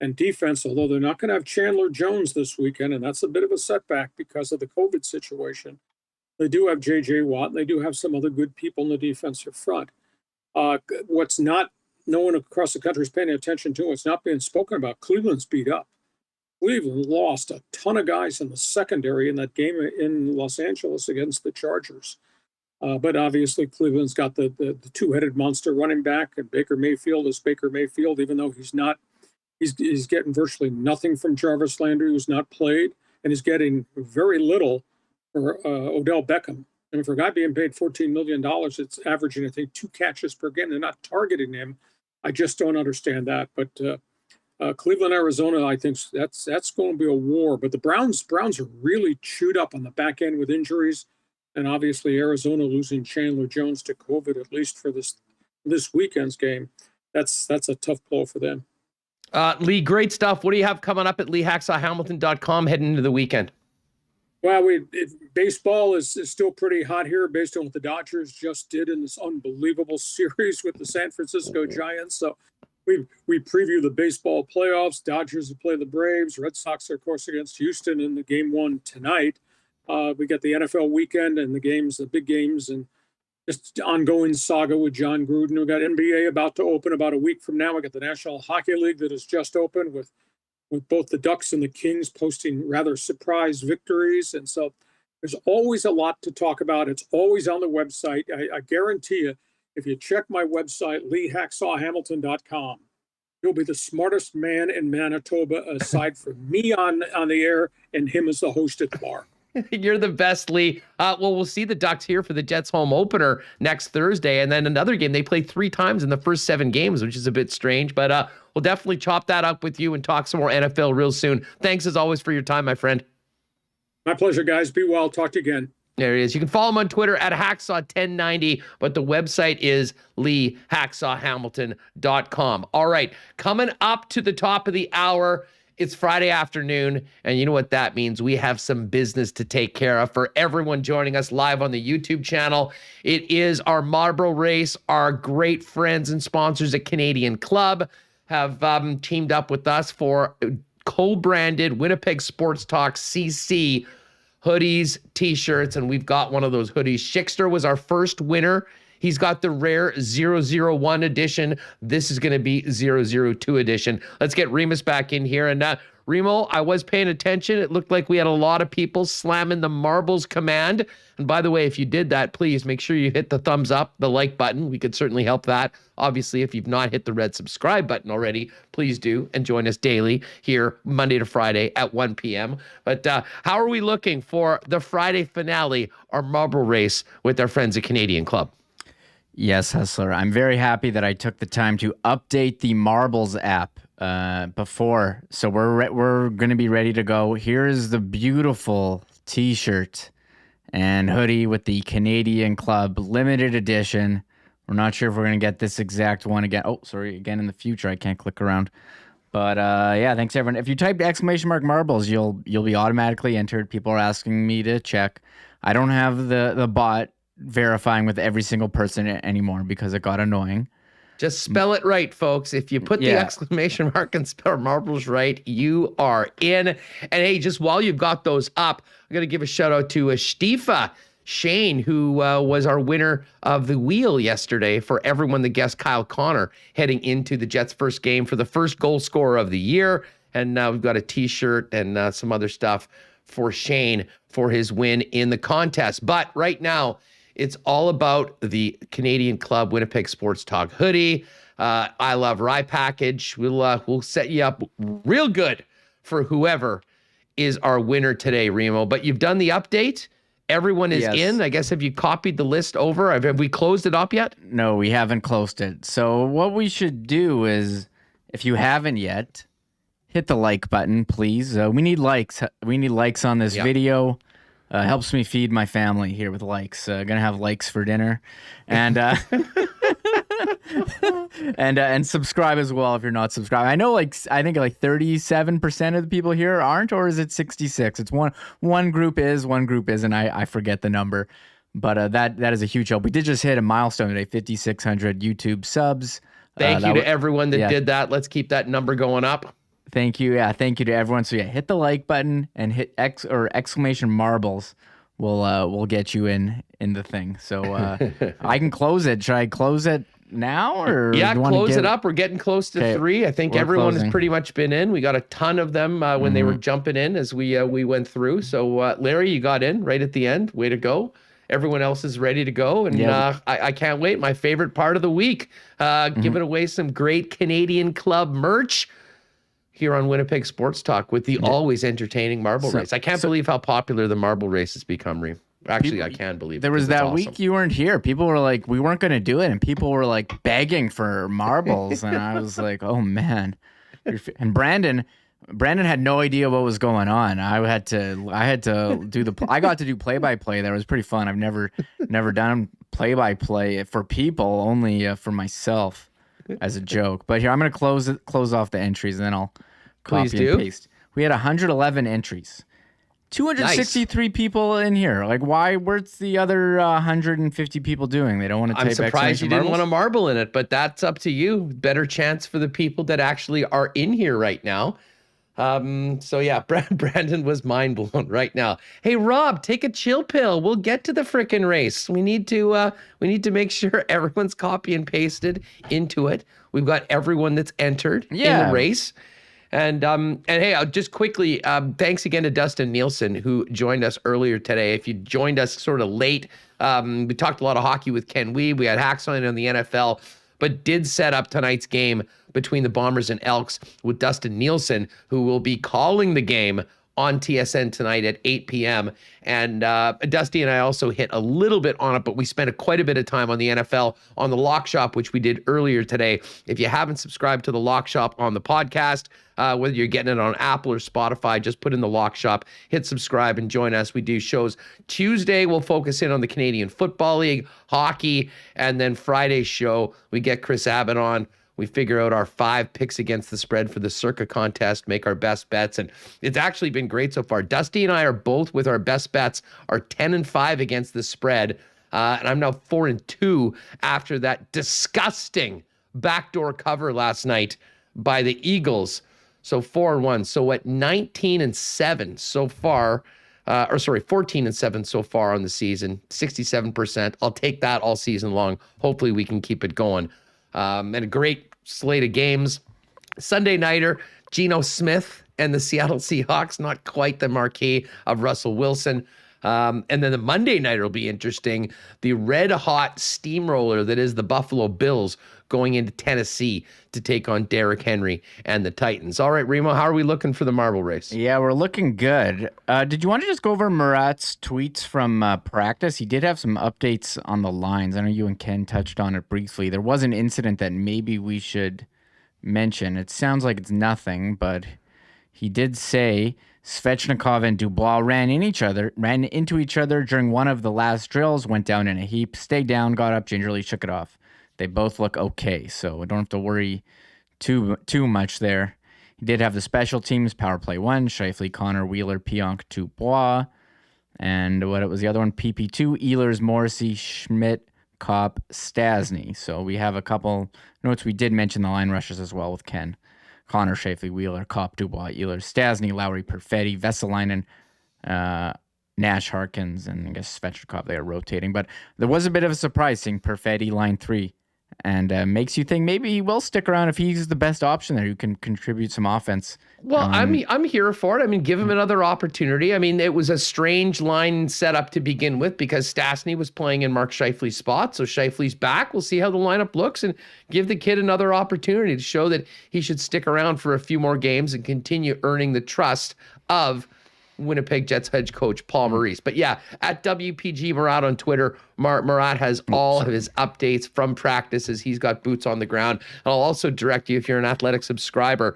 and defense, although they're not going to have Chandler Jones this weekend, and that's a bit of a setback because of the COVID situation. They do have J.J. Watt, and they do have some other good people in the defensive front. What's not no one across the country is paying attention to, it's not being spoken about, Cleveland's beat up. Cleveland lost a ton of guys in the secondary in that game in Los Angeles against the Chargers. But obviously, Cleveland's got the two-headed monster running back, and Baker Mayfield is Baker Mayfield, even though he's getting virtually nothing from Jarvis Landry, who's not played, and he's getting very little for Odell Beckham. And for a guy being paid $14 million, it's averaging, I think, 2 catches per game. They're not targeting him. I just don't understand that. But Cleveland, Arizona, I think that's going to be a war. But the Browns are really chewed up on the back end with injuries. And obviously Arizona losing Chandler Jones to COVID, at least for this weekend's game. That's a tough blow for them. Lee, great stuff. What do you have coming up at LeeHacksawHamilton.com heading into the weekend? Well, baseball is still pretty hot here based on what the Dodgers just did in this unbelievable series with the San Francisco Giants. So we preview the baseball playoffs. Dodgers will play the Braves. Red Sox are, of course, against Houston in the game 1 tonight. We got the NFL weekend and the big games, and just ongoing saga with John Gruden. We got NBA about to open about a week from now. We got the National Hockey League that has just opened with both the Ducks and the Kings posting rather surprise victories. And so there's always a lot to talk about. It's always on the website. I guarantee you, if you check my website, LeeHacksawHamilton.com, you'll be the smartest man in Manitoba, aside from me on the air and him as the host at the bar. You're the best, Lee. Well, we'll see the Ducks here for the Jets home opener next Thursday, and then another game. They play 3 times in the first 7 games, which is a bit strange, but we'll definitely chop that up with you and talk some more NFL real soon. Thanks, as always, for your time, my friend. My pleasure, guys. Be well. Talk to you again. There he is. You can follow him on Twitter at Hacksaw1090, but the website is LeeHacksawHamilton.com. All right, coming up to the top of the hour, it's Friday afternoon, and you know what that means. We have some business to take care of. For everyone joining us live on the YouTube channel, it is our Marlboro race. Our great friends and sponsors at Canadian Club have teamed up with us for co-branded Winnipeg Sports Talk CC hoodies, t-shirts, and we've got one of those hoodies. Schickster was our first winner. He's got the rare 001 edition. This is going to be 002 edition. Let's get Remis back in here. And Remo, I was paying attention. It looked like we had a lot of people slamming the marbles command. And by the way, if you did that, please make sure you hit the thumbs up, the like button. We could certainly help that. Obviously, if you've not hit the red subscribe button already, please do, and join us daily here Monday to Friday at 1 p.m. But how are we looking for the Friday finale, our marble race with our friends at Canadian Club? Yes, Hustler. I'm very happy that I took the time to update the Marbles app before. So we're going to be ready to go. Here is the beautiful t-shirt and hoodie with the Canadian Club limited edition. We're not sure if we're going to get this exact one again. Oh, sorry. Again, in the future, I can't click around. But yeah, thanks everyone. If you type !marbles, you'll be automatically entered. People are asking me to check. I don't have the bot verifying with every single person anymore because it got annoying. Just spell it right, folks. If you put the exclamation mark and spell marbles right, you are in. And hey, just while you've got those up, I'm going to give a shout out to Stifa Shane, who was our winner of the wheel yesterday. For everyone that guessed Kyle Connor heading into the Jets' first game for the first goal scorer of the year. And now we've got a t-shirt and some other stuff for Shane for his win in the contest. But right now, it's all about the Canadian Club Winnipeg Sports Talk hoodie. I Love Rye package. We'll set you up real good for whoever is our winner today, Remo. But you've done the update. Everyone is in. I guess, have you copied the list over? Have we closed it up yet? No, we haven't closed it. So what we should do is, if you haven't yet, hit the like button, please. We need likes. We need likes on this video. Helps me feed my family here with likes. Gonna have likes for dinner, and and subscribe as well if you're not subscribed. I know, I think 37% of the people here aren't, or is it 66? It's one group is, one group isn't. I forget the number, but that is a huge help. We did just hit a milestone today, 5,600 YouTube subs. Thank you to everyone that did that. Let's keep that number going up. Thank you. Yeah, thank you to everyone. So yeah, hit the like button and hit exclamation marbles. We'll get you in the thing. So I can close it. Should I close it now or close it up? We're getting close to 3. I think everyone has pretty much been in. We got a ton of them when they were jumping in as we went through. So Larry, you got in right at the end. Way to go. Everyone else is ready to go, and I can't wait. My favorite part of the week, giving away some great Canadian Club merch here on Winnipeg Sports Talk with the always entertaining marble race. I can't believe how popular the marble race has become, Reem. Actually, I can believe it. There was 'cause it's that awesome. week you weren't here. People were like, we weren't going to do it. And people were like begging for marbles. And I was like, oh man. And Brandon had no idea what was going on. I had to do I got to do play-by-play. That was pretty fun. I've never done play-by-play for people, only for myself as a joke. But here, I'm going to close off the entries and then I'll copy and paste. We had 111 entries. 263 people in here. Like, why? Where's the other 150 people doing? They don't want to type. I'm surprised you didn't want a marble in it, but that's up to you. Better chance for the people that actually are in here right now. So yeah, Brandon was mind blown right now. Hey Rob, take a chill pill. We'll get to the frickin' race. We need to make sure everyone's copy and pasted into it. We've got everyone that's entered in the race. And hey, I'll just quickly, thanks again to Dustin Nielson, who joined us earlier today. If you joined us sort of late, we talked a lot of hockey with Ken Wiebe. We had Hacksaw on the NFL, but did set up tonight's game between the Bombers and Elks with Dustin Nielson, who will be calling the game on TSN tonight at 8 p.m. And Dusty and I also hit a little bit on it, but we spent quite a bit of time on the NFL on the Lock Shop, which we did earlier today. If you haven't subscribed to the Lock Shop on the podcast, whether you're getting it on Apple or Spotify, just put in the Lock Shop, hit subscribe, and join us. We do shows Tuesday. We'll focus in on the Canadian Football League, hockey, and then Friday's show, we get Chris Abbott on. We figure out our 5 picks against the spread for the Circa contest, make our best bets, and it's actually been great so far. Dusty and I are both with our best bets are 10-5 against the spread, and I'm now 4-2 after that disgusting backdoor cover last night by the Eagles. So 4-1. So at 19-7 so far, 14-7 so far on the season, 67%. I'll take that all season long. Hopefully we can keep it going. And a great slate of games. Sunday nighter, Geno Smith and the Seattle Seahawks, not quite the marquee of Russell Wilson. And then the Monday nighter will be interesting. The red-hot steamroller that is the Buffalo Bills going into Tennessee to take on Derrick Henry and the Titans. All right, Remo, how are we looking for the marble race? Yeah, we're looking good. Did you want to just go over Murat's tweets from practice? He did have some updates on the lines. I know you and Ken touched on it briefly. There was an incident that maybe we should mention. It sounds like it's nothing, but he did say Svechnikov and Dubois ran into each other during one of the last drills, went down in a heap, stayed down, got up, gingerly shook it off. They both look okay, so I don't have to worry too much there. He did have the special teams, power play 1, Scheifele, Connor, Wheeler, Pionk, Dubois, and what was the other one? PP2, Ehlers, Morrissey, Schmidt, Kopp, Stasny. So we have a couple notes. We did mention the line rushes as well with Ken. Connor, Scheifele, Wheeler, Kopp, Dubois, Ehlers, Stasny, Lowry, Perfetti, Vesalainen, Nash, Harkins, and I guess Svechnikov. They are rotating, but there was a bit of a surprise seeing Perfetti line 3, and makes you think maybe he will stick around if he's the best option there who can contribute some offense. Well, I'm here for it. I mean, give him another opportunity. I mean, it was a strange line setup to begin with because Stasny was playing in Mark Scheifele's spot, so Scheifele's back. We'll see how the lineup looks and give the kid another opportunity to show that he should stick around for a few more games and continue earning the trust of Winnipeg Jets head coach Paul Maurice. But yeah, at WPG Murat on Twitter, Murat has all of his updates from practices. He's got boots on the ground. And I'll also direct you, if you're an Athletic subscriber,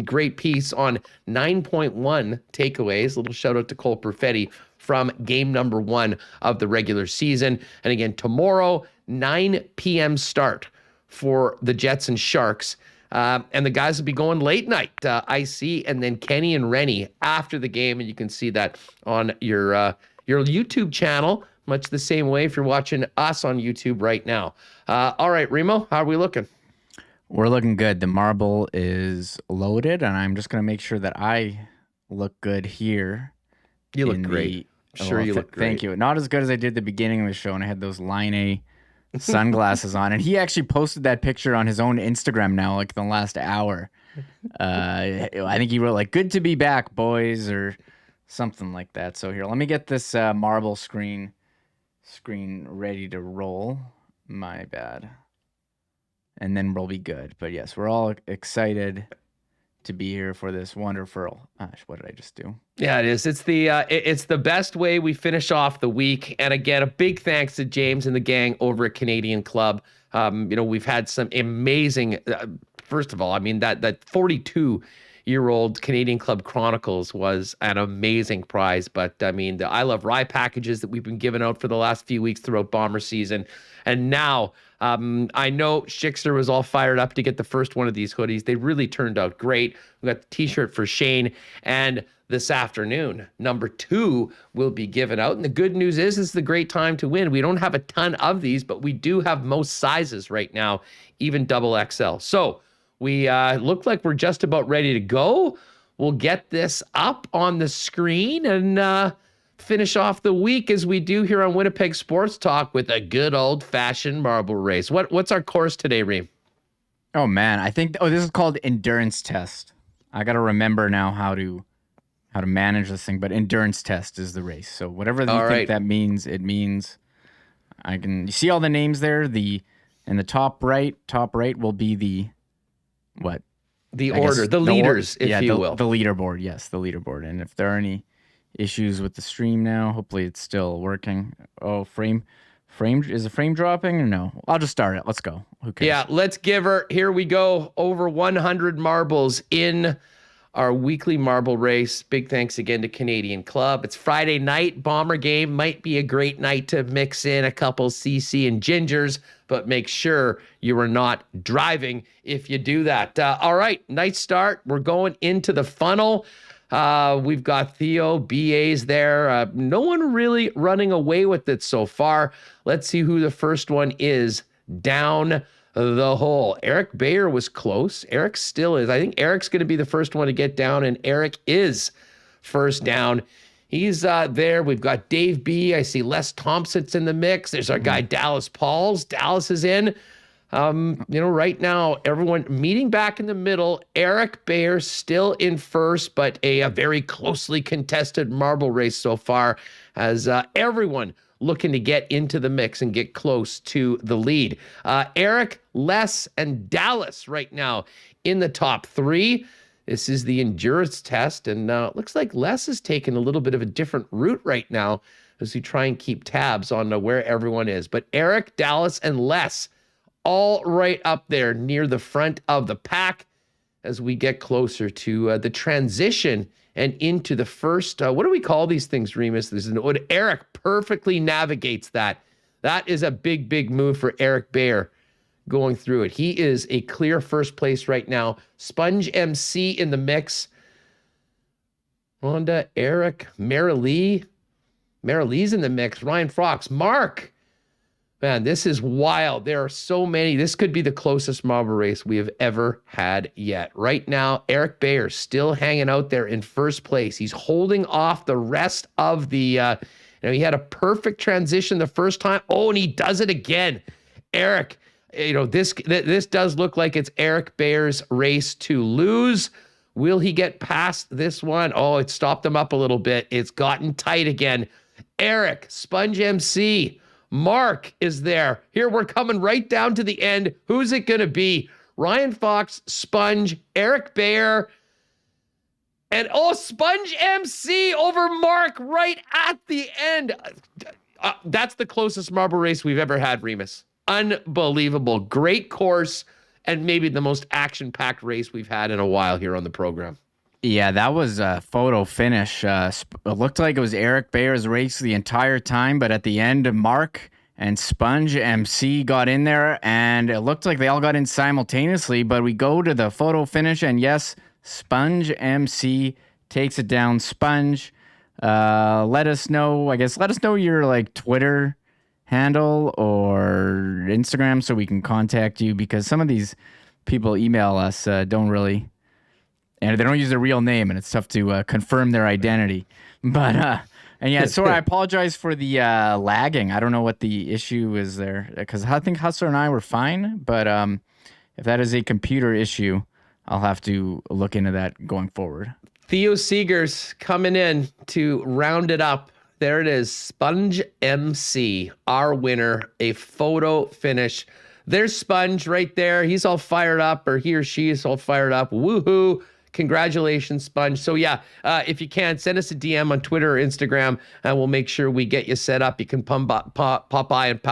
great piece on 9.1 takeaways. A little shout out to Cole Perfetti from game number 1 of the regular season. And again, tomorrow, 9 p.m. start for the Jets and Sharks. And the guys will be going late night, IC, and then Kenny and Rennie after the game. And you can see that on your YouTube channel, much the same way if you're watching us on YouTube right now. All right, Remo, how are we looking? We're looking good. The marble is loaded, and I'm just going to make sure that I look good here. You look great. Sure, you look great. Thank you. Not as good as I did at the beginning of the show, and I had those Line A sunglasses on, and he actually posted that picture on his own Instagram now, like the last hour. I think he wrote like "Good to be back, boys" or something like that. So here, let me get this marble screen ready to roll. My bad. And then we'll be good. But yes, we're all excited to be here for this wonderful. What did I just do? Yeah, it is. It's the best way we finish off the week. And again, a big thanks to James and the gang over at Canadian Club. We've had some amazing. First of all, I mean that 42-year-old Canadian Club Chronicles was an amazing prize. But I mean, the I Love Rye packages that we've been giving out for the last few weeks throughout Bomber season, and now. I know Schickster was all fired up to get the first one of these hoodies. They really turned out great. We got the t-shirt for Shane, and this afternoon, number 2 will be given out. And the good news is, it's the great time to win. We don't have a ton of these, but we do have most sizes right now, even double XL. So we look like we're just about ready to go. We'll get this up on the screen and finish off the week as we do here on Winnipeg Sports Talk with a good old-fashioned marble race. What's our course today, Reem? Oh man, I think this is called endurance test. I got to remember now how to manage this thing, but endurance test is the race. So whatever you think that means, it means you see all the names there. In the top right will be the what? The order, the leaders, if you will. The leaderboard, yes, the leaderboard. And if there are any issues with the stream now, hopefully it's still working. Oh, frame is the frame dropping or no? I'll just start it. Let's go. Who cares? Yeah, let's give her. Here we go. Over 100 marbles in our weekly marble race. Big thanks again to Canadian Club. It's Friday night. Bomber game might be a great night to mix in a couple CC and gingers, but make sure you are not driving if you do that. All right, nice start. We're going into the funnel. We've got Theo, BA's there. No one really running away with it so far. Let's see who the first one is down the hole. Eric Bayer was close. Eric still is. I think Eric's going to be the first one to get down, and Eric is first down. He's there. We've got Dave B. I see Les Thompson's in the mix. There's our guy Dallas Pauls. Dallas is in. Right now, everyone meeting back in the middle. Eric Bayer still in first, but a very closely contested marble race so far, as everyone looking to get into the mix and get close to the lead. Eric, Les, and Dallas right now in the top 3. This is the endurance test, and it looks like Les is taking a little bit of a different route right now as we try and keep tabs on where everyone is. But Eric, Dallas, and Les all right up there near the front of the pack as we get closer to the transition and into the first, what do we call these things, Remis? Eric perfectly navigates that. That is a big, big move for Eric Bayer going through it. He is a clear first place right now. Sponge MC in the mix. Rhonda, Eric, Marilee. Marilee's in the mix. Ryan Frox, Mark. Man, this is wild. There are so many. This could be the closest marble race we have ever had yet. Right now, Eric Bayer still hanging out there in first place. He's holding off the rest of the, he had a perfect transition the first time. Oh, and he does it again. Eric, this does look like it's Eric Bayer's race to lose. Will he get past this one? Oh, it stopped him up a little bit. It's gotten tight again. Eric, Sponge MC, Mark is there. Here, we're coming right down to the end. Who's it going to be? Ryan Fox, Sponge, Eric Bayer, and Sponge MC over Mark right at the end. That's the closest marble race we've ever had, Remis. Unbelievable. Great course, and maybe the most action-packed race we've had in a while here on the program. Yeah, that was a photo finish. It looked like it was Eric Bayer's race the entire time, but at the end, Mark and Sponge MC got in there, and it looked like they all got in simultaneously, but we go to the photo finish, and yes, Sponge MC takes it down. Sponge, let us know your Twitter handle or Instagram so we can contact you, because some of these people email us and they don't use their real name, and it's tough to confirm their identity. But sorry, I apologize for the lagging. I don't know what the issue is there, because I think Hustler and I were fine. But if that is a computer issue, I'll have to look into that going forward. Theo Seegers coming in to round it up. There it is, Sponge MC, our winner, a photo finish. There's Sponge right there. He's all fired up, or he or she is all fired up. Woohoo. Congratulations, Sponge. So yeah, if you can, send us a DM on Twitter or Instagram, and we'll make sure we get you set up. You can pop by and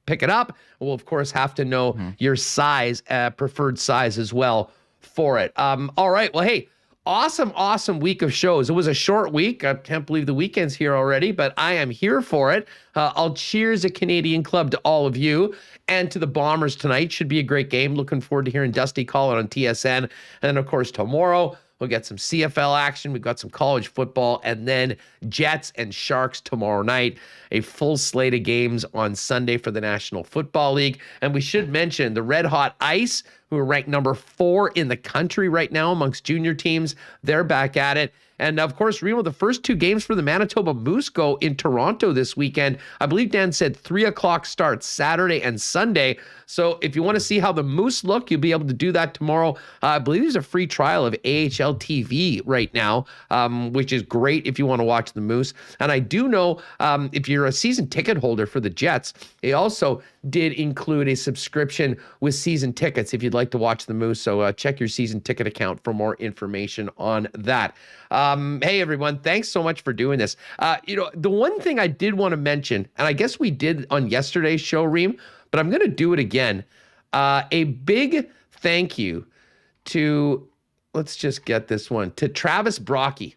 pick it up. We'll, of course, have to know your size, preferred size as well for it. All right. Well, hey, awesome week of shows. It was a short week. I can't believe the weekend's here already, but I am here for it. I'll cheers a Canadian club to all of you and to the Bombers tonight. Should be a great game. Looking forward to hearing Dusty call it on TSN. And then, of course, tomorrow we'll get some CFL action. We've got some college football, and then Jets and Sharks tomorrow night. A full slate of games on Sunday for the National Football League. And we should mention the Red Hot Ice, who are ranked number 4 in the country right now amongst junior teams. They're back at it. And of course, Remo, the first 2 games for the Manitoba Moose go in Toronto this weekend. I believe Dan said 3:00 starts Saturday and Sunday. So if you want to see how the Moose look, you'll be able to do that tomorrow. I believe there's a free trial of AHL TV right now, which is great if you want to watch the Moose. And I do know if you're a season ticket holder for the Jets, they also did include a subscription with season tickets if you'd like to watch the Moose. So check your season ticket account for more information on that. Hey, everyone, thanks so much for doing this. The one thing I did want to mention, and I guess we did on yesterday's show, Reem, but I'm going to do it again. A big thank you to, let's just get this one, to Travis Brocky.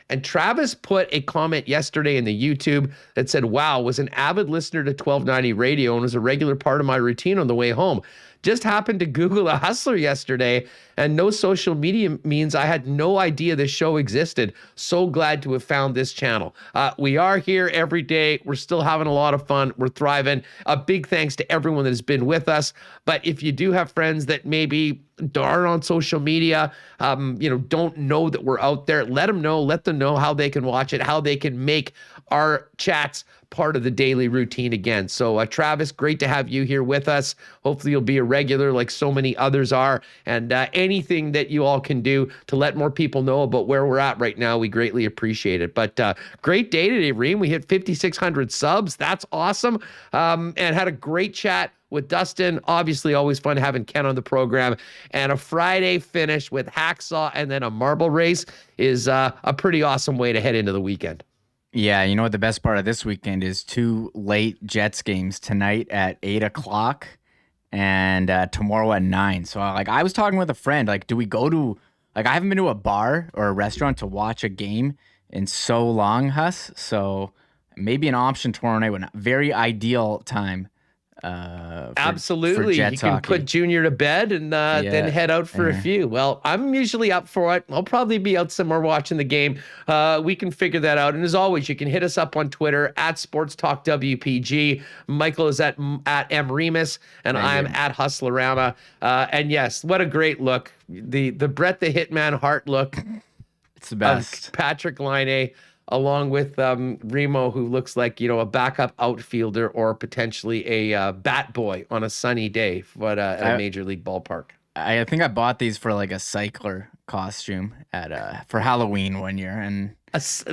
And Travis put a comment yesterday in the YouTube that said, wow, was an avid listener to 1290 radio and was a regular part of my routine on the way home. Just happened to Google a Hustler yesterday, and no social media means I had no idea this show existed. So glad to have found this channel. We are here every day. We're still having a lot of fun. We're thriving. A big thanks to everyone that has been with us. But if you do have friends that maybe aren't on social media, don't know that we're out there, let them know. Let them know how they can watch it, how they can make our chats part of the daily routine again. So Travis, great to have you here with us. Hopefully you'll be a regular like so many others are. And anything that you all can do to let more people know about where we're at right now, we greatly appreciate it. But great day today, Reem. We hit 5,600 subs. That's awesome. And had a great chat with Dustin. Obviously, always fun having Ken on the program. And a Friday finish with Hacksaw and then a marble race is a pretty awesome way to head into the weekend. Yeah, you know what the best part of this weekend is? 2 late Jets games tonight at 8:00 and tomorrow at 9. So I was talking with a friend, do we go to, I haven't been to a bar or a restaurant to watch a game in so long, Huss. So maybe an option tomorrow night, when very ideal time. Absolutely. You can put Junior to bed and then head out for a few. Well, I'm usually up for it. I'll probably be out somewhere watching the game. We can figure that out. And as always, you can hit us up on Twitter at Sports Talk WPG. Michael is at M Remis, and I'm at Hustlerama. And yes, what a great look. The Brett the Hitman Hart look. It's the best. Patrick Laine, along with Remo, who looks like, a backup outfielder or potentially a bat boy on a sunny day at a major league ballpark. I think I bought these for a cycler costume for Halloween one year. And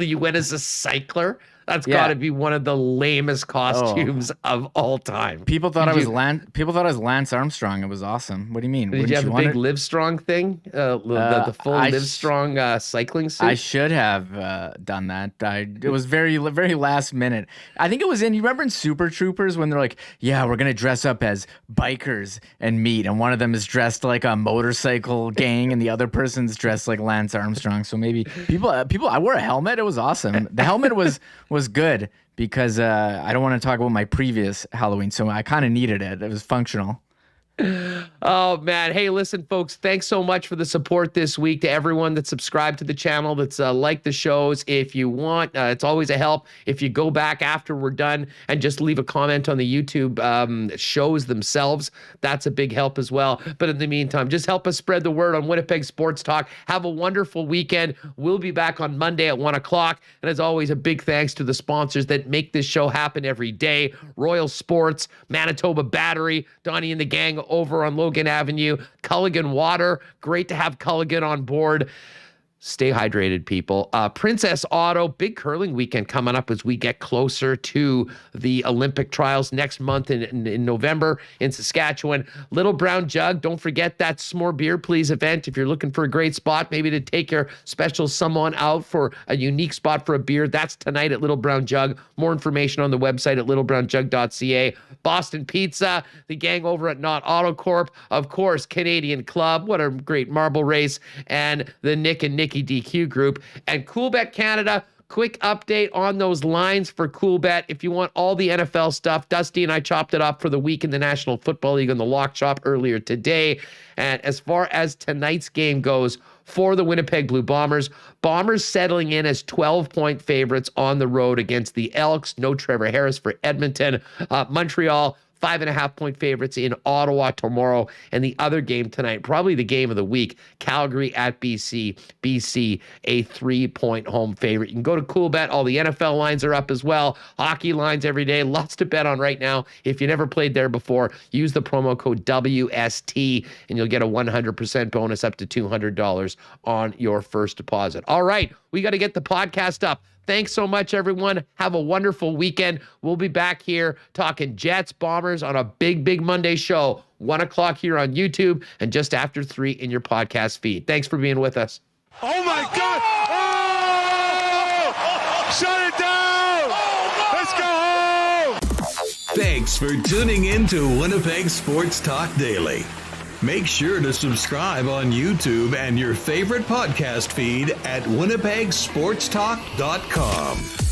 you went as a cycler? That's got to be one of the lamest costumes of all time. People thought I was Lance Armstrong. It was awesome. What do you mean? Did you have a big Livestrong thing? The full Livestrong cycling suit? I should have done that. It was very, very last minute. I think it was you remember in Super Troopers when they're like, yeah, we're going to dress up as bikers and meet. And one of them is dressed like a motorcycle gang and the other person's dressed like Lance Armstrong. So maybe I wore a helmet. It was awesome. The helmet was good because I don't want to talk about my previous Halloween, so I kind of needed it. It was functional. Oh, man. Hey, listen, folks, thanks so much for the support this week to everyone that's subscribed to the channel, that's liked the shows. If you want, it's always a help if you go back after we're done and just leave a comment on the YouTube shows themselves. That's a big help as well. But in the meantime, just help us spread the word on Winnipeg Sports Talk. Have a wonderful weekend. We'll be back on Monday at 1 o'clock. And as always, a big thanks to the sponsors that make this show happen every day. Royal Sports, Manitoba Battery, Donnie and the gang over on Logan Avenue, Culligan Water. Great to have Culligan on board. Stay hydrated, people. Princess Auto, big curling weekend coming up as we get closer to the Olympic trials next month in November in Saskatchewan. Little Brown Jug, don't forget that S'more Beer Please event. If you're looking for a great spot, maybe to take your special someone out for a unique spot for a beer, that's tonight at Little Brown Jug. More information on the website at littlebrownjug.ca. Boston Pizza, the gang over at Not Auto Corp, of course, Canadian Club, what a great marble race, and the Nick and Nikki DQ group, and Coolbet Canada. Quick update on those lines for Coolbet. If you want all the NFL stuff, Dusty and I chopped it up for the week in the National Football League on the Lock Shop earlier today. And as far as tonight's game goes for the Winnipeg Blue Bombers, Bombers settling in as 12-point favorites on the road against the Elks. No Trevor Harris for Edmonton. Montreal, 5.5-point favorites in Ottawa tomorrow. And the other game tonight, probably the game of the week, Calgary at BC. BC, a 3-point home favorite. You can go to Coolbet. All the NFL lines are up as well. Hockey lines every day. Lots to bet on right now. If you never played there before, use the promo code WST and you'll get a 100% bonus up to $200 on your first deposit. All right, we got to get the podcast up. Thanks so much, everyone. Have a wonderful weekend. We'll be back here talking Jets, Bombers on a big Monday show, 1 o'clock here on YouTube and just after 3 in your podcast feed. Thanks for being with us. Oh, my God. Oh! Shut it down. Let's go home. Thanks for tuning in to Winnipeg Sports Talk Daily. Make sure to subscribe on YouTube and your favorite podcast feed at winnipegsportstalk.com.